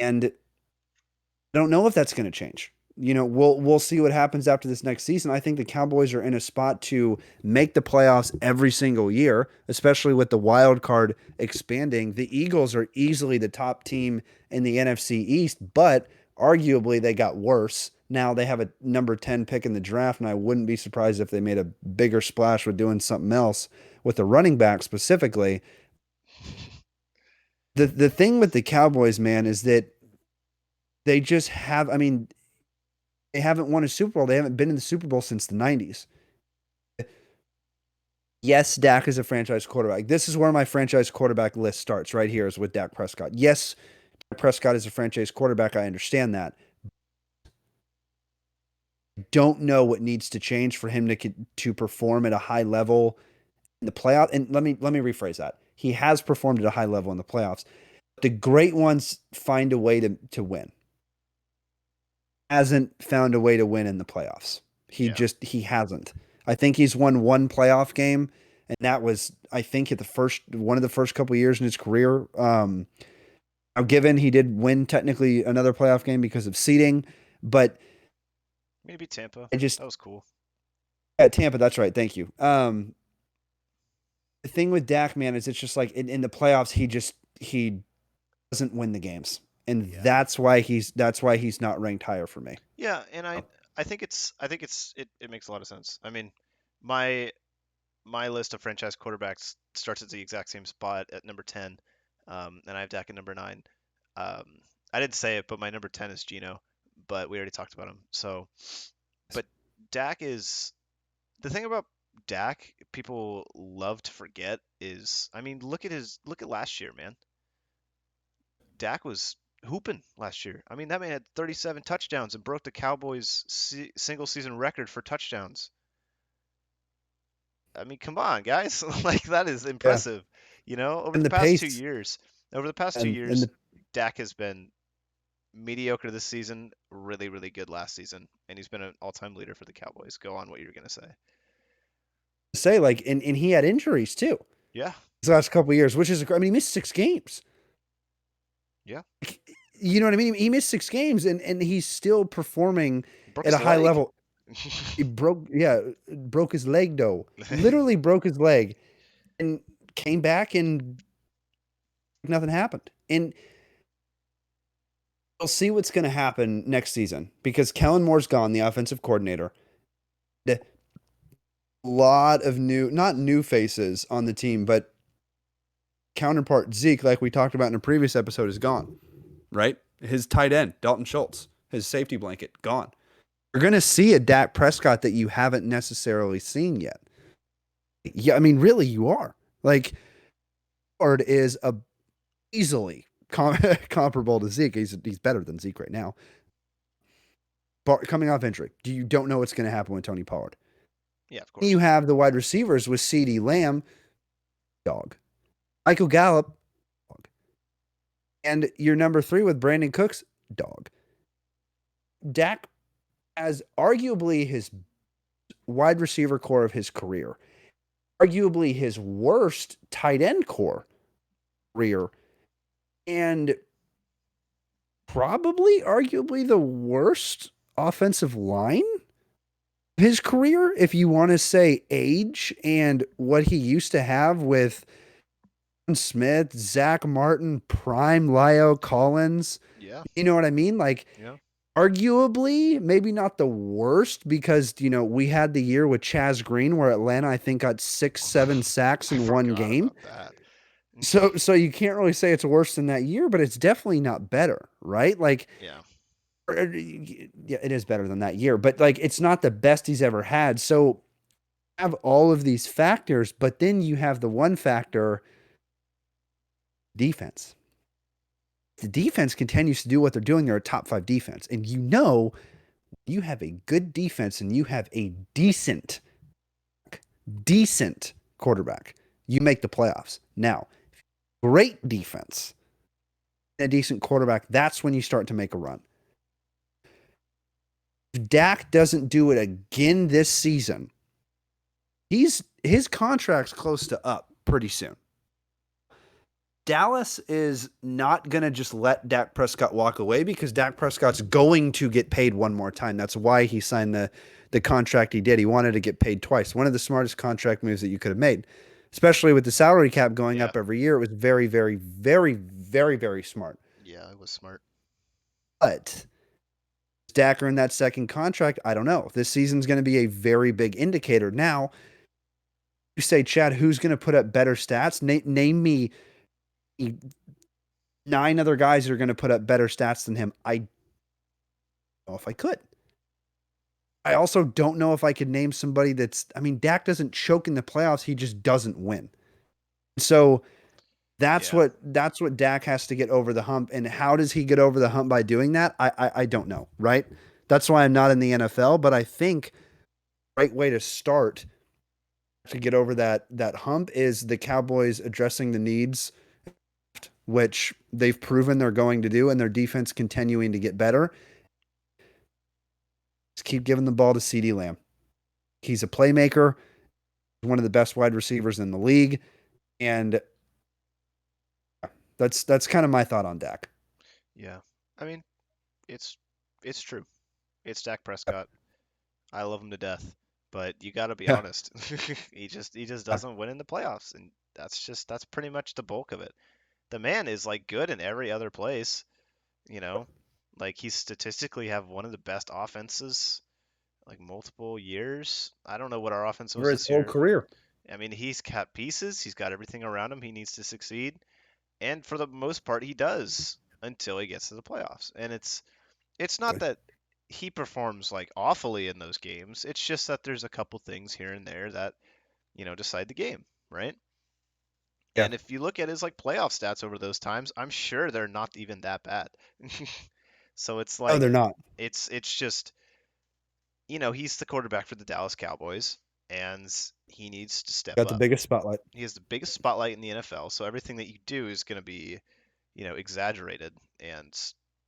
And I don't know if that's going to change. We'll see what happens after this next season. I think the Cowboys are in a spot to make the playoffs every single year, especially with the wild card expanding. The Eagles are easily the top team in the NFC East, but arguably they got worse. Now they have a number 10 pick in the draft, and I wouldn't be surprised if they made a bigger splash with doing something else with the running back specifically. The thing with the Cowboys, man, is that they just have, they haven't won a Super Bowl. They haven't been in the Super Bowl since the 90s. Yes, Dak is a franchise quarterback. This is where my franchise quarterback list starts right here is with Dak Prescott. Yes, Dak Prescott is a franchise quarterback. I understand that. Don't know what needs to change for him to perform at a high level in the playoff. And let me rephrase that. He has performed at a high level in the playoffs. The great ones find a way to win. Hasn't found a way to win in the playoffs. He hasn't. I think he's won one playoff game, and that was, I think, at one of the first couple of years in his career. Now, given he did win technically another playoff game because of seeding, but maybe Tampa. That was cool. Yeah, Tampa. That's right. Thank you. The thing with Dak, man, is it's just like in the playoffs, he doesn't win the games. And that's why he's not ranked higher for me. Yeah, and I think it makes a lot of sense. I mean, my list of franchise quarterbacks starts at the exact same spot at number 10, and I have Dak at number 9. I didn't say it, but my number 10 is Geno, but we already talked about him. So, but Dak is the thing about Dak people love to forget is, I mean, look at last year, man. Dak was hooping last year. I mean, that man had 37 touchdowns and broke the Cowboys' single season record for touchdowns. I mean, come on, guys. Like, that is impressive. Over the past 2 years, Dak has been mediocre this season, really, really good last season, and he's been an all-time leader for the Cowboys. Go on what you're going to say. And he had injuries too. Yeah. His last couple of years, which is, he missed 6 games. Yeah. You know what I mean? He missed 6 games and he's still performing at a high level. He broke his leg though. Literally broke his leg and came back and nothing happened. And we'll see what's going to happen next season because Kellen Moore's gone, the offensive coordinator. A lot of not new faces on the team, but counterpart Zeke, like we talked about in a previous episode, is gone, right? His tight end, Dalton Schultz, his safety blanket, gone. You're going to see a Dak Prescott that you haven't necessarily seen yet. Yeah, I mean, really, you are. Like, Pollard is easily comparable to Zeke. He's better than Zeke right now. But coming off injury, you don't know what's going to happen with Tony Pollard. Yeah, of course. You have the wide receivers with CeeDee Lamb, dog. Michael Gallup, dog. And your number 3 with Brandon Cooks, dog. Dak has arguably his wide receiver core of his career, arguably his worst tight end core career, and probably arguably the worst offensive line of his career, if you want to say age and what he used to have with Smith, Zach Martin, prime La'el Collins. Yeah. You know what I mean? Like, arguably, maybe not the worst because, we had the year with Chaz Green where Atlanta, I think, got 6-7 sacks in one game. So you can't really say it's worse than that year, but it's definitely not better, right? Like, yeah, it is better than that year, but like, it's not the best he's ever had. So have all of these factors, but then you have the one factor, defense. The defense continues to do what they're doing. They're a top 5 defense. And you have a good defense and you have a decent quarterback. You make the playoffs. Now, great defense, a decent quarterback, that's when you start to make a run. If Dak doesn't do it again this season, his contract's close to up pretty soon. Dallas is not going to just let Dak Prescott walk away because Dak Prescott's going to get paid one more time. That's why he signed the contract he did. He wanted to get paid twice. One of the smartest contract moves that you could have made, especially with the salary cap going up every year. It was very, very, very, very, very smart. Yeah, it was smart. But Dak earned that second contract. I don't know. This season's going to be a very big indicator. Now, you say, Chad, who's going to put up better stats? Name me 9 other guys that are going to put up better stats than him. I don't know if I could. I also don't know if I could name somebody Dak doesn't choke in the playoffs. He just doesn't win. So that's what Dak has to get over the hump. And how does he get over the hump by doing that? I don't know, right? That's why I'm not in the NFL, but I think the right way to start to get over that hump is the Cowboys addressing the needs, which they've proven they're going to do, and their defense continuing to get better. Just keep giving the ball to CeeDee Lamb. He's a playmaker, one of the best wide receivers in the league, and that's kind of my thought on Dak. Yeah. I mean, it's true. It's Dak Prescott. I love him to death, but you got to be honest. He just doesn't win in the playoffs, and that's pretty much the bulk of it. The man is like good in every other place, you know. Like he's statistically have one of the best offenses like multiple years. I don't know what our offense was For his this whole year. career. I mean, he's got pieces, he's got everything around him he needs to succeed, and for the most part he does until he gets to the playoffs. And it's not that he performs like awfully in those games. It's just that there's a couple things here and there that, decide the game, right? Yeah. And if you look at his like playoff stats over those times, I'm sure they're not even that bad. So it's No, like they're not. it's just, he's the quarterback for the Dallas Cowboys and he needs to step Got the up. biggest spotlight. He has the biggest spotlight in the NFL, so everything that you do is going to be, exaggerated and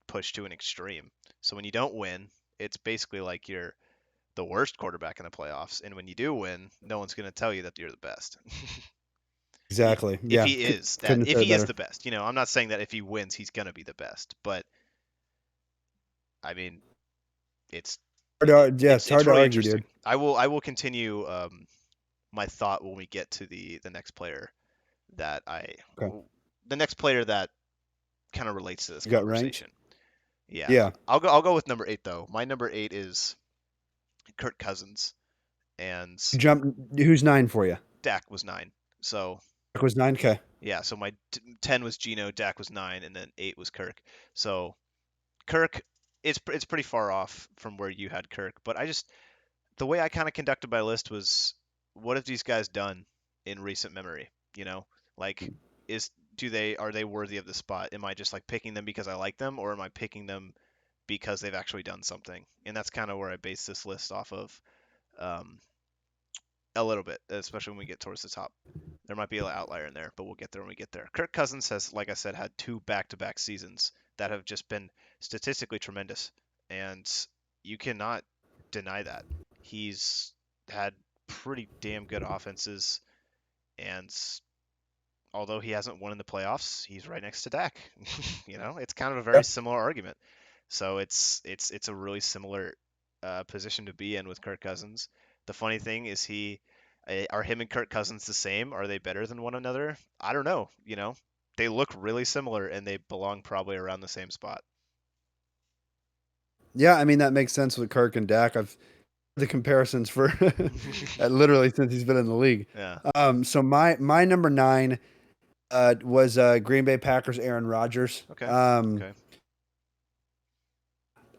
pushed to an extreme. So when you don't win, it's basically like you're the worst quarterback in the playoffs, and when you do win, no one's going to tell you that you're the best. Exactly. If Yeah. he is that, Couldn't have if said it he is better. the best, I'm not saying that if he wins, he's going to be the best, but I mean, it's It's it's hard to really argue, interesting. dude. I will continue my thought when we get to the next player that Okay. the next player that kind of relates to this You got ranked? conversation. Yeah, Yeah. I'll go with number 8 though. My number 8 is Kirk Cousins, and Who's 9 for you? Dak was 9. So Dak was 9. Okay. yeah, so my 10 was Geno, Dak was 9, and then 8 was Kirk. So Kirk, it's pretty far off from where you had Kirk, but the way I kind of conducted my list was, what have these guys done in recent memory? Like, are they worthy of the spot? Am I just like picking them because I like them, or am I picking them because they've actually done something? And that's kind of where I base this list off of, um, a little bit, especially when we get towards the top. There might be an outlier in there, but we'll get there when we get there. Kirk Cousins has, like I said, had 2 back-to-back seasons that have just been statistically tremendous, and you cannot deny that. He's had pretty damn good offenses, and although he hasn't won in the playoffs, he's right next to Dak. It's kind of a very Yeah. similar argument. So it's a really similar position to be in with Kirk Cousins. The funny thing is are him and Kirk Cousins the same? Are they better than one another? I don't know. They look really similar and they belong probably around the same spot. Yeah, I mean that makes sense with Kirk and Dak. I've the comparisons for literally since he's been in the league. Yeah. So my number 9 was Green Bay Packers Aaron Rodgers. Okay. Okay.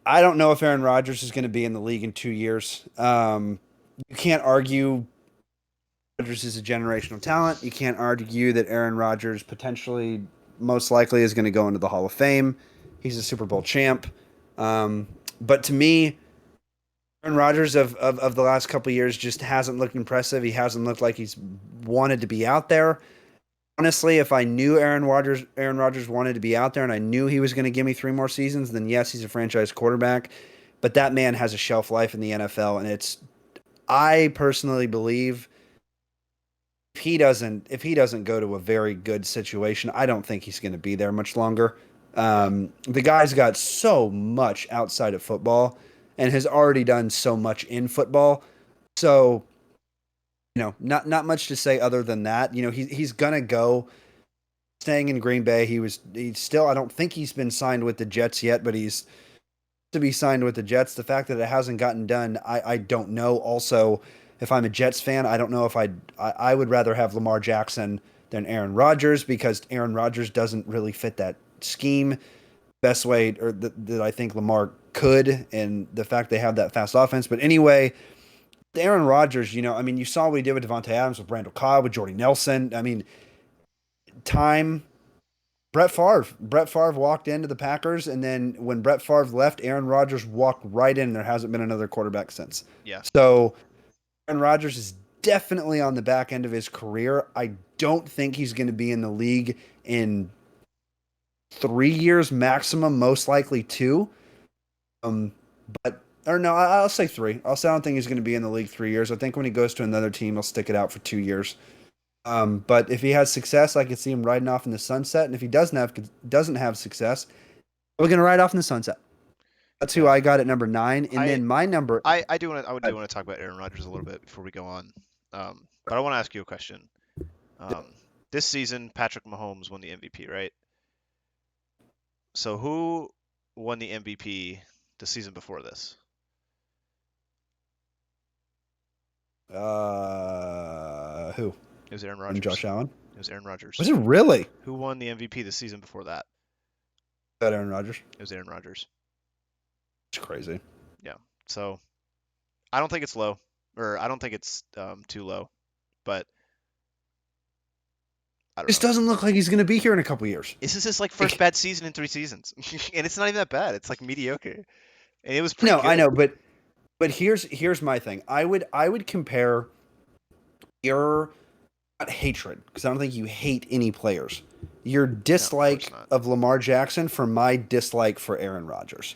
I don't know if Aaron Rodgers is going to be in the league in 2 years. You can't argue Rodgers is a generational talent. You can't argue that Aaron Rodgers potentially, most likely, is going to go into the Hall of Fame. He's a Super Bowl champ. But to me, Aaron Rodgers of the last couple of years just hasn't looked impressive. He hasn't looked like he's wanted to be out there. Honestly, if I knew Aaron Rodgers wanted to be out there and I knew he was going to give me 3 more seasons, then yes, he's a franchise quarterback. But that man has a shelf life in the NFL, and I personally believe if he doesn't go to a very good situation, I don't think he's going to be there much longer. The guy's got so much outside of football and has already done so much in football. So, not much to say other than that. He's gonna go staying in Green Bay. He's still, I don't think he's been signed with the Jets yet, but he's to be signed with the Jets. The fact that it hasn't gotten done, I don't know. Also, if I'm a Jets fan, I don't know if I would rather have Lamar Jackson than Aaron Rodgers, because Aaron Rodgers doesn't really fit that scheme best way, or that I think Lamar could, and the fact they have that fast offense. But anyway, Aaron Rodgers, you saw what he did with Devontae Adams, with Randall Cobb, with Jordy Nelson. Brett Favre walked into the Packers, and then when Brett Favre left, Aaron Rodgers walked right in. There hasn't been another quarterback since. Yeah. So Aaron Rodgers is definitely on the back end of his career. I don't think he's going to be in the league in 3 years maximum, most likely 2. I'll say 3. I don't think he's going to be in the league 3 years. I think when he goes to another team, he'll stick it out for 2 years. But if he has success, I could see him riding off in the sunset. And if he doesn't have success, we're going to ride off in the sunset. That's who I got at number 9. And then my number... I do want to talk about Aaron Rodgers a little bit before we go on. But I want to ask you a question. This season, Patrick Mahomes won the MVP, right? So who won the MVP the season before this? Who? It was Aaron Rodgers. And Josh Allen? It was Aaron Rodgers. Was it really? Who won the MVP the season before that? That Aaron Rodgers? It was Aaron Rodgers. It's crazy. Yeah. So I don't think it's low, or I don't think it's too low, but I don't know. This doesn't look like he's going to be here in a couple years. This is his first bad season in 3 seasons, and it's not even that bad. It's mediocre, and it was pretty good. I know, but here's my thing. I would compare your not hatred, because I don't think you hate any players. Your dislike of Lamar Jackson for my dislike for Aaron Rodgers.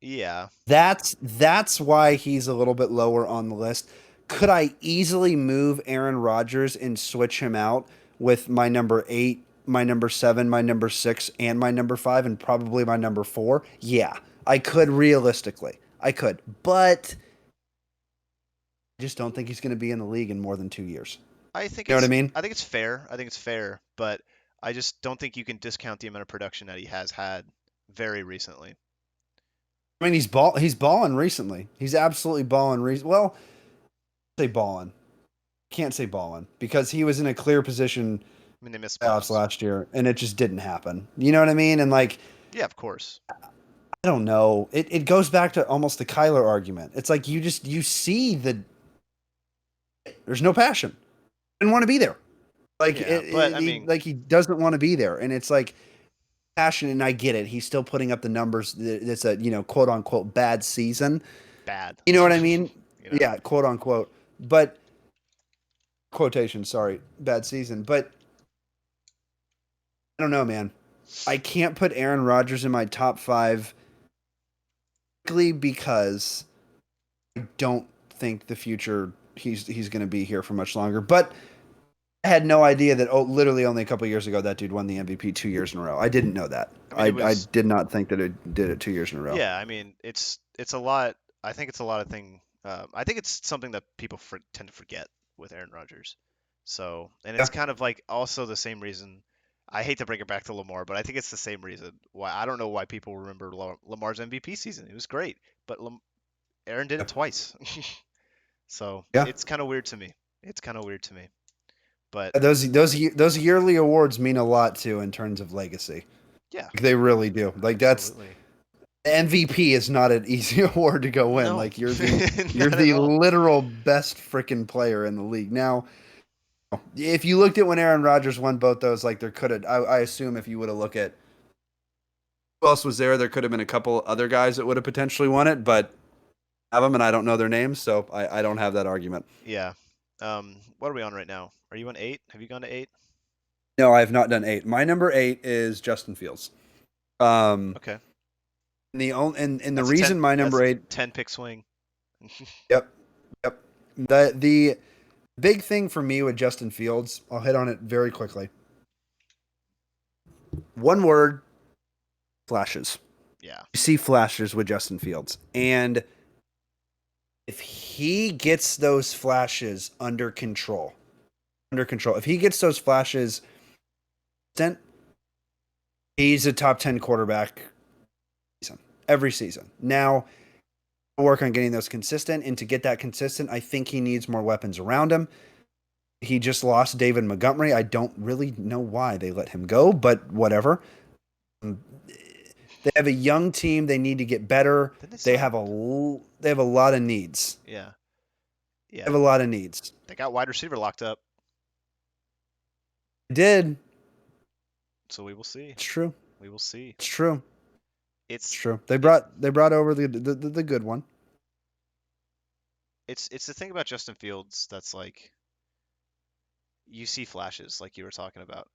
Yeah. That's why he's a little bit lower on the list. Could I easily move Aaron Rodgers and switch him out with my number 8, my number 7, my number 6, and my number 5, and probably my number 4? Yeah, I could realistically. I could. But I just don't think he's going to be in the league in more than 2 years. I think you know what I mean? I think it's fair, but I just don't think you can discount the amount of production that he has had very recently. I mean, he's balling recently. He's absolutely balling. Well, say balling. Can't say balling, because he was in a clear position. I mean, they missed playoffs last year, and it just didn't happen. You know what I mean? And yeah, of course. I don't know. It goes back to almost the Kyler argument. It's like you see there's no passion. Didn't want to be there. He doesn't want to be there, and it's like passion. And I get it. He's still putting up the numbers. It's a quote unquote bad season. Bad. You know what I mean? Yeah, quote unquote. But quotation, sorry, bad season. But I don't know, man. I can't put Aaron Rodgers in my top 5 because I don't think the future he's going to be here for much longer. But I had no idea that literally only a couple of years ago that dude won the MVP 2 years in a row. I didn't know that. I did not think that it did it 2 years in a row. Yeah, I mean, it's a lot. I think it's a lot of thing. I think it's something that people tend to forget with Aaron Rodgers. So, and it's kind of also the same reason. I hate to bring it back to Lamar, but I think it's the same reason why. I don't know why people remember Lamar's MVP season. It was great, but Aaron did it twice. So it's kind of weird to me. But those yearly awards mean a lot too in terms of legacy. Yeah, they really do. Absolutely. MVP is not an easy award to go win. No. You're the literal best freaking player in the league. Now, If you looked at when Aaron Rodgers won both those, like there could have, I assume if you would have looked at who else was there could have been a couple other guys that would have potentially won it, but I have them and I don't know their names, so I don't have that argument. Yeah. What are we on right now? Are you on 8? Have you gone to 8? No, I have not done 8. My number 8 is Justin Fields. Um, Okay. and the That's a 10. reason my That's number 8, 10 pick swing. yep, yep. The big thing for me with Justin Fields, I'll hit on it very quickly. One word, flashes. Yeah. You see flashes with Justin Fields. And if he gets those flashes under control, if he gets those flashes, then he's a top 10 quarterback every season. Now, work on getting those consistent. And to get that consistent, I think he needs more weapons around him. He just lost David Montgomery. I don't really know why they let him go, but whatever. They have a young team. They need to get better. They have a lot of needs. Yeah. They Yeah. have a lot of needs. They got wide receiver locked up, They did. so we will see. It's true. We will see. It's true. It's It's true. They brought over the good one. it's the thing about Justin Fields that's like you see flashes like you were talking about,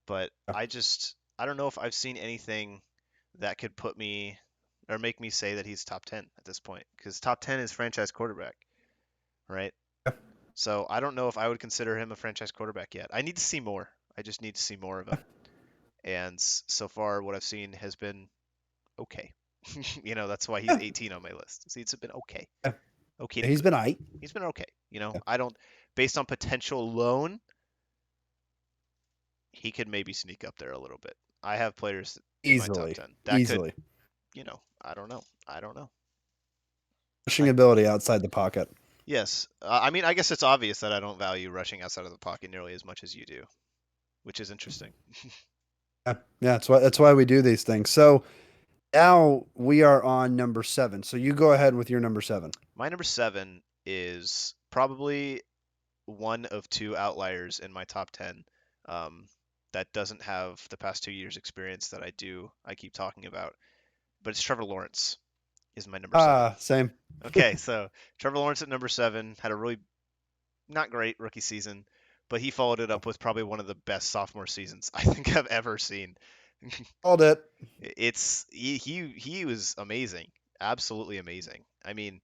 but I don't know if I've seen anything that could put me or make me say that he's top 10 at this point because top 10 is franchise quarterback, right? So I don't know if I would consider him a franchise quarterback yet. I need to see more. I just need to see more of him. And so far, what I've seen has been okay. That's why he's 18 on my list. See, it's been okay. Okay to He's good. been aight. He's been okay. I don't, based on potential alone, he could maybe sneak up there a little bit. I have players in my top 10 that Easily. could, I don't know. I don't know. Rushing ability outside the pocket. Yes. I mean, I guess it's obvious that I don't value rushing outside of the pocket nearly as much as you do, which is interesting. Yeah, that's why we do these things. So now we are on number 7. So you go ahead with your number 7. My number 7 is probably one of two outliers in my top 10 um, that doesn't have the past 2 years experience that I keep talking about, but it's Trevor Lawrence is my number 7. Same. Okay, so Trevor Lawrence at number 7 had a really not great rookie season, but he followed it up with probably one of the best sophomore seasons I think I've ever seen. Called it. He was amazing, absolutely amazing. I mean,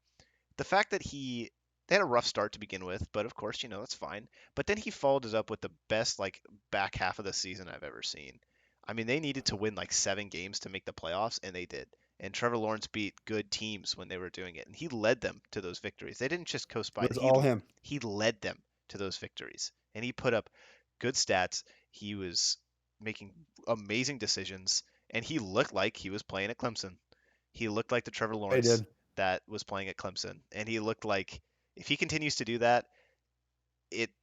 the fact that they had a rough start to begin with, but of course, that's fine. But then he followed it up with the best like back half of the season I've ever seen. I mean, they needed to win like 7 games to make the playoffs, and they did. And Trevor Lawrence beat good teams when they were doing it, and he led them to those victories. They didn't just coast by It it. was all him. He led them to those victories, and he put up good stats. He was making amazing decisions, and he looked like he was playing at Clemson. He looked like the Trevor He Lawrence did. that was playing at Clemson, and he looked like if he continues to do that,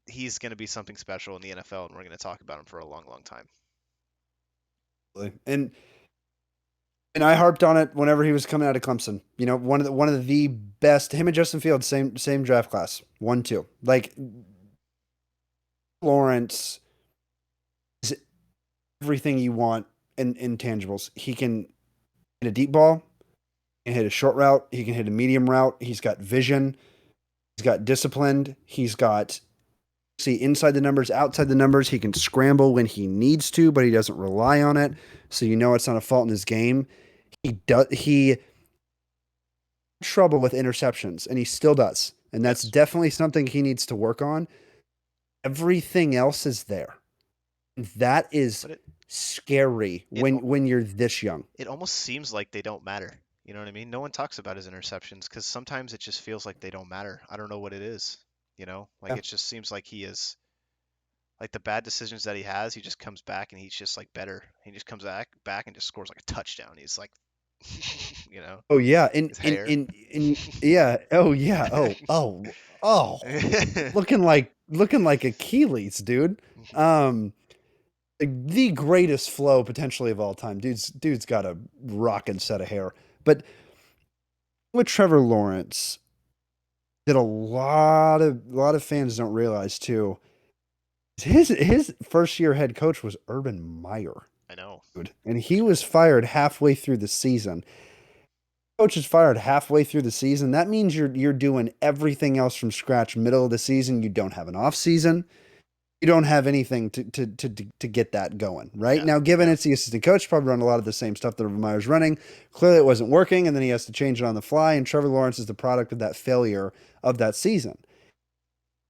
he's going to be something special in the NFL, and we're going to talk about him for a long, long time. And I harped on it whenever he was coming out of Clemson. One of the best. Him and Justin Fields, same draft class, 1-2. Like Lawrence is everything you want in intangibles. He can hit a deep ball, he can hit a short route, he can hit a medium route. He's got vision, he's got disciplined, he's got see inside the numbers, outside the numbers. He can scramble when he needs to, but he doesn't rely on it. So it's not a fault in his game. He trouble with interceptions, and he still does. And that's definitely something he needs to work on. Everything else is there. That is scary when you're this young. It almost seems like they don't matter. You know what I mean? No one talks about his interceptions because sometimes it just feels like they don't matter. I don't know what it is. It just seems like he is like the bad decisions that he has. He just comes back and he's just like better. He just comes back and just scores like a touchdown. He's like, Oh yeah, his hair. Yeah. Oh yeah. Oh. looking like Achilles, dude. The greatest flow potentially of all time. Dude's got a rocking set of hair. But with Trevor Lawrence, that a lot of fans don't realize too. His first year head coach was Urban Meyer, I know. dude, and he was fired halfway through the season. Coach is fired halfway through the season. That means you're doing everything else from scratch. Middle of the season, you don't have an off season. You don't have anything to get that going, right? Yeah. Now, given Yeah. it's the assistant coach, probably run a lot of the same stuff that Urban Meyer's running. Clearly, it wasn't working, and then he has to change it on the fly. And Trevor Lawrence is the product of that failure of that season.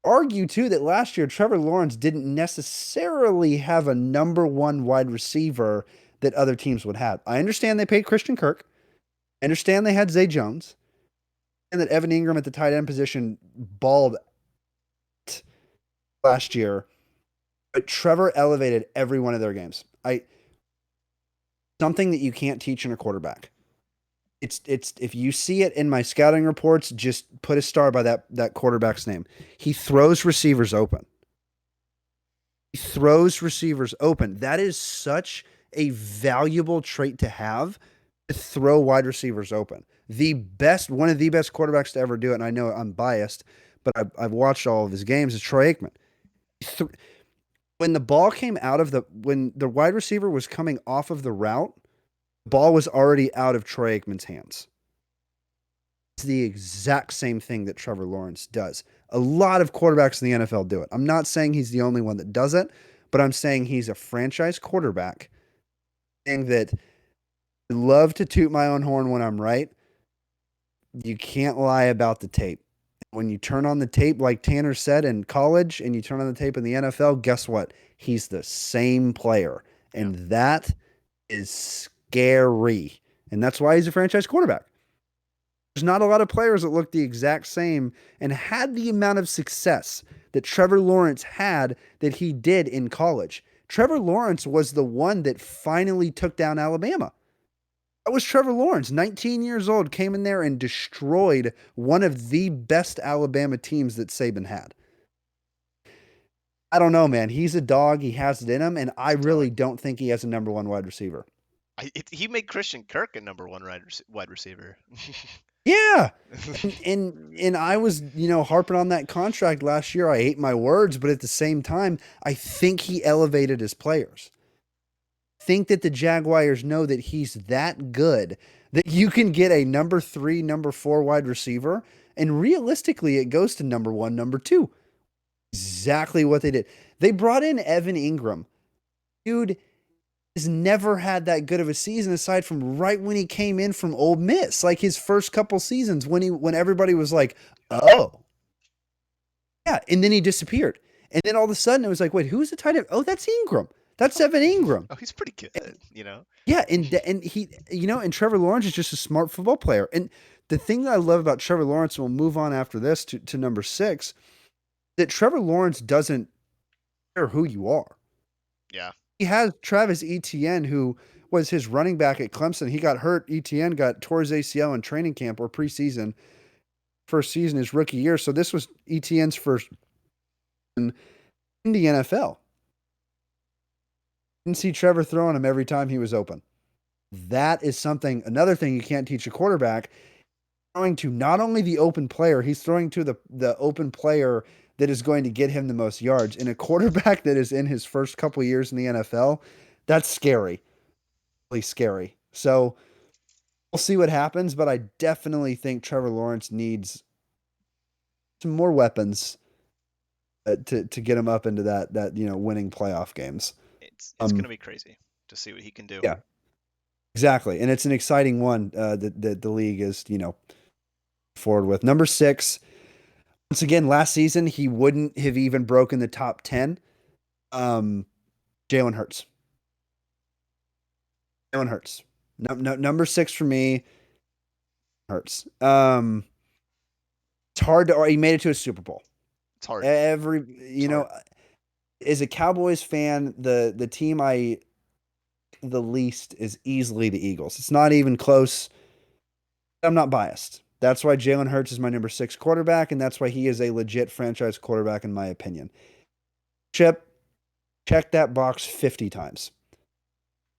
Argue too that last year Trevor Lawrence didn't necessarily have a number one wide receiver that other teams would have. I understand they paid Christian Kirk. I understand they had Zay Jones, and that Evan Ingram at the tight end position balled last year. But Trevor elevated every one of their games. Something that you can't teach in a quarterback. It's if you see it in my scouting reports, just put a star by that quarterback's name. He throws receivers open. He throws receivers open. That is such a valuable trait to have, to throw wide receivers open. One of the best quarterbacks to ever do it, and I know I'm biased, but I've watched all of his games, is Troy Aikman. When the ball came when the wide receiver was coming off of the route, the ball was already out of Troy Aikman's hands. It's the exact same thing that Trevor Lawrence does. A lot of quarterbacks in the NFL do it. I'm not saying he's the only one that does it, but I'm saying he's a franchise quarterback. Saying that I love to toot my own horn when I'm right. You can't lie about the tape. When you turn on the tape, like Tanner said in college, and you turn on the tape in the NFL, guess what? He's the same player. And that is scary. And that's why he's a franchise quarterback. There's not a lot of players that look the exact same and had the amount of success that Trevor Lawrence had that he did in college. Trevor Lawrence was the one that finally took down Alabama. That was Trevor Lawrence, 19 years old, came in there and destroyed one of the best Alabama teams that Saban had. I don't know, man. He's a dog. He has it in him, and I really don't think he has a number one wide receiver. He made Christian Kirk a number one wide receiver. Yeah. And I was, harping on that contract last year. I ate my words, but at the same time, I think he elevated his players. Think that the Jaguars know that he's that good that you can get a number 3, number 4 wide receiver, and realistically it goes to number 1, number 2. Exactly what they did. They brought in Evan Ingram. Dude has never had that good of a season aside from right when he came in from Ole Miss, like his first couple seasons when everybody was like, "Oh." Yeah, and then he disappeared. And then all of a sudden it was like, "Wait, who's the tight end? Oh, that's Ingram. That's Evan Ingram." Oh, he's pretty good, Yeah, and he, and Trevor Lawrence is just a smart football player. And the thing that I love about Trevor Lawrence, and we'll move on after this to number 6, that Trevor Lawrence doesn't care who you are. Yeah. He has Travis Etienne, who was his running back at Clemson. He got hurt. Etienne tore his ACL in training camp or preseason. First season, his rookie year. So this was Etienne's first in the NFL. Didn't see Trevor throwing him every time he was open. That is another thing you can't teach a quarterback. Throwing to not only the open player, he's throwing to the open player that is going to get him the most yards. And a quarterback that is in his first couple years in the NFL, that's scary. Really scary. So we'll see what happens, but I definitely think Trevor Lawrence needs some more weapons to get him up into that winning playoff games. It's going to be crazy to see what he can do. Yeah. Exactly. And it's an exciting one that the league is, forward with. Number 6, once again, last season, he wouldn't have even broken the top 10. Jalen Hurts. Jalen Hurts. Number 6 for me, Hurts. It's hard he made it to a Super Bowl. It's hard. As a Cowboys fan, the team the least is easily the Eagles. It's not even close. I'm not biased. That's why Jalen Hurts is my number 6 quarterback, and that's why he is a legit franchise quarterback in my opinion. Chip, check that box 50 times.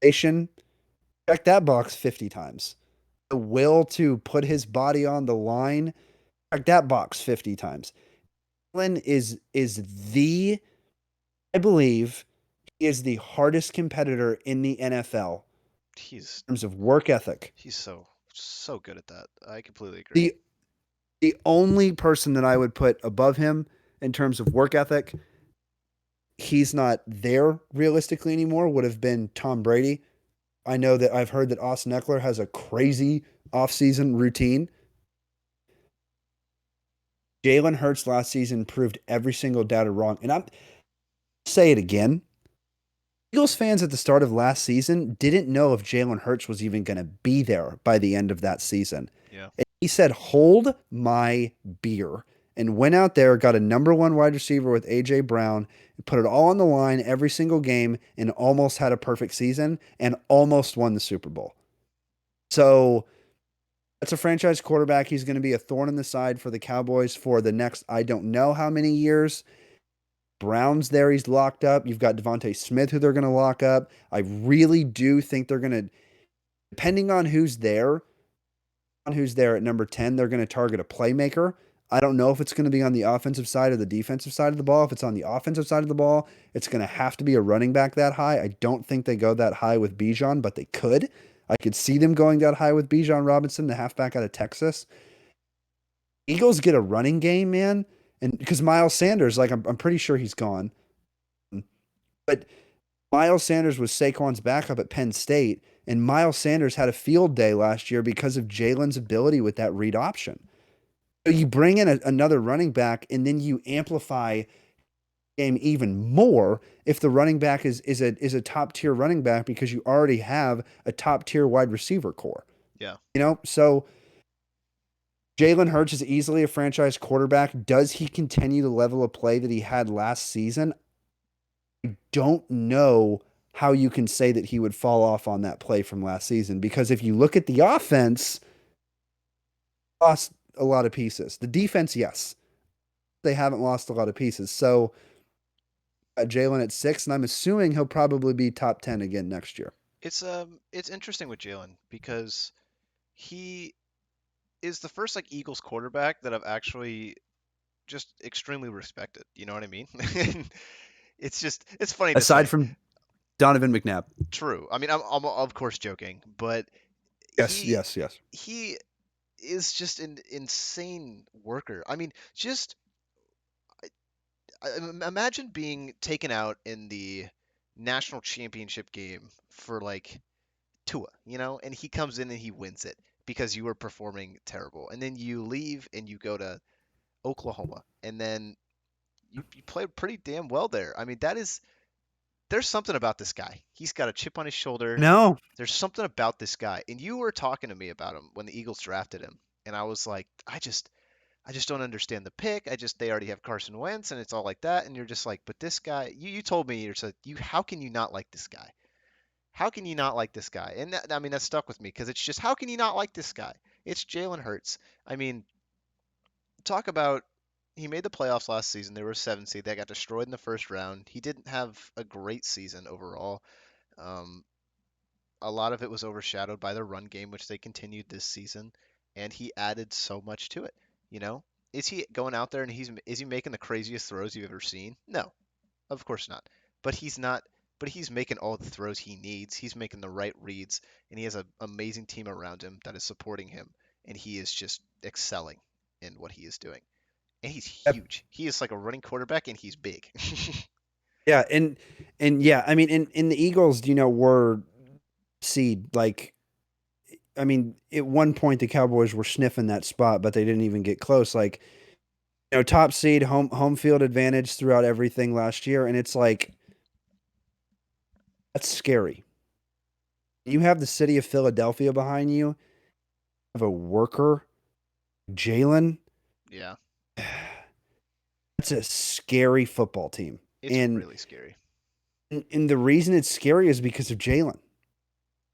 Check that box 50 times. The will to put his body on the line, check that box 50 times. Jalen is the I believe he is the hardest competitor in the NFL He's in terms of work ethic. he's so good at that. I completely agree. The the only person that I would put above him in terms of work ethic, he's not there realistically anymore, would have been Tom Brady. I know that I've heard that Austin Eckler has a crazy offseason routine. Jalen Hurts last season proved every single doubter wrong. And I'm say it again. Eagles fans at the start of last season didn't know if Jalen Hurts was even going to be there by the end of that season. Yeah. And he said, "Hold my beer," and went out there, got a number one wide receiver with A.J. Brown, and put it all on the line every single game, and almost had a perfect season and almost won the Super Bowl. So that's a franchise quarterback. He's going to be a thorn in the side for the Cowboys for the next, I don't know how many years. Brown's there. He's locked up. You've got Devontae Smith, who they're going to lock up. I really do think they're going to, depending on who's there at number 10, they're going to target a playmaker. I don't know if it's going to be on the offensive side or the defensive side of the ball. If it's on the offensive side of the ball, it's going to have to be a running back that high. I don't think they go that high with Bijan, but they could. I could see them going that high with Bijan Robinson, the halfback out of Texas. Eagles get a running game, man. And because Miles Sanders, like I'm pretty sure he's gone. But Miles Sanders was Saquon's backup at Penn State, and Miles Sanders had a field day last year because of Jalen's ability with that read option. So you bring in another running back, and then you amplify game even more if the running back is a top tier running back because you already have a top tier wide receiver core. Yeah. So Jalen Hurts is easily a franchise quarterback. Does he continue the level of play that he had last season? I don't know how you can say that he would fall off on that play from last season because if you look at the offense, lost a lot of pieces. The defense, yes, they haven't lost a lot of pieces. So Jalen at 6, and I'm assuming he'll probably be top 10 again next year. It's interesting with Jalen because he is the first like Eagles quarterback that I've actually just extremely respected. You know what I mean? It's funny to Aside say. from Donovan McNabb. True. I mean, I'm of course joking, but Yes, he yes, yes. he is just an insane worker. I mean, just imagine being taken out in the national championship game for like Tua, and he comes in and he wins it because you were performing terrible. And then you leave and you go to Oklahoma and then you played pretty damn well there. I mean, there's something about this guy. He's got a chip on his shoulder. No. There's something about this guy. And you were talking to me about him when the Eagles drafted him. And I was like, I just don't understand the pick. They already have Carson Wentz and it's all like that. And you're just like, but this guy, you told me, you're like, how can you not like this guy? How can you not like this guy? And I mean, that stuck with me because it's just, how can you not like this guy? It's Jalen Hurts. I mean, talk about, he made the playoffs last season. They were a 7 seed. They got destroyed in the first round. He didn't have a great season overall. Um, a lot of it was overshadowed by their run game, which they continued this season, and he added so much to it. You know, is he going out there and is he making the craziest throws you've ever seen? No, of course not. But he's not. But he's making all the throws he needs. He's making the right reads, and he has an amazing team around him that is supporting him, and he is just excelling in what he is doing. And he's huge. He is like a running quarterback, and he's big. Yeah, and yeah, I mean in the Eagles, were seed like I mean, at one point the Cowboys were sniffing that spot, but they didn't even get close. Like, top seed, home field advantage throughout everything last year, and it's like that's scary. You have the city of Philadelphia behind you, have a worker, Jalen. Yeah, That's a scary football team. it's And really scary. and the reason it's scary is because of Jalen.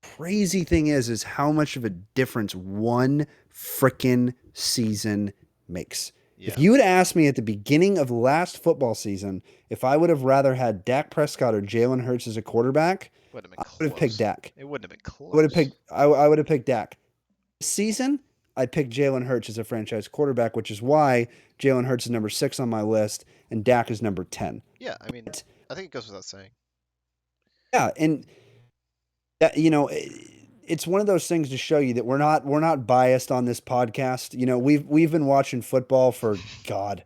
Crazy thing is how much of a difference one freaking season makes. If Yeah, you had asked me at the beginning of last football season if I would have rather had Dak Prescott or Jalen Hurts as a quarterback, wouldn't have I been would have picked close. Dak. It wouldn't have been I would have close. picked I would have picked Dak. This season, I picked Jalen Hurts as a franchise quarterback, which is why Jalen Hurts is number 6 on my list and Dak is number 10. Yeah, I mean, I think it goes without saying. Yeah, and that, it's one of those things to show you that we're not biased on this podcast. We've been watching football for God.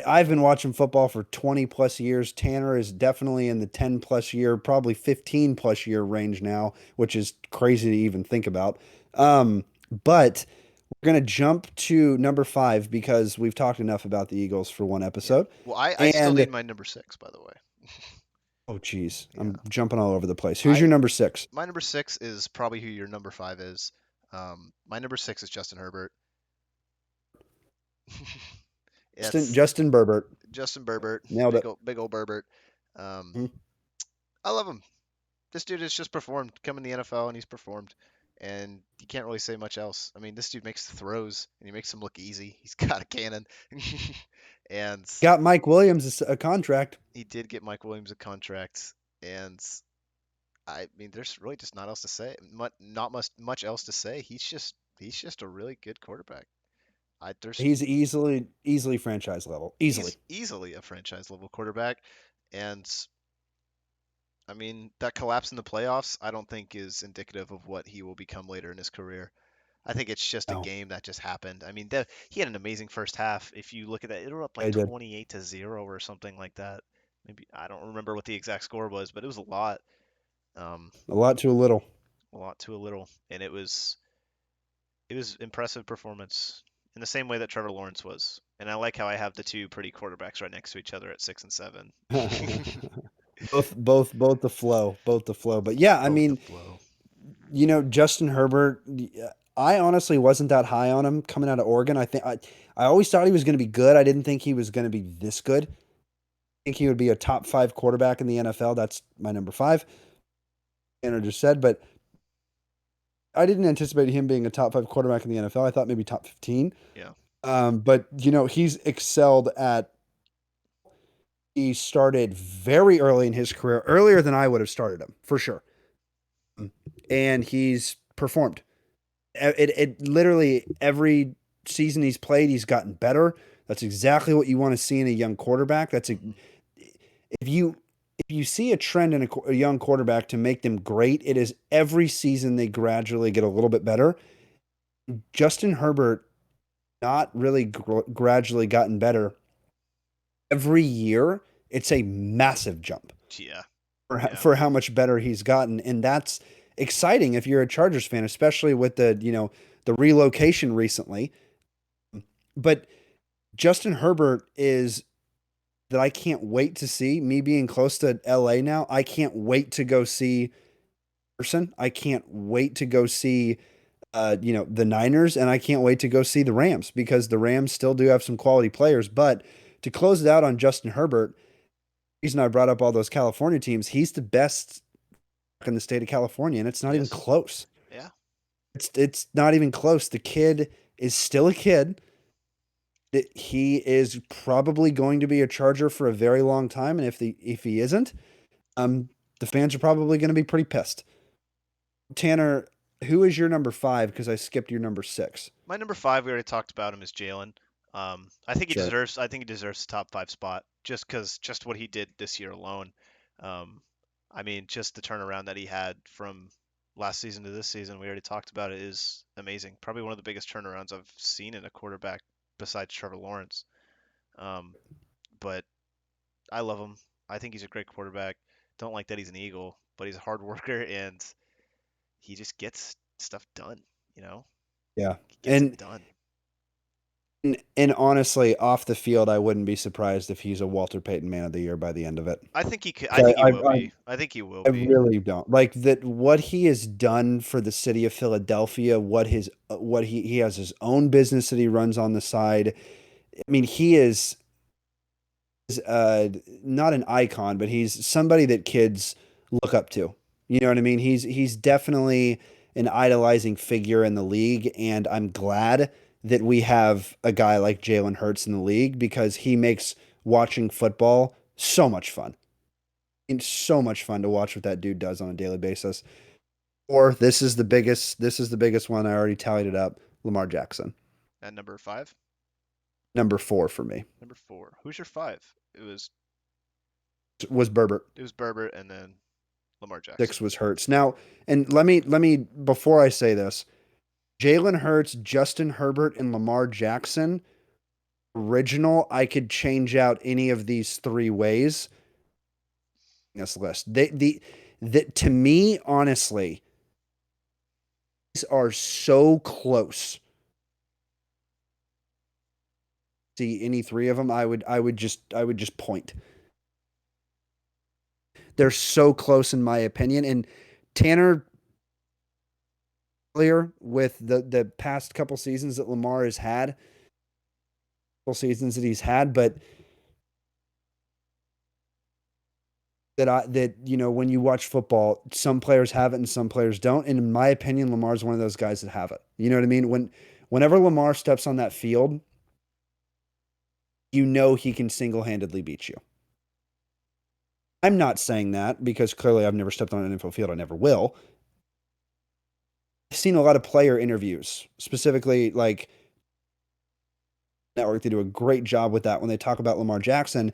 I've been watching football for 20 plus years. Tanner is definitely in the 10 plus year, probably 15 plus year range now, which is crazy to even think about. But we're going to jump to number 5 because we've talked enough about the Eagles for one Yeah. episode. Well, I still And need my number 6, by the way. oh, geez, Yeah. I'm jumping all over the place. Who's your I number 6? My number 6 is probably who your number 5 is. My number 6 is Justin Herbert. Justin, It's Justin Herbert. Justin Herbert, Nailed it. big old Herbert. Um, Mhm. I love him. This dude has just performed, come in the NFL and he's performed, and you can't really say much else. I mean, this dude makes the throws and he makes them look easy. He's got a cannon, and Got Mike Williams a contract. he did get Mike Williams a contract. And I mean, there's really just not else to say. Not much else to say. He's just a really good quarterback. There's He's easily franchise level. Easily. He's easily a franchise level quarterback, and I mean, that collapse in the playoffs, I don't think is indicative of what he will become later in his career. I think it's just a No, game that just happened. I mean, he had an amazing first half. If you look at that, it was up like I did 28-0 or something like that. Maybe I don't remember what the exact score was, but it was a lot, um, a lot too little. a lot to a little, and it was impressive performance in the same way that Trevor Lawrence was. And I like how I have the two pretty quarterbacks right next to each other at 6 and 7. both the flow, both the flow. But yeah, I Both the mean, flow. Justin Herbert. I honestly wasn't that high on him coming out of Oregon. I always thought he was going to be good. I didn't think he was going to be this good. I think he would be a top 5 quarterback in the NFL. That's my number 5. Tanner just said, but I didn't anticipate him being a top 5 quarterback in the NFL. I thought maybe top 15. Yeah. But he's excelled at. He started very early in his career, earlier than I would have started him for sure, and he's performed. It literally every season he's played, he's gotten better. That's exactly what you want to see in a young quarterback. Mhm. If you see a trend in a young quarterback to make them great, it is every season they gradually get a little bit better. Justin Herbert not really gradually gotten better. Every year, it's a massive jump Yeah. for Yeah. for how much better he's gotten, and that's exciting if you're a Chargers fan, especially with the relocation recently. But Justin Herbert is that I can't wait to see. Me being close to LA now, I can't wait to go see person. I can't wait to go see the Niners, and I can't wait to go see the Rams because the Rams still do have some quality players. But to close it out on Justin Herbert, the reason I brought up all those California teams, he's the best in the state of California, and it's not even Yes. close. Yeah. It's not even close. The kid is still a kid. He is probably going to be a Charger for a very long time, and if he isn't, um, the fans are probably going to be pretty pissed. Tanner, who is your number 5? Because I skipped your number 6. My number 5, we already talked about him, is Jalen. I think he Sure. deserves. I think he deserves the top 5 spot just what he did this year alone. Um, I mean, just the turnaround that he had from last season to this season. We already talked about it. Is amazing. Probably one of the biggest turnarounds I've seen in a quarterback besides Trevor Lawrence. Um, but I love him. I think he's a great quarterback. Don't like that he's an Eagle, but he's a hard worker and he just gets stuff done. You know, Yeah. he gets it And done. and honestly, off the field, I wouldn't be surprised if he's a Walter Payton Man of the Year by the end of it. I think he could. I 'Cause think he will be. I think he will I be. really don't like that. What he has done for the city of Philadelphia, what he has his own business that he runs on the side. I mean, he is not an icon, but he's somebody that kids look up to. You know what I mean? He's definitely an idolizing figure in the league, and I'm glad that we have a guy like Jalen Hurts in the league because he makes watching football so much fun. It's so much fun to watch what that dude does on a daily basis. Or this is the biggest one. I already tallied it up. Lamar Jackson, At number 5, number 4 for me. number 4. Who's your 5? It was was Berbert. It was Berbert and then Lamar Jackson. 6 was Hurts. Now, and let me before I say this, Jalen Hurts, Justin Herbert, and Lamar Jackson, original, I could change out any of these 3 ways in this list. To me, honestly, these are so close. See any 3 of them, I would just point. They're so close in my opinion. And Tanner earlier with the past couple seasons that Lamar has had, seasons that he's had, but that when you watch football, some players have it and some players don't. And in my opinion, Lamar's one of those guys that have it. You know what I mean? Whenever Lamar steps on that field, he can single-handedly beat you. I'm not saying that because clearly I've never stepped on an NFL field. I never will. I've seen a lot of player interviews, specifically like network. They do a great job with that when they talk about Lamar Jackson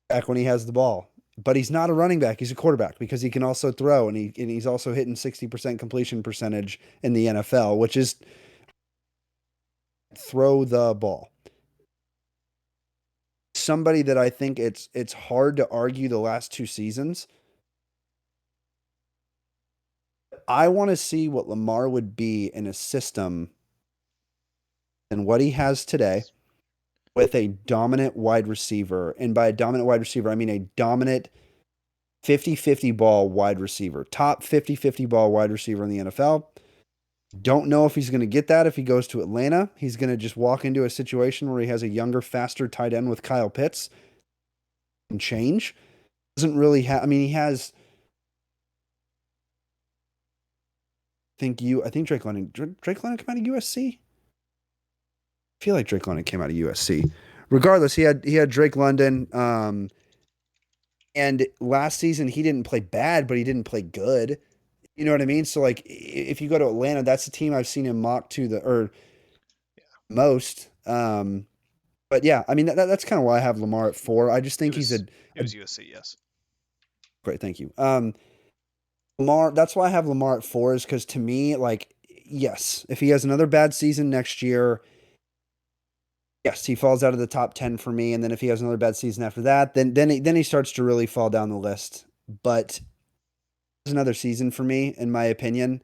back when he has the ball. But he's not a running back. He's a quarterback because he can also throw, and he's also hitting 60% completion percentage in the NFL, which is throw the ball. Somebody that I think it's hard to argue the last 2 seasons. I want to see what Lamar would be in a system and what he has today with a dominant wide receiver. And by a dominant wide receiver, I mean a dominant 50-50 ball wide receiver. Top 50-50 ball wide receiver in the NFL. Don't know if he's going to get that if he goes to Atlanta. He's going to just walk into a situation where he has a younger, faster tight end with Kyle Pitts and change. Doesn't really have, I mean, he has, I think Drake London came out of USC? I feel like Drake London came out of USC. Regardless, he had Drake London. And last season he didn't play bad, but he didn't play good. You know what I mean? So like, if you go to Atlanta, that's the team I've seen him mock to most. But yeah, I mean that's kind of why I have Lamar at 4. I just think it was USC, yes. Great, thank you. Lamar, that's why I have Lamar at 4 is because to me, like, yes, if he has another bad season next year, yes, he falls out of the top 10 for me. And then if he has another bad season after that, then he starts to really fall down the list. But there's another season for me, in my opinion.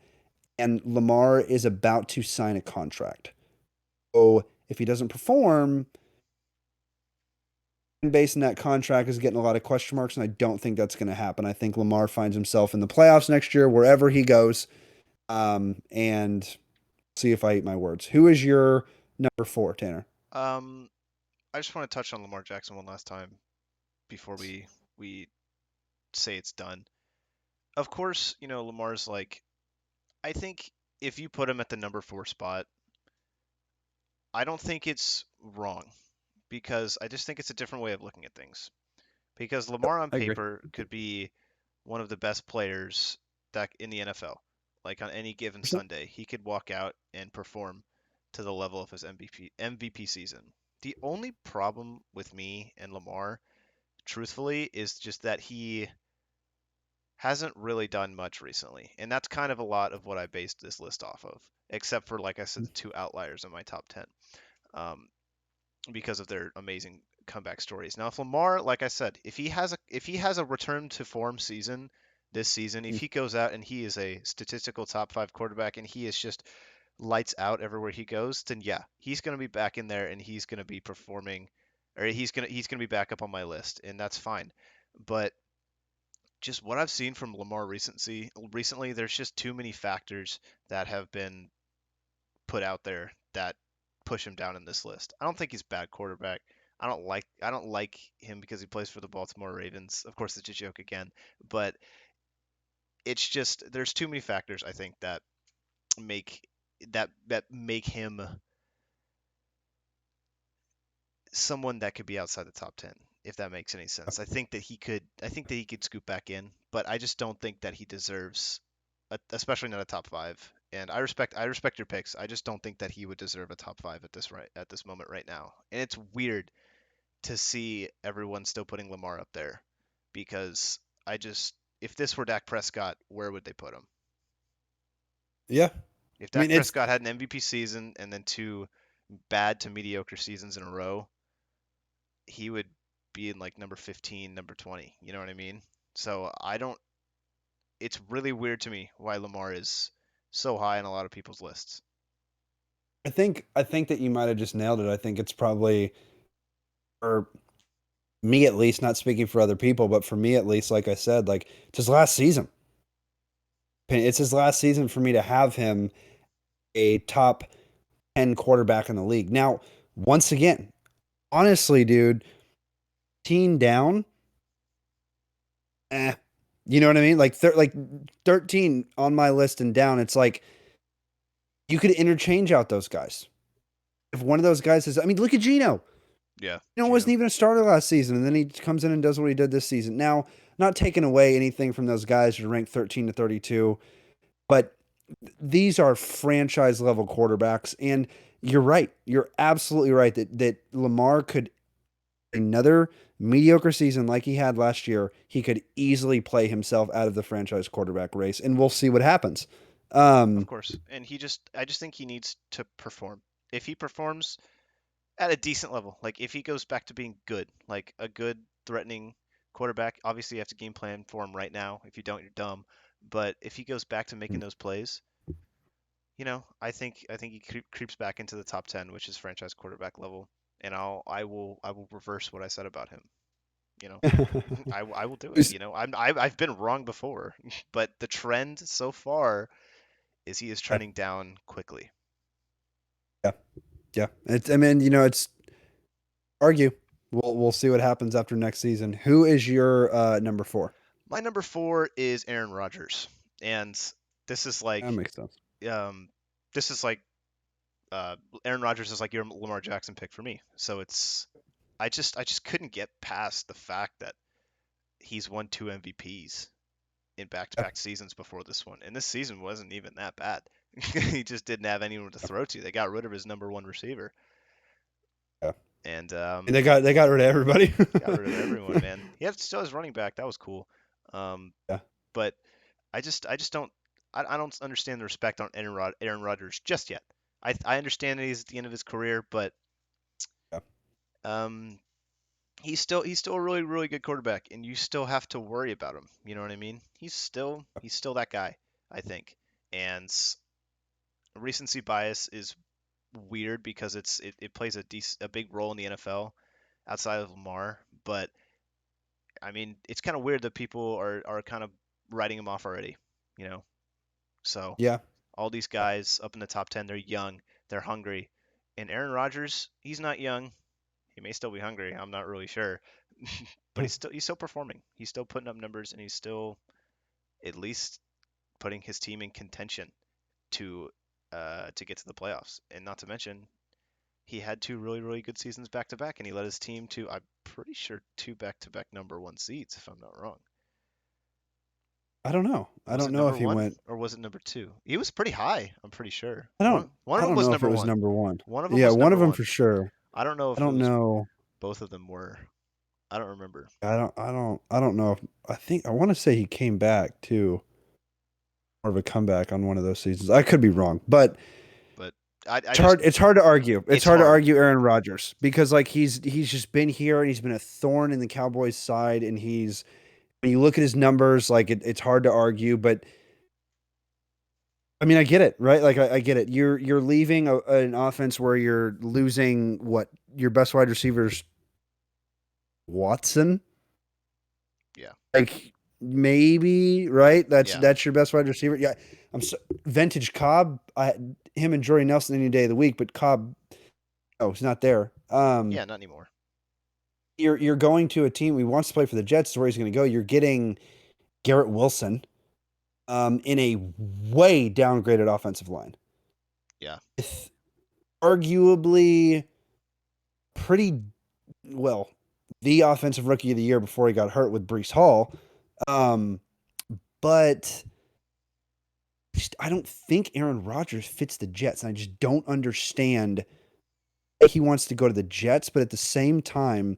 And Lamar is about to sign a contract. So if he doesn't perform, based on that contract is getting a lot of question marks, and I don't think that's going to happen. I think Lamar finds himself in the playoffs next year, wherever he goes. And see if I eat my words. Who is your number 4, Tanner? I just want to touch on Lamar Jackson one last time before we say it's done. Of course, Lamar's like, I think if you put him at the number 4 spot, I don't think it's wrong because I just think it's a different way of looking at things. Because Lamar on paper could be one of the best players that in the NFL. Like on any given Sunday, he could walk out and perform to the level of his MVP season. The only problem with me and Lamar, truthfully, is just that he hasn't really done much recently. And that's kind of a lot of what I based this list off of, except for, like I said, the 2 outliers in my top 10 because of their amazing comeback stories. Now, if Lamar, like I said, if he has a return to form season this season, if he goes out and he is a statistical top 5 quarterback and he is just lights out everywhere he goes, then yeah, he's going to be back in there and he's going to be performing, or he's going to be back up on my list, and that's fine. But just what I've seen from Lamar recently, there's just too many factors that have been put out there that push him down in this list. I don't think he's a bad quarterback. I don't like him because he plays for the Baltimore Ravens. Of course, it's a joke again, but it's just there's too many factors I think that make make him someone that could be outside the top 10, if that makes any sense. I think that he could scoop back in, but I just don't think that he deserves especially not a top 5. And I respect your picks. I just don't think that he would deserve a top 5 at this moment right now. And it's weird to see everyone still putting Lamar up there because if this were Dak Prescott, where would they put him? Yeah. If I mean, Dak Prescott had an MVP season and then two bad to mediocre seasons in a row, he would be in like number 15, number 20. You know what I mean? So I don't. It's really weird to me why Lamar is so high on a lot of people's lists. I think that you might have just nailed it. I think it's probably, for me at least, not speaking for other people, but for me at least, like I said, like it's his last season. It's his last season for me to have him a top 10 quarterback in the league. Now, once again, honestly, dude, teen down, eh. You know what I mean? Like 13 on my list and down, it's like you could interchange out those guys. If one of those guys is, I mean, look at Gino. Yeah, Gino Gino. wasn't even a starter last season, and then he comes in and does what he did this season. Now, not taking away anything from those guys who ranked 13 to 32, but these are franchise level quarterbacks. And you're right. You're absolutely right that Lamar could, another mediocre season like he had last year, he could easily play himself out of the franchise quarterback race, and we'll see what happens. Of Um, course. And I just think he needs to perform. If he performs at a decent level, like if he goes back to being good, like a good threatening quarterback, obviously you have to game plan for him right now. If you don't, you're dumb. But if he goes back to making those plays, I think he creeps back into the top 10, which is franchise quarterback level. And I will reverse what I said about him. You know, I will do it. who's- I've been wrong before, but the trend so far is he is yeah, trending down quickly. yeah, yeah. I mean, it's argue. We'll see what happens after next season. Who is your number four? My number 4 is Aaron Rodgers, and this is That like makes sense. um, this is like Aaron Rodgers is like your Lamar Jackson pick for me. So it's I just couldn't get past the fact that he's won 2 MVPs in Yeah, back-to-back seasons before this one, and this season wasn't even that bad. He just didn't have anyone to throw to. They got rid of his number one receiver, yeah. and And they got rid of everybody. got rid of everyone. Man, he had still his running back. That was cool. Um, Yeah, but I just don't I don't understand the respect on Aaron Rodgers just yet. I understand that he's at the end of his career, but yeah, um, he's still a really good quarterback, and you still have to worry about him. You know what I mean? He's still that guy, I think. And recency bias is weird because it plays a big role in the NFL outside of Lamar, but I mean it's kind of weird that people are kind of writing him off already. You know, so yeah. all these guys up in the top 10, they're young, they're hungry. And Aaron Rodgers, he's not young. He may still be hungry. I'm not really sure. But he's still performing. He's still putting up numbers and he's still at least putting his team in contention to to get to the playoffs. And not to mention, he had 2 really good seasons back to back and he led his team to I'm pretty sure 2 back-to-back number 1 seeds if I'm not wrong. I don't know. I Was don't it know number if he 1 went. or was it number 2? He was pretty high, I'm pretty sure. I don't. One of I them don't was know if it number was 1. number one. One of them Yeah, was one of number them 1. for sure. I don't know I if it don't was know. both of them were. I don't remember. I don't know if I think I want to say he came back too, more of a comeback on one of those seasons. I could be wrong, but But I it's just hard. It's hard to argue. It's it's hard to hard. argue Aaron Rodgers because like he's just been here and he's been a thorn in the Cowboys' side, and he's when you look at his numbers, like it's hard to argue. But I mean, I get it, right? Like I get it. You're leaving an offense where you're losing what your best wide receivers, Watson. Yeah. Like maybe right. That's Yeah. that's your best wide receiver. Yeah, vintage Cobb. Him and Jordy Nelson any day of the week, but Cobb, oh, he's not there. Yeah, not anymore. You're going to a team who wants to play for the Jets. Is where he's going to go. You're getting Garrett Wilson, in a way downgraded offensive line. Yeah. With arguably pretty well the offensive rookie of the year before he got hurt with Brees Hall. Um, but I don't think Aaron Rodgers fits the Jets. And I just don't understand he wants to go to the Jets, but at the same time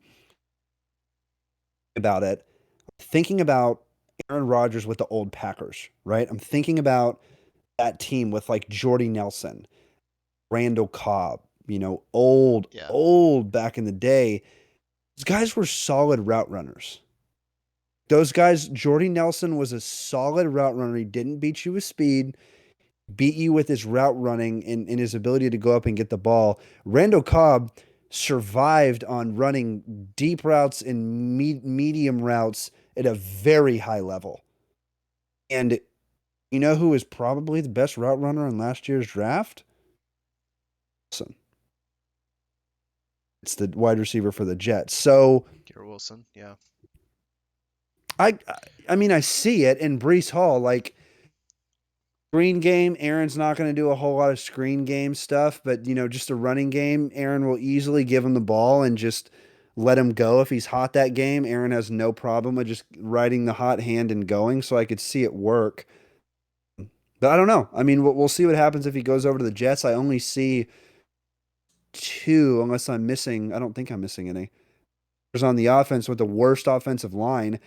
about it, thinking about Aaron Rodgers with the old Packers, right? I'm thinking about that team with like Jordy Nelson, Randall Cobb, Yeah. old back in the day. These guys were solid route runners. Those guys, Jordy Nelson was a solid route runner. He didn't beat you with speed, beat you with his route running and his ability to go up and get the ball. Randall Cobb survived on running deep routes and medium routes at a very high level. And you know who was probably the best route runner in last year's draft? Wilson. It's the wide receiver for the Jets. So Garrett Wilson. Yeah. I I mean I see it in Brees Hall, like screen game. Aaron's not going to do a whole lot of screen game stuff, but just a running game. Aaron will easily give him the ball and just let him go. If he's hot that game, Aaron has no problem with just riding the hot hand and going. So I could see it work. But I don't know. I mean, we'll see what happens if he goes over to the Jets. I only see two, unless I'm missing. I don't think I'm missing any. There's on the offense with the worst offensive line.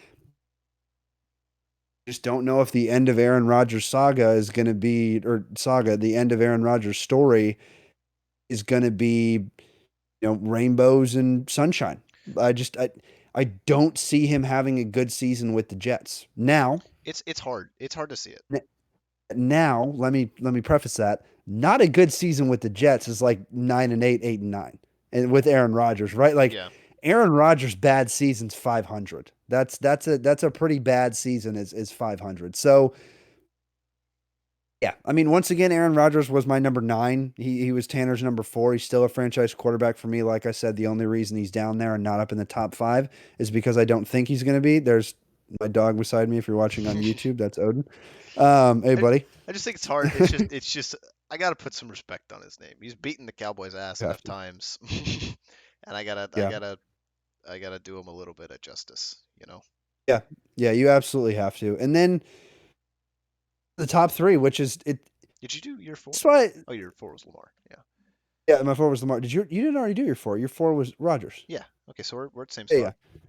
Just don't know if the end of Aaron Rodgers saga is going to be, or saga, the end of Aaron Rodgers story is going to be, rainbows and sunshine. I don't see him having a good season with the Jets. Now, It's hard. It's hard to see it. now let me preface that. Not a good season with the Jets is like 9-8, 8-9. And with Aaron Rodgers, right? Like Yeah. Aaron Rodgers' bad season's 500. That's a pretty bad season is 500. So yeah, I mean, once again, Aaron Rodgers was my number 9. He was Tanner's number 4. He's still a franchise quarterback for me. Like I said, the only reason he's down there and not up in the top 5 is because I don't think he's going to be. There's my dog beside me. If you're watching on YouTube, that's Odin. Hey, buddy. I just think it's hard. It's just I gotta put some respect on his name. He's beaten the Cowboys' ass You have enough to. times, and I gotta I Yeah, gotta I gotta do him a little bit of justice. yeah, yeah. You absolutely have to. And then the top 3, which is it. Did you do year 4? That's why. Oh, year 4 was Lamar. Yeah. Yeah, my 4 was Lamar. You didn't already do your 4? Your 4 was Rodgers. Yeah. Okay, so we're at the same Yeah, spot. yeah.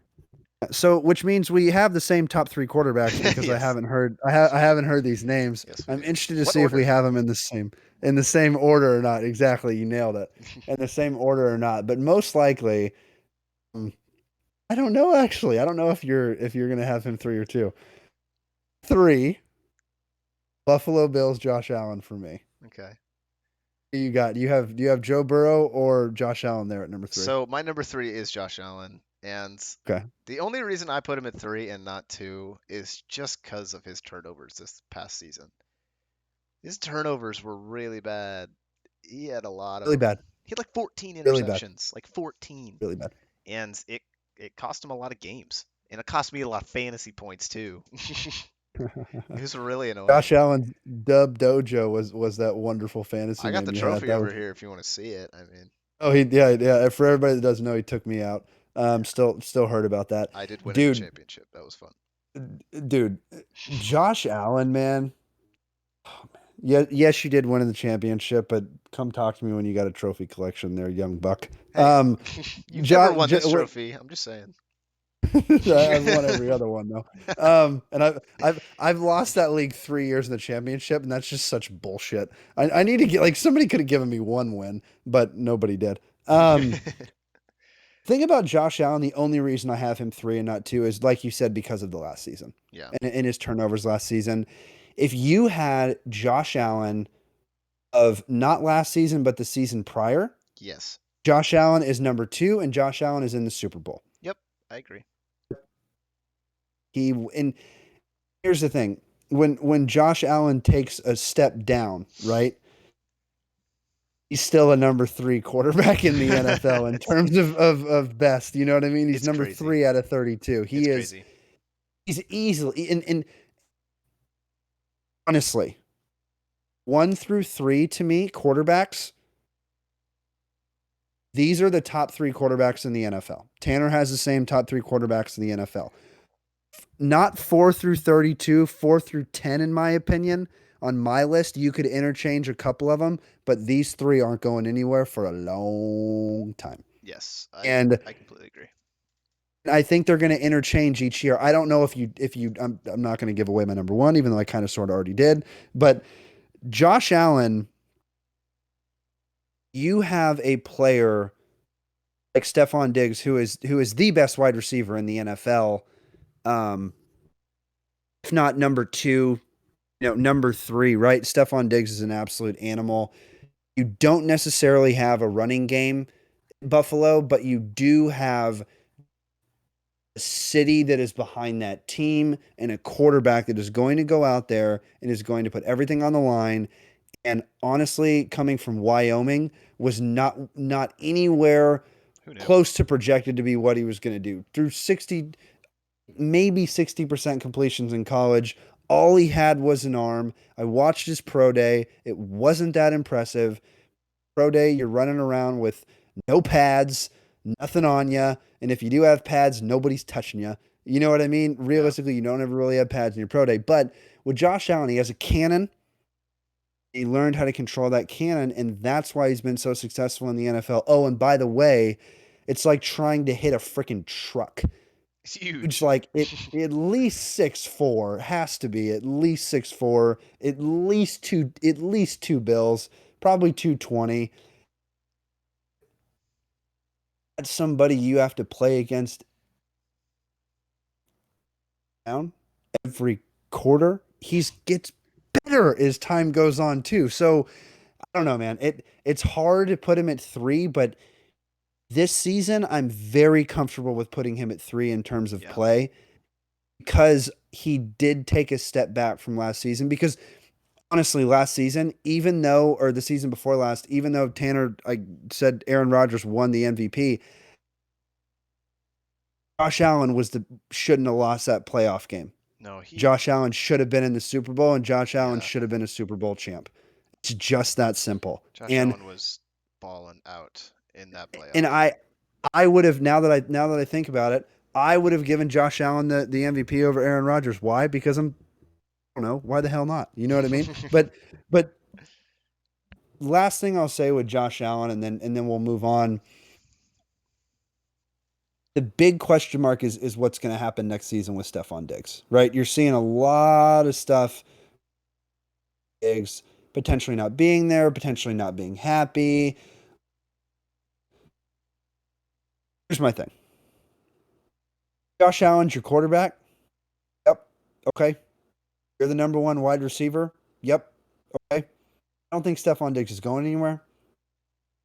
So, which means we have the same top 3 quarterbacks because I Yes. haven't heard I haven't heard these names. Yes, we I'm do. interested to What see if we order? have them in the same order or not. Exactly, you nailed it. In the same order or not, but most likely, um, I don't know actually. I don't know if you're gonna have him 3 or 2. 3, Buffalo Bills, Josh Allen for me. Okay. Who you got? Do you have Joe Burrow or Josh Allen there at number 3? So my number 3 is Josh Allen, and Okay. the only reason I put him at 3 and not 2 is just because of his turnovers this past season. His turnovers were really bad. He had a lot of Really them. bad. He had like 14 Really bad. interceptions, like 14, Really bad. and it cost him a lot of games, and it cost me a lot of fantasy points too. It was really Josh annoying. Allen's Dub Dojo was that wonderful fantasy I got name the you had. trophy That over was here if you want to see it. I mean, oh yeah. For everybody that doesn't know, he took me out. yeah, Still heard about that, I did win in the dude. championship. That was fun. Dude, Josh Allen, man. Oh, man. Yeah, yes, you did win in the championship, but come talk to me when you got a trophy collection, there, young buck. Hey, you've never won this Wait, trophy. I'm just saying. I've won every other one though. And I've lost that league 3 years in the championship, and that's just such bullshit. I need to get like somebody could have given me one win, but nobody did. Thing about Josh Allen, the only reason I have him 3 and not 2 is like you said, because of the last season Yeah. and his turnovers last season. If you had Josh Allen of not last season, but the season prior, Yes. Josh Allen is number 2, and Josh Allen is in the Super Bowl. Yep. I agree. And here's the thing. When Josh Allen takes a step down, right? He's still a number 3 quarterback in the NFL in terms of best. You know what I mean? He's It's number crazy. 3 out of 32. It's crazy. He's easily and honestly, 1 through 3 to me, quarterbacks, these are the top 3 quarterbacks in the NFL. Tanner has the same top 3 quarterbacks in the NFL. Not 4 through 32, 4 through 10, in my opinion, on my list, you could interchange a couple of them, but these three aren't going anywhere for a long time. Yes, And I completely agree. I think they're going to interchange each year. I don't know if you I'm not going to give away my number one, even though I kind of sort of already did. But Josh Allen, you have a player like Stephon Diggs, who is the best wide receiver in the NFL, um, if not number two, number three, right? Stephon Diggs is an absolute animal. You don't necessarily have a running game in Buffalo, but you do have a city that is behind that team and a quarterback that is going to go out there and is going to put everything on the line. And honestly, coming from Wyoming, was not anywhere Who knew? close to projected to be what he was going to do. Through 60, maybe 60% completions in college, all he had was an arm. I watched his pro day. It wasn't that impressive. Pro day, you're running around with no pads, nothing on you. And if you do have pads, nobody's touching you. You know what I mean? Yeah. Realistically, you don't ever really have pads in your pro day. But with Josh Allen, he has a cannon. He learned how to control that cannon, and that's why he's been so successful in the NFL. Oh, and by the way, it's like trying to hit a freaking truck. It's Dude's huge. like it at least 6'4", has to be at least 6'4", at least two bills, probably 220. That's somebody you have to play against down every quarter. He's gets better as time goes on too. So I don't know, man. It's hard to put him at three, but this season I'm very comfortable with putting him at three in terms of Yeah. play because he did take a step back from last season. Because honestly, last season, or the season before last, even though Tanner, I said Aaron Rodgers won the MVP, Josh Allen shouldn't have lost that playoff game. No, he. Josh Allen should have been in the Super Bowl, and Josh Allen Yeah. should have been a Super Bowl champ. It's just that simple. Josh And Allen was balling out in that and playoff. I would have, now that I think about it, I would have given Josh Allen the MVP over Aaron Rodgers. Why? Because I don't know, why the hell not? You know what I mean? But last thing I'll say with Josh Allen, and then we'll move on. The big question mark is what's going to happen next season with Stephon Diggs, right? You're seeing a lot of stuff. Diggs potentially not being there, potentially not being happy. Here's my thing. Josh Allen's your quarterback. Yep. Okay. You're the number one wide receiver. Yep. Okay. I don't think Stephon Diggs is going anywhere.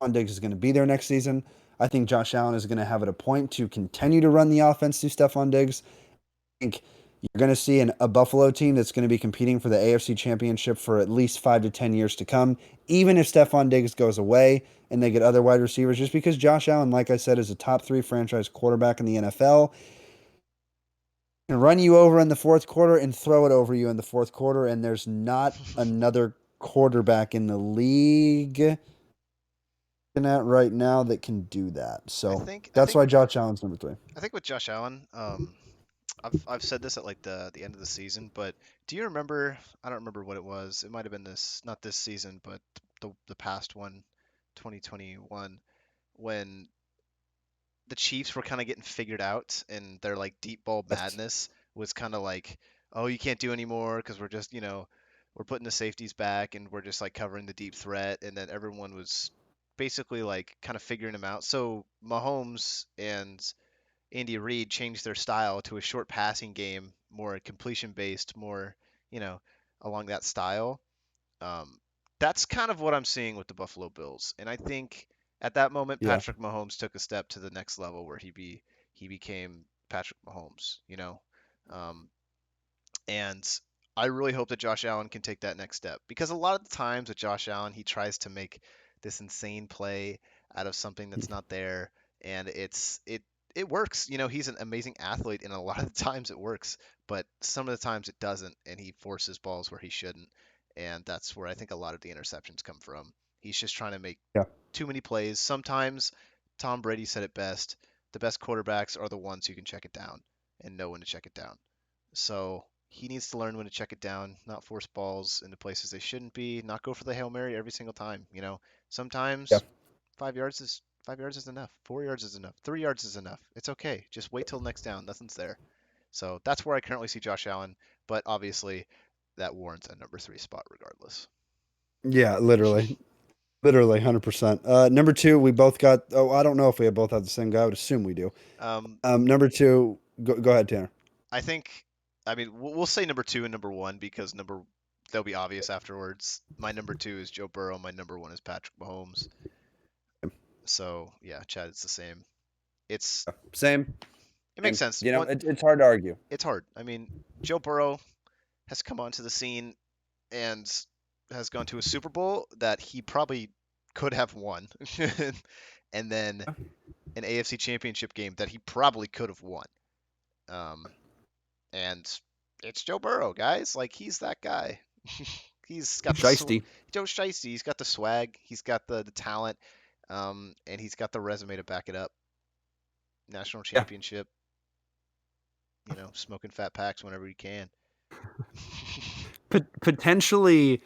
Stephon Diggs is going to be there next season. I think Josh Allen is going to have it a point to continue to run the offense through Stephon Diggs. I think you're going to see a Buffalo team that's going to be competing for the AFC Championship for at least 5 to 10 years to come, even if Stephon Diggs goes away and they get other wide receivers, just because Josh Allen, like I said, is a top three franchise quarterback in the NFL. Can run you over in the fourth quarter and throw it over you in the fourth quarter, and there's not another quarterback in the league at right now that can do that. I So think. I that's think. why Josh Allen's number three. I think with Josh Allen, I've said this at like the end of the season, but do you remember? I don't remember what it was. It might have been this, not this season, but the past one, 2021, when the Chiefs were kind of getting figured out and their like deep ball Yes. madness was kind of like, oh, you can't do anymore because we're just, we're putting the safeties back and we're just like covering the deep threat. And then everyone was basically like kind of figuring them out. So Mahomes and Andy Reid changed their style to a short passing game, more completion based, more, you know, along that style. Um, that's kind of what I'm seeing with the Buffalo Bills, and I think at that moment Yeah. Patrick Mahomes took a step to the next level where he became Patrick Mahomes, um, and I really hope that Josh Allen can take that next step because a lot of the times with Josh Allen he tries to make this insane play out of something that's not there, and it works. He's an amazing athlete, and a lot of the times it works, but some of the times it doesn't, and he forces balls where he shouldn't. And that's where I think a lot of the interceptions come from. He's just trying to make Yeah. too many plays. Sometimes Tom Brady said it best: the best quarterbacks are the ones who can check it down and know when to check it down. So he needs to learn when to check it down, not force balls into places they shouldn't be, not go for the Hail Mary every single time. Yeah. Sometimes 5 yards is enough. 4 yards is enough. 3 yards is enough. It's okay. Just wait till the next down. Nothing's there. So that's where I currently see Josh Allen, but obviously that warrants a number 3 spot regardless. Yeah, literally. Literally 100%. Number two, we both got, oh, I don't know if we both have the same guy. I would assume we do. Um, Number two, go ahead, Tanner. I think, I mean, we'll say number 2 and number 1 because they'll be obvious afterwards. My number 2 is Joe Burrow. My number 1 is Patrick Mahomes. So yeah, Chad, it's the same. It's Same. It makes sense. You know, it's hard to argue. It's hard. I mean, Joe Burrow has come onto the scene and has gone to a Super Bowl that he probably could have won, and then an AFC Championship game that he probably could have won. And it's Joe Burrow, guys. Like he's that guy. He's got Shiesty. Joe Shiesty. He's got the swag. He's got the talent. And he's got the resume to back it up. National championship. Smoking fat packs whenever he can. Potentially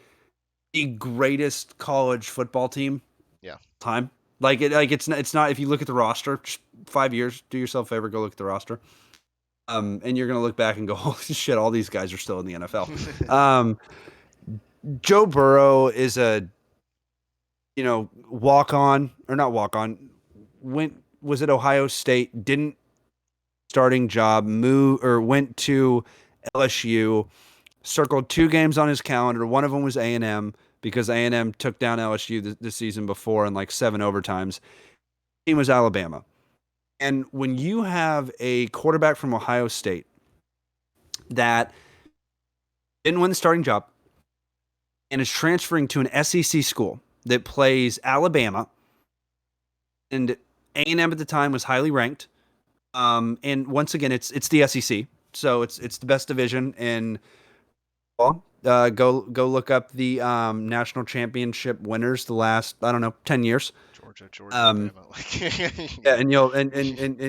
the greatest college football team. Yeah. Time. It's not. If you look at the roster, just 5 years. Do yourself a favor. Go look at the roster. And you're gonna look back and go, holy shit! All these guys are still in the NFL. Joe Burrow is a, walk on or not walk on. Was at Ohio State. Didn't starting job. Went to LSU. Circled 2 games on his calendar. One of them was A&M because A&M took down LSU the season before in like 7 overtimes. Team was Alabama. And when you have a quarterback from Ohio State that didn't win the starting job and is transferring to an SEC school that plays Alabama, and A&M at the time was highly ranked, and once again, it's the SEC, so it's the best division in. Go look up the national championship winners the last 10 years. Georgia, Alabama. Yeah, and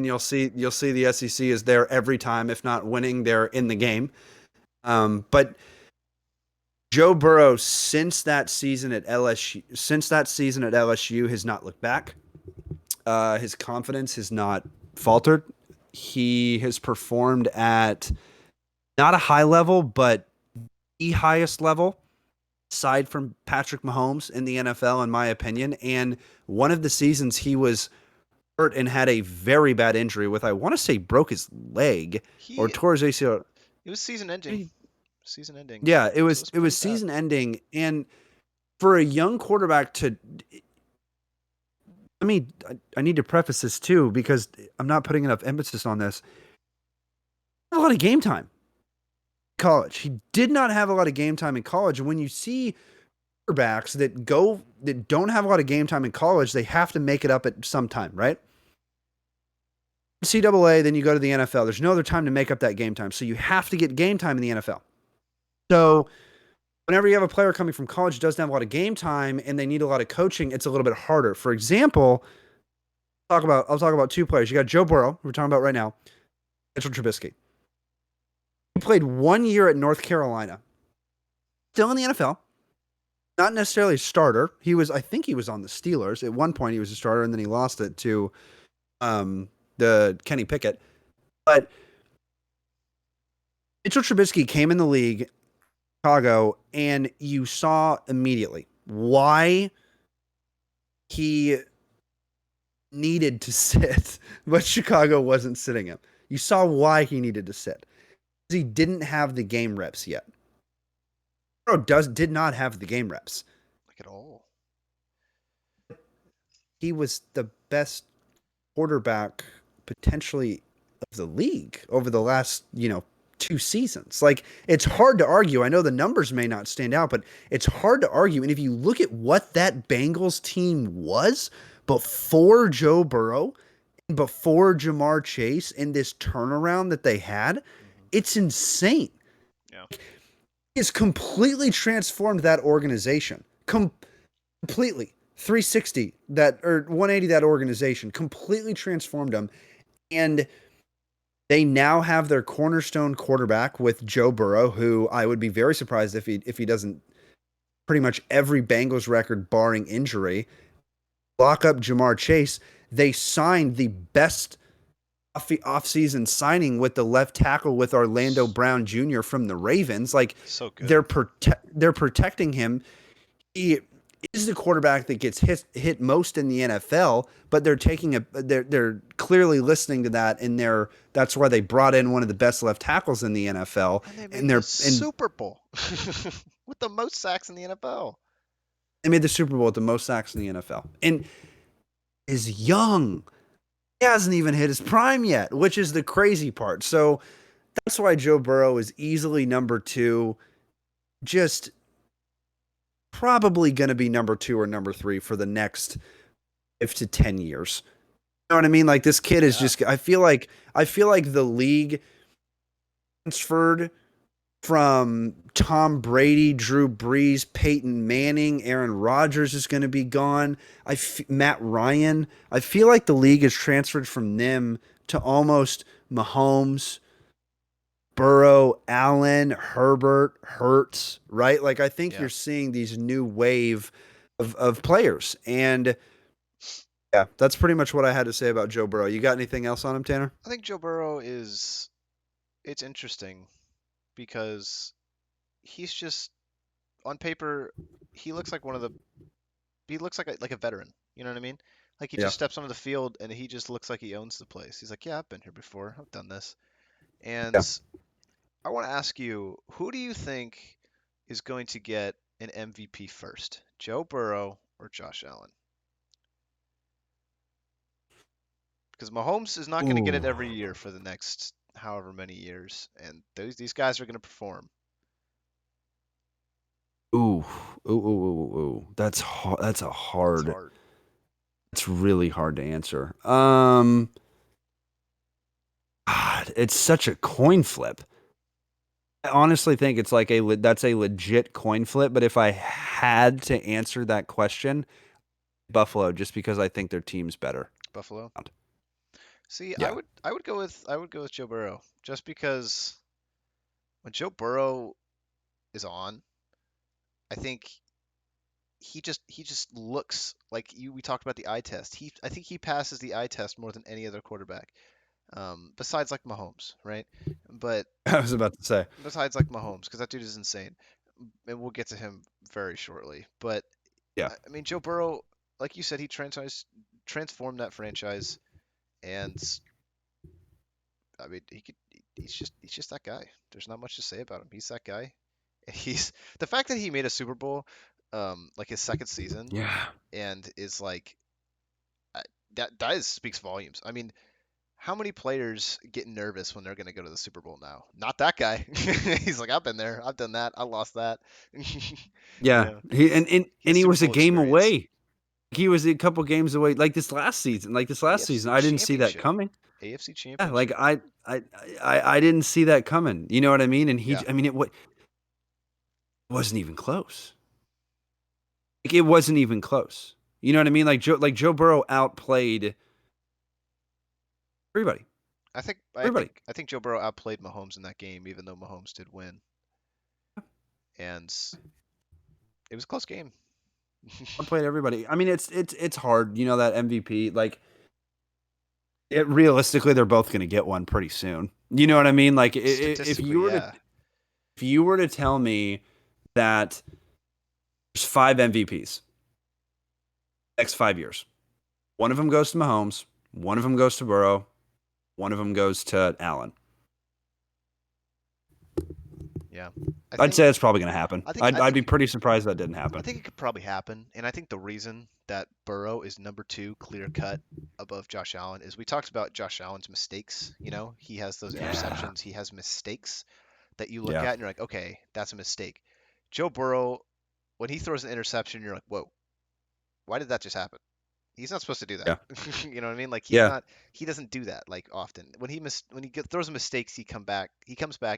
you'll see the SEC is there every time, if not winning, they're in the game. But Joe Burrow since that season at LSU has not looked back. His confidence has not faltered. He has performed at not a high level, but the highest level, aside from Patrick Mahomes in the NFL, in my opinion. And one of the seasons he was hurt and had a very bad injury with, I want to say, broke his leg or tore his ACL. It was season ending. Yeah, it was season ending. And for a young quarterback to, I need to preface this too, because I'm not putting enough emphasis on this. A lot of game time. College. He did not have a lot of game time in college. And when you see quarterbacks that don't have a lot of game time in college, they have to make it up at some time, right? NCAA, then you go to the NFL. There's no other time to make up that game time. So you have to get game time in the NFL. So whenever you have a player coming from college who doesn't have a lot of game time and they need a lot of coaching, it's a little bit harder. For example, I'll talk about 2 players. You got Joe Burrow, who we're talking about right now, Mitchell Trubisky. He played 1 year at North Carolina. Still in the NFL. Not necessarily a starter. I think he was on the Steelers. At one point he was a starter and then he lost it to the Kenny Pickett. But Mitchell Trubisky came in the league, Chicago, and you saw immediately why he needed to sit, but Chicago wasn't sitting him. You saw why he needed to sit. He didn't have the game reps yet. Did not have the game reps. Like at all. He was the best quarterback potentially of the league over the last, 2 seasons. Like, it's hard to argue. I know the numbers may not stand out, but it's hard to argue. And if you look at what that Bengals team was before Joe Burrow, before Jamar Chase, and this turnaround that they had, it's insane. Yeah. It's completely transformed that organization. Completely. 360 or 180 that organization. Completely transformed them. And They now have their cornerstone quarterback with Joe Burrow, who I would be very surprised if he doesn't pretty much every Bengals record barring injury. Lock up Jamar Chase. They signed the best offseason signing with the left tackle with Orlando Brown Jr. from the Ravens. Like So good. they're protecting him. He is the quarterback that gets hit most in the NFL, but they're clearly listening to that, and that's why they brought in one of the best left tackles in the NFL, And they made and the Super Bowl with the most sacks in the NFL. they made the Super Bowl with the most sacks in the NFL, and is young. He hasn't even hit his prime yet, which is the crazy part. So that's why Joe Burrow is easily number 2. Just probably going to be number 2 or number 3 for the next 5 to 10 years. You know what I mean? Like this kid is just I feel like the league transferred from Tom Brady, Drew Brees, Peyton Manning, Aaron Rodgers is going to be gone. Matt Ryan. I feel like the league has transferred from them to almost Mahomes, Burrow, Allen, Herbert, Hurts, right? Like I think Yeah. you're seeing these new wave of players. And yeah, that's pretty much what I had to say about Joe Burrow. You got anything else on him, Tanner? I think Joe Burrow it's interesting because he's just on paper he looks like he looks like a veteran. You know what I mean? Like he Yeah. just steps onto the field and he just looks like he owns the place. He's like, yeah, I've been here before. I've done this. And Yeah. I want to ask you, who do you think is going to get an MVP first, Joe Burrow or Josh Allen? Because Mahomes is not going to get it Ooh. every year for the next however many years, and these guys are going to perform. Ooh. Ooh. That's hard. That's a It's hard. hard. It's really hard to answer. God, it's such a coin flip. I honestly think it's like that's a legit coin flip, but if I had to answer that question, Buffalo, just because I think their team's better. Buffalo. See, Yeah. I would go with Joe Burrow just because when Joe Burrow is on, I think he just looks like you. We talked about the eye test. I think he passes the eye test more than any other quarterback, besides like Mahomes, right? But I was about to say. besides like Mahomes, because that dude is insane, and we'll get to him very shortly. But Yeah. I mean, Joe Burrow, like you said, he transformed that franchise, and I mean, he's just that guy. There's not much to say about him. He's that guy. And he's the fact that he made a Super Bowl, like his second season, Yeah. and is like uh, that speaks volumes. I mean, how many players get nervous when they're going to go to the Super Bowl now? Not that guy. He's like, I've been there, I've done that, I lost that. You Yeah. know, he And has he Super was a Bowl game experience. away. He was a couple games away. Like this last season. AFC I didn't see that Championship. coming. AFC Yeah, like Championship. I didn't see that coming. You know what I mean? And Yeah, I mean it wasn't even close. Like it wasn't even close. You know what I mean? Like Joe Burrow outplayed everybody. Everybody. I think Joe Burrow outplayed Mahomes in that game, even though Mahomes did win, and it was a close game. Outplayed everybody. I mean it's hard, you know, that MVP. Like it realistically they're both going to get one pretty soon. You know what I mean? Like Statistically, yeah. if you were to tell me that there's 5 MVPs next 5 years. One of them goes to Mahomes, one of them goes to Burrow, one of them goes to Allen. Yeah. I'd say that's probably going to happen. I I'd be think pretty surprised that didn't I happen. think it could probably happen, and I think the reason that Burrow is number 2, clear cut above Josh Allen is we talked about Josh Allen's mistakes. You know, he has those Yeah. interceptions, he has mistakes that you look Yeah. at and you're like, okay, that's a mistake. Joe Burrow, when he throws an interception, you're like, whoa, why did that just happen? He's not supposed to do that. Yeah. You know what I mean? Like Yeah. he doesn't do that like often. When throws mistakes, he comes back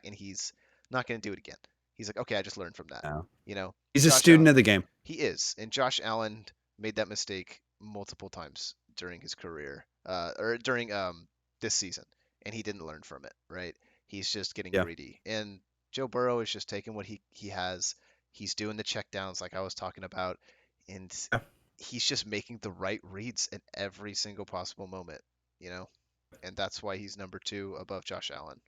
and he's not going to do it again. He's like, okay, I just learned from that. No. You know, He's a Josh student Allen, of the game. he is, and Josh Allen made that mistake multiple times during his career, or during this season, and he didn't learn from it, right? He's just getting Yeah. greedy. And Joe Burrow is just taking what he has. He's doing the checkdowns like I was talking about, and Yeah. he's just making the right reads in every single possible moment, you know? And that's why he's number 2 above Josh Allen.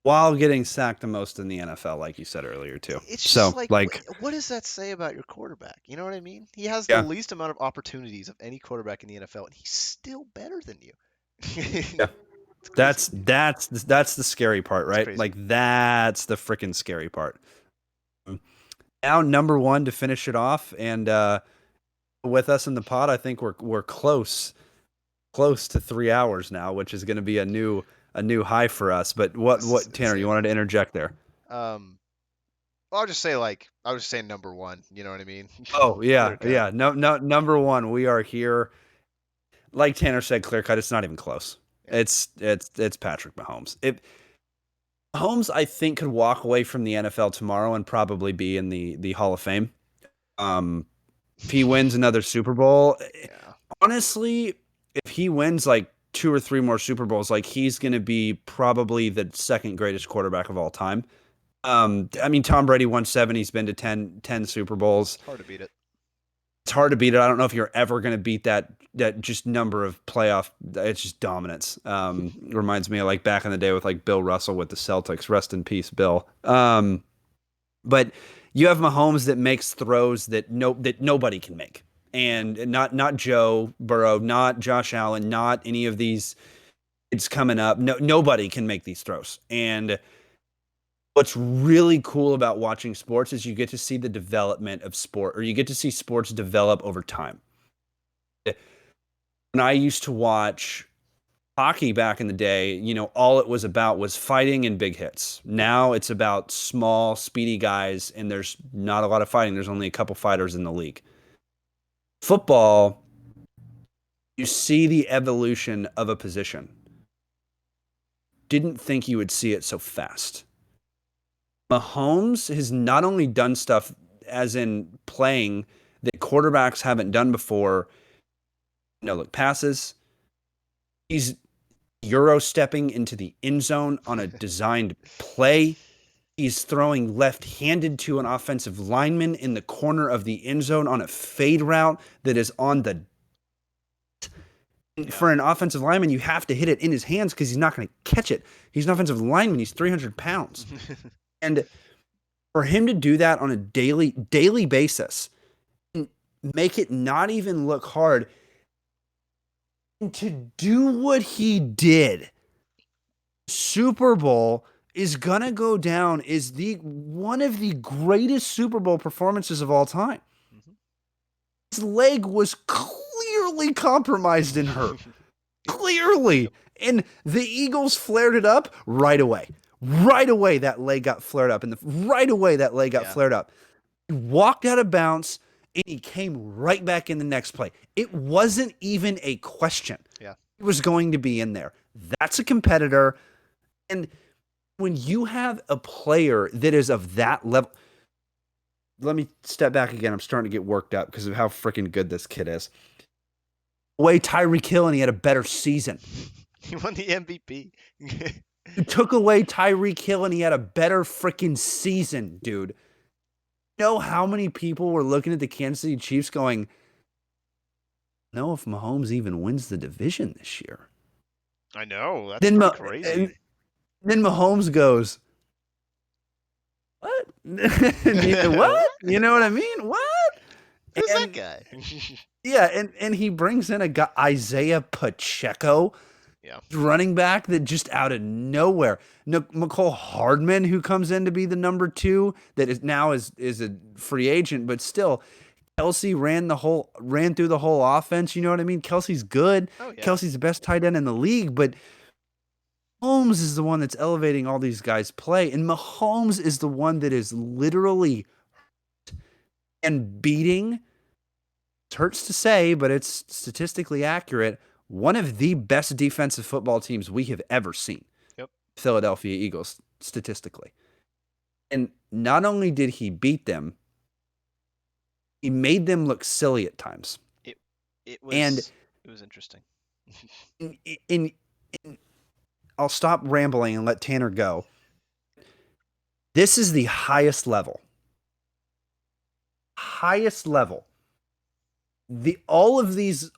While getting sacked the most in the NFL, like you said earlier, too. It's just So, like, like, what does that say about your quarterback? You know what I mean? He has the yeah, least amount of opportunities of any quarterback in the NFL, and he's still better than you. yeah. It's crazy. That's the scary part, It's right? crazy. Like, that's the freaking scary part. Now, number 1 to finish it off, and with us in the pod, I think we're close to 3 hours now, which is going to be a new high for us. But This is what Tanner, you insane. wanted to interject there? Well, I'll just say like I was just saying number 1. You know what I mean? Oh yeah, Clear cut. yeah. No, number 1, we are here. Like Tanner said, clear cut. It's not even close. Yeah. It's Patrick Mahomes. If Mahomes, I think, could walk away from the NFL tomorrow and probably be in the Hall of Fame. If he wins another Super Bowl, Yeah. honestly, if he wins like 2 or 3 more Super Bowls, like he's going to be probably the second greatest quarterback of all time. I mean, Tom Brady won 7. He's been to 10 Super Bowls. It's hard to beat it. It's hard to beat it. I don't know if you're ever going to beat that just number of playoff. It's just dominance. Reminds me of like back in the day with like Bill Russell with the Celtics. Rest in peace, Bill. But you have Mahomes that makes throws that nobody can make, and not Joe Burrow, not Josh Allen, not any of these. It's coming up. Nobody can make these throws. And what's really cool about watching sports is you get to see the development of sport, or you get to see sports develop over time. When I used to watch hockey back in the day, all it was about was fighting and big hits. Now it's about small, speedy guys, and there's not a lot of fighting. There's only a couple fighters in the league. Football, you see the evolution of a position. Didn't think you would see it so fast. Mahomes has not only done stuff as in playing that quarterbacks haven't done before, look, passes. He's Euro stepping into the end zone on a designed play. He's throwing left-handed to an offensive lineman in the corner of the end zone on a fade route that is on the. Yeah. For an offensive lineman, you have to hit it in his hands because he's not going to catch it. He's an offensive lineman. He's 300 pounds. And for him to do that on a daily basis, and make it not even look hard, and to do what he did, Super Bowl is gonna go down as one of the greatest Super Bowl performances of all time. Mhm. His leg was clearly compromised and hurt. Clearly. And the Eagles flared it up right away. Right away, that leg got flared up. Right away, that leg got Yeah. flared up. He walked out of bounds, and he came right back in the next play. It wasn't even a question. Yeah. He was going to be in there. That's a competitor. And when you have a player that is of that level, let me step back again. I'm starting to get worked up because of how freaking good this kid is. Away Tyreek Hill, and he had a better season. He won the MVP. You took away Tyreek Hill, and he had a better freaking season, dude. You know how many people were looking at the Kansas City Chiefs going, know if Mahomes even wins the division this year? I know. That's pretty crazy. Then Mahomes goes, what? What? You know what I mean? What? Who's that guy? Yeah, and he brings in a guy, Isaiah Pacheco, Yeah. running back that just out of nowhere. McCole Hardman, who comes in to be the number 2, that is now is a free agent, but still, Kelsey ran through the whole offense. You know what I mean? Kelsey's good. Oh, yeah. Kelsey's the best tight end in the league, but Mahomes is the one that's elevating all these guys' play, and Mahomes is the one that is literally and beating. It hurts to say, but it's statistically accurate. One of the best defensive football teams we have ever seen. Yep. Philadelphia Eagles, statistically. And not only did he beat them, he made them look silly at times. It was interesting. in I'll stop rambling and let Tanner go. This is the highest level. Highest level. All of these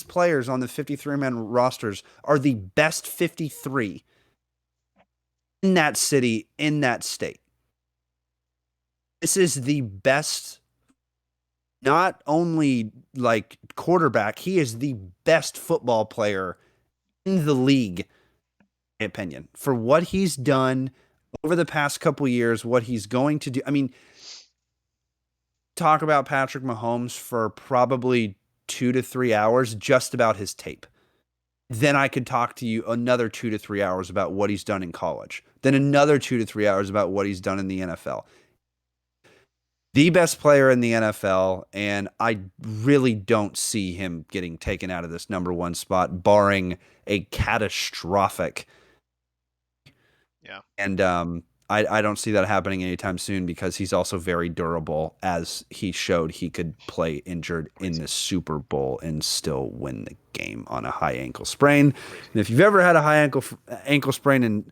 players on the 53-man rosters are the best 53 in that city, in that state. This is the best, not only like quarterback, he is the best football player in the league, in my opinion, for what he's done over the past couple years, what he's going to do. I mean, talk about Patrick Mahomes for probably 2 to 3 hours just about his tape. Then I could talk to you another 2 to 3 hours about what he's done in college. Then another 2 to 3 hours about what he's done in the NFL. The best player in the NFL, and I really don't see him getting taken out of this number one spot, barring a catastrophic. Yeah. And I don't see that happening anytime soon because he's also very durable, as he showed he could play injured in the Super Bowl and still win the game on a high ankle sprain. And if you've ever had a high ankle sprain, and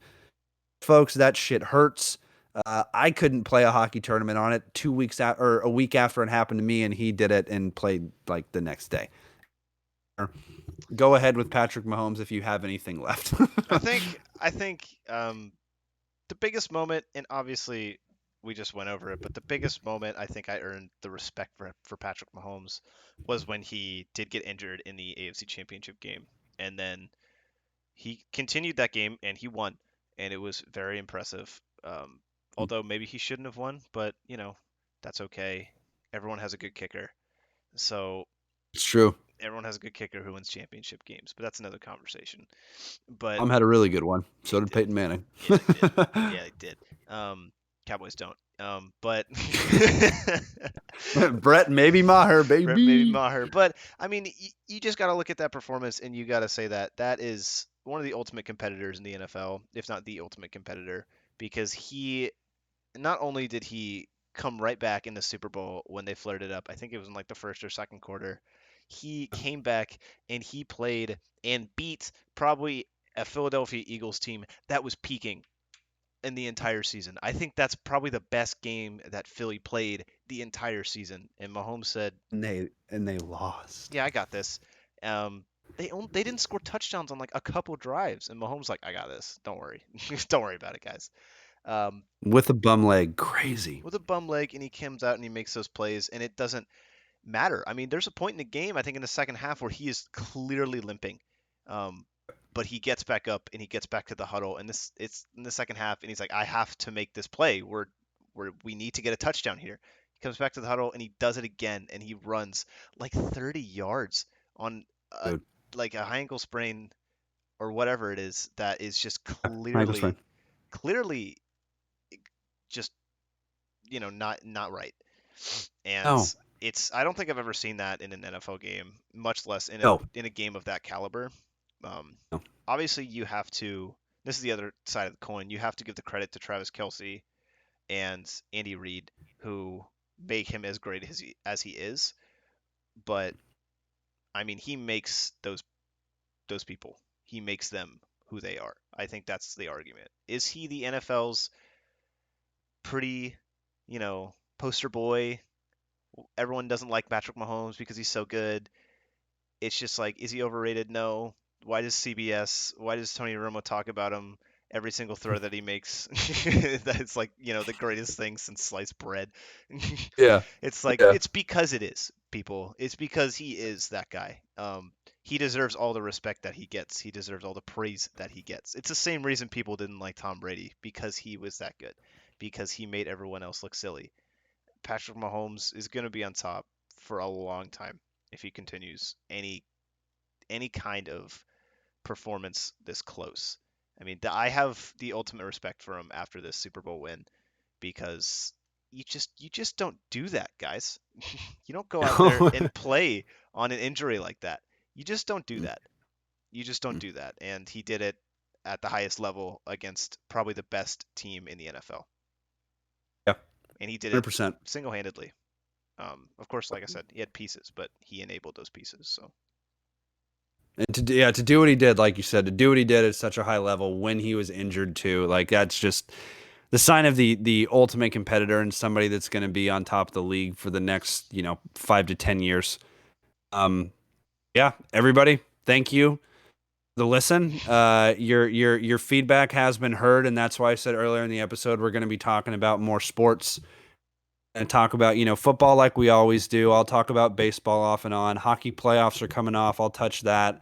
folks, that shit hurts. I couldn't play a hockey tournament on it 2 weeks or a week after it happened to me, and he did it and played like the next day. Go ahead with Patrick Mahomes if you have anything left. I think the biggest moment, and obviously we just went over it, but the biggest moment I think I earned the respect for Patrick Mahomes was when he did get injured in the AFC Championship game, and then he continued that game and he won, and it was very impressive. Although maybe he shouldn't have won, but that's okay. Everyone has a good kicker, so It's true. everyone has a good kicker who wins championship games, but that's another conversation. But Had a really good one. yeah, So he did did. Peyton Manning. Yeah, he did. Yeah, he did. Cowboys don't. But Brett, maybe Maher, maybe baby. Maher. But I mean, you just got to look at that performance, and you got to say that that is one of the ultimate competitors in the NFL, if not the ultimate competitor, because he not only did he come right back in the Super Bowl when they flared it up, I think it was in like the first or second quarter. He came back and he played and beat probably a Philadelphia Eagles team that was peaking in the entire season. I think that's probably the best game that Philly played the entire season. And Mahomes said, And they lost. "Yeah, I got this." They didn't score touchdowns on like a couple drives, and Mahomes like, "I got this. Don't worry, don't worry about it, guys." Um, With a bum leg. Crazy. with a bum leg, and he comes out and he makes those plays, and it doesn't matter. I mean, there's a point in the game, I think in the second half, where he is clearly limping. Um, but he gets back up and he gets back to the huddle, and it's in the second half, and he's like, I have to make this play. We need to get a touchdown here. He comes back to the huddle and he does it again, and he runs like 30 yards on a, Dude. like a high ankle sprain or whatever it is that is just Ankle sprain. clearly just not right. And No. I don't think I've ever seen that in an NFL game, much less in No. a game of that caliber. No. Obviously, you have to. This is the other side of the coin. You have to give the credit to Travis Kelsey and Andy Reid, who make him as great as he is. But I mean, he makes those people. He makes them who they are. I think that's the argument. Is he the NFL's pretty, poster boy? Everyone doesn't like Patrick Mahomes because he's so good. It's just like, is he overrated? No. Why does Tony Romo talk about him every single throw that he makes? That's like, the greatest thing since sliced bread. Yeah. It's like, Yeah. it's because it is, people. It's because he is that guy. He deserves all the respect that he gets. He deserves all the praise that he gets. It's the same reason people didn't like Tom Brady, because he was that good, because he made everyone else look silly. Patrick Mahomes is going to be on top for a long time if he continues any kind of performance this close. I mean, I have the ultimate respect for him after this Super Bowl win, because you just don't do that, guys. You don't go out there and play on an injury like that. You just don't do that. You just don't do that. And he did it at the highest level against probably the best team in the NFL. Yeah. And he did it 100%. single-handedly. Of course, like I said, he had pieces, but he enabled those pieces. So And to do what he did, like you said, to do what he did at such a high level when he was injured too, like that's just the sign of the ultimate competitor and somebody that's going to be on top of the league for the next 5 to 10 years. Um, yeah, everybody, thank you. The listen, your feedback has been heard, and that's why I said earlier in the episode we're going to be talking about more sports and talk about football like we always do. I'll talk about baseball off and on. Hockey playoffs are coming off. I'll touch that.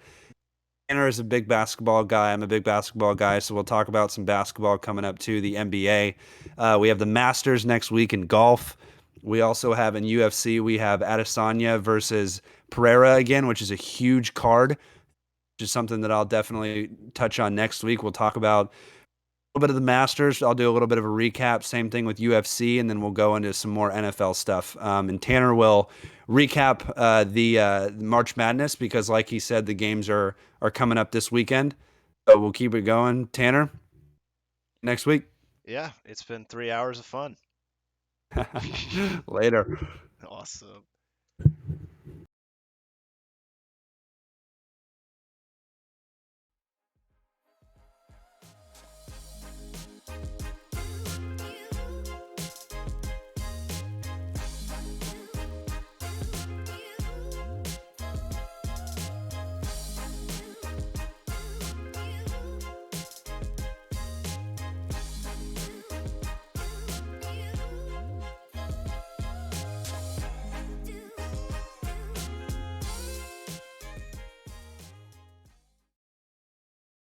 Tanner is a big basketball guy. I'm a big basketball guy, so we'll talk about some basketball coming up too. The NBA. We have the Masters next week in golf. We also have in UFC. We have Adesanya versus Pereira again, which is a huge card. Which is something that I'll definitely touch on next week. We'll talk about little bit of the Masters. I'll do a little bit of a recap. Same thing with UFC, and then we'll go into some more NFL stuff. And Tanner will recap the March Madness because, like he said, the games are coming up this weekend. So we'll keep it going. Tanner, next week. Yeah, it's been 3 hours of fun. Later. Awesome.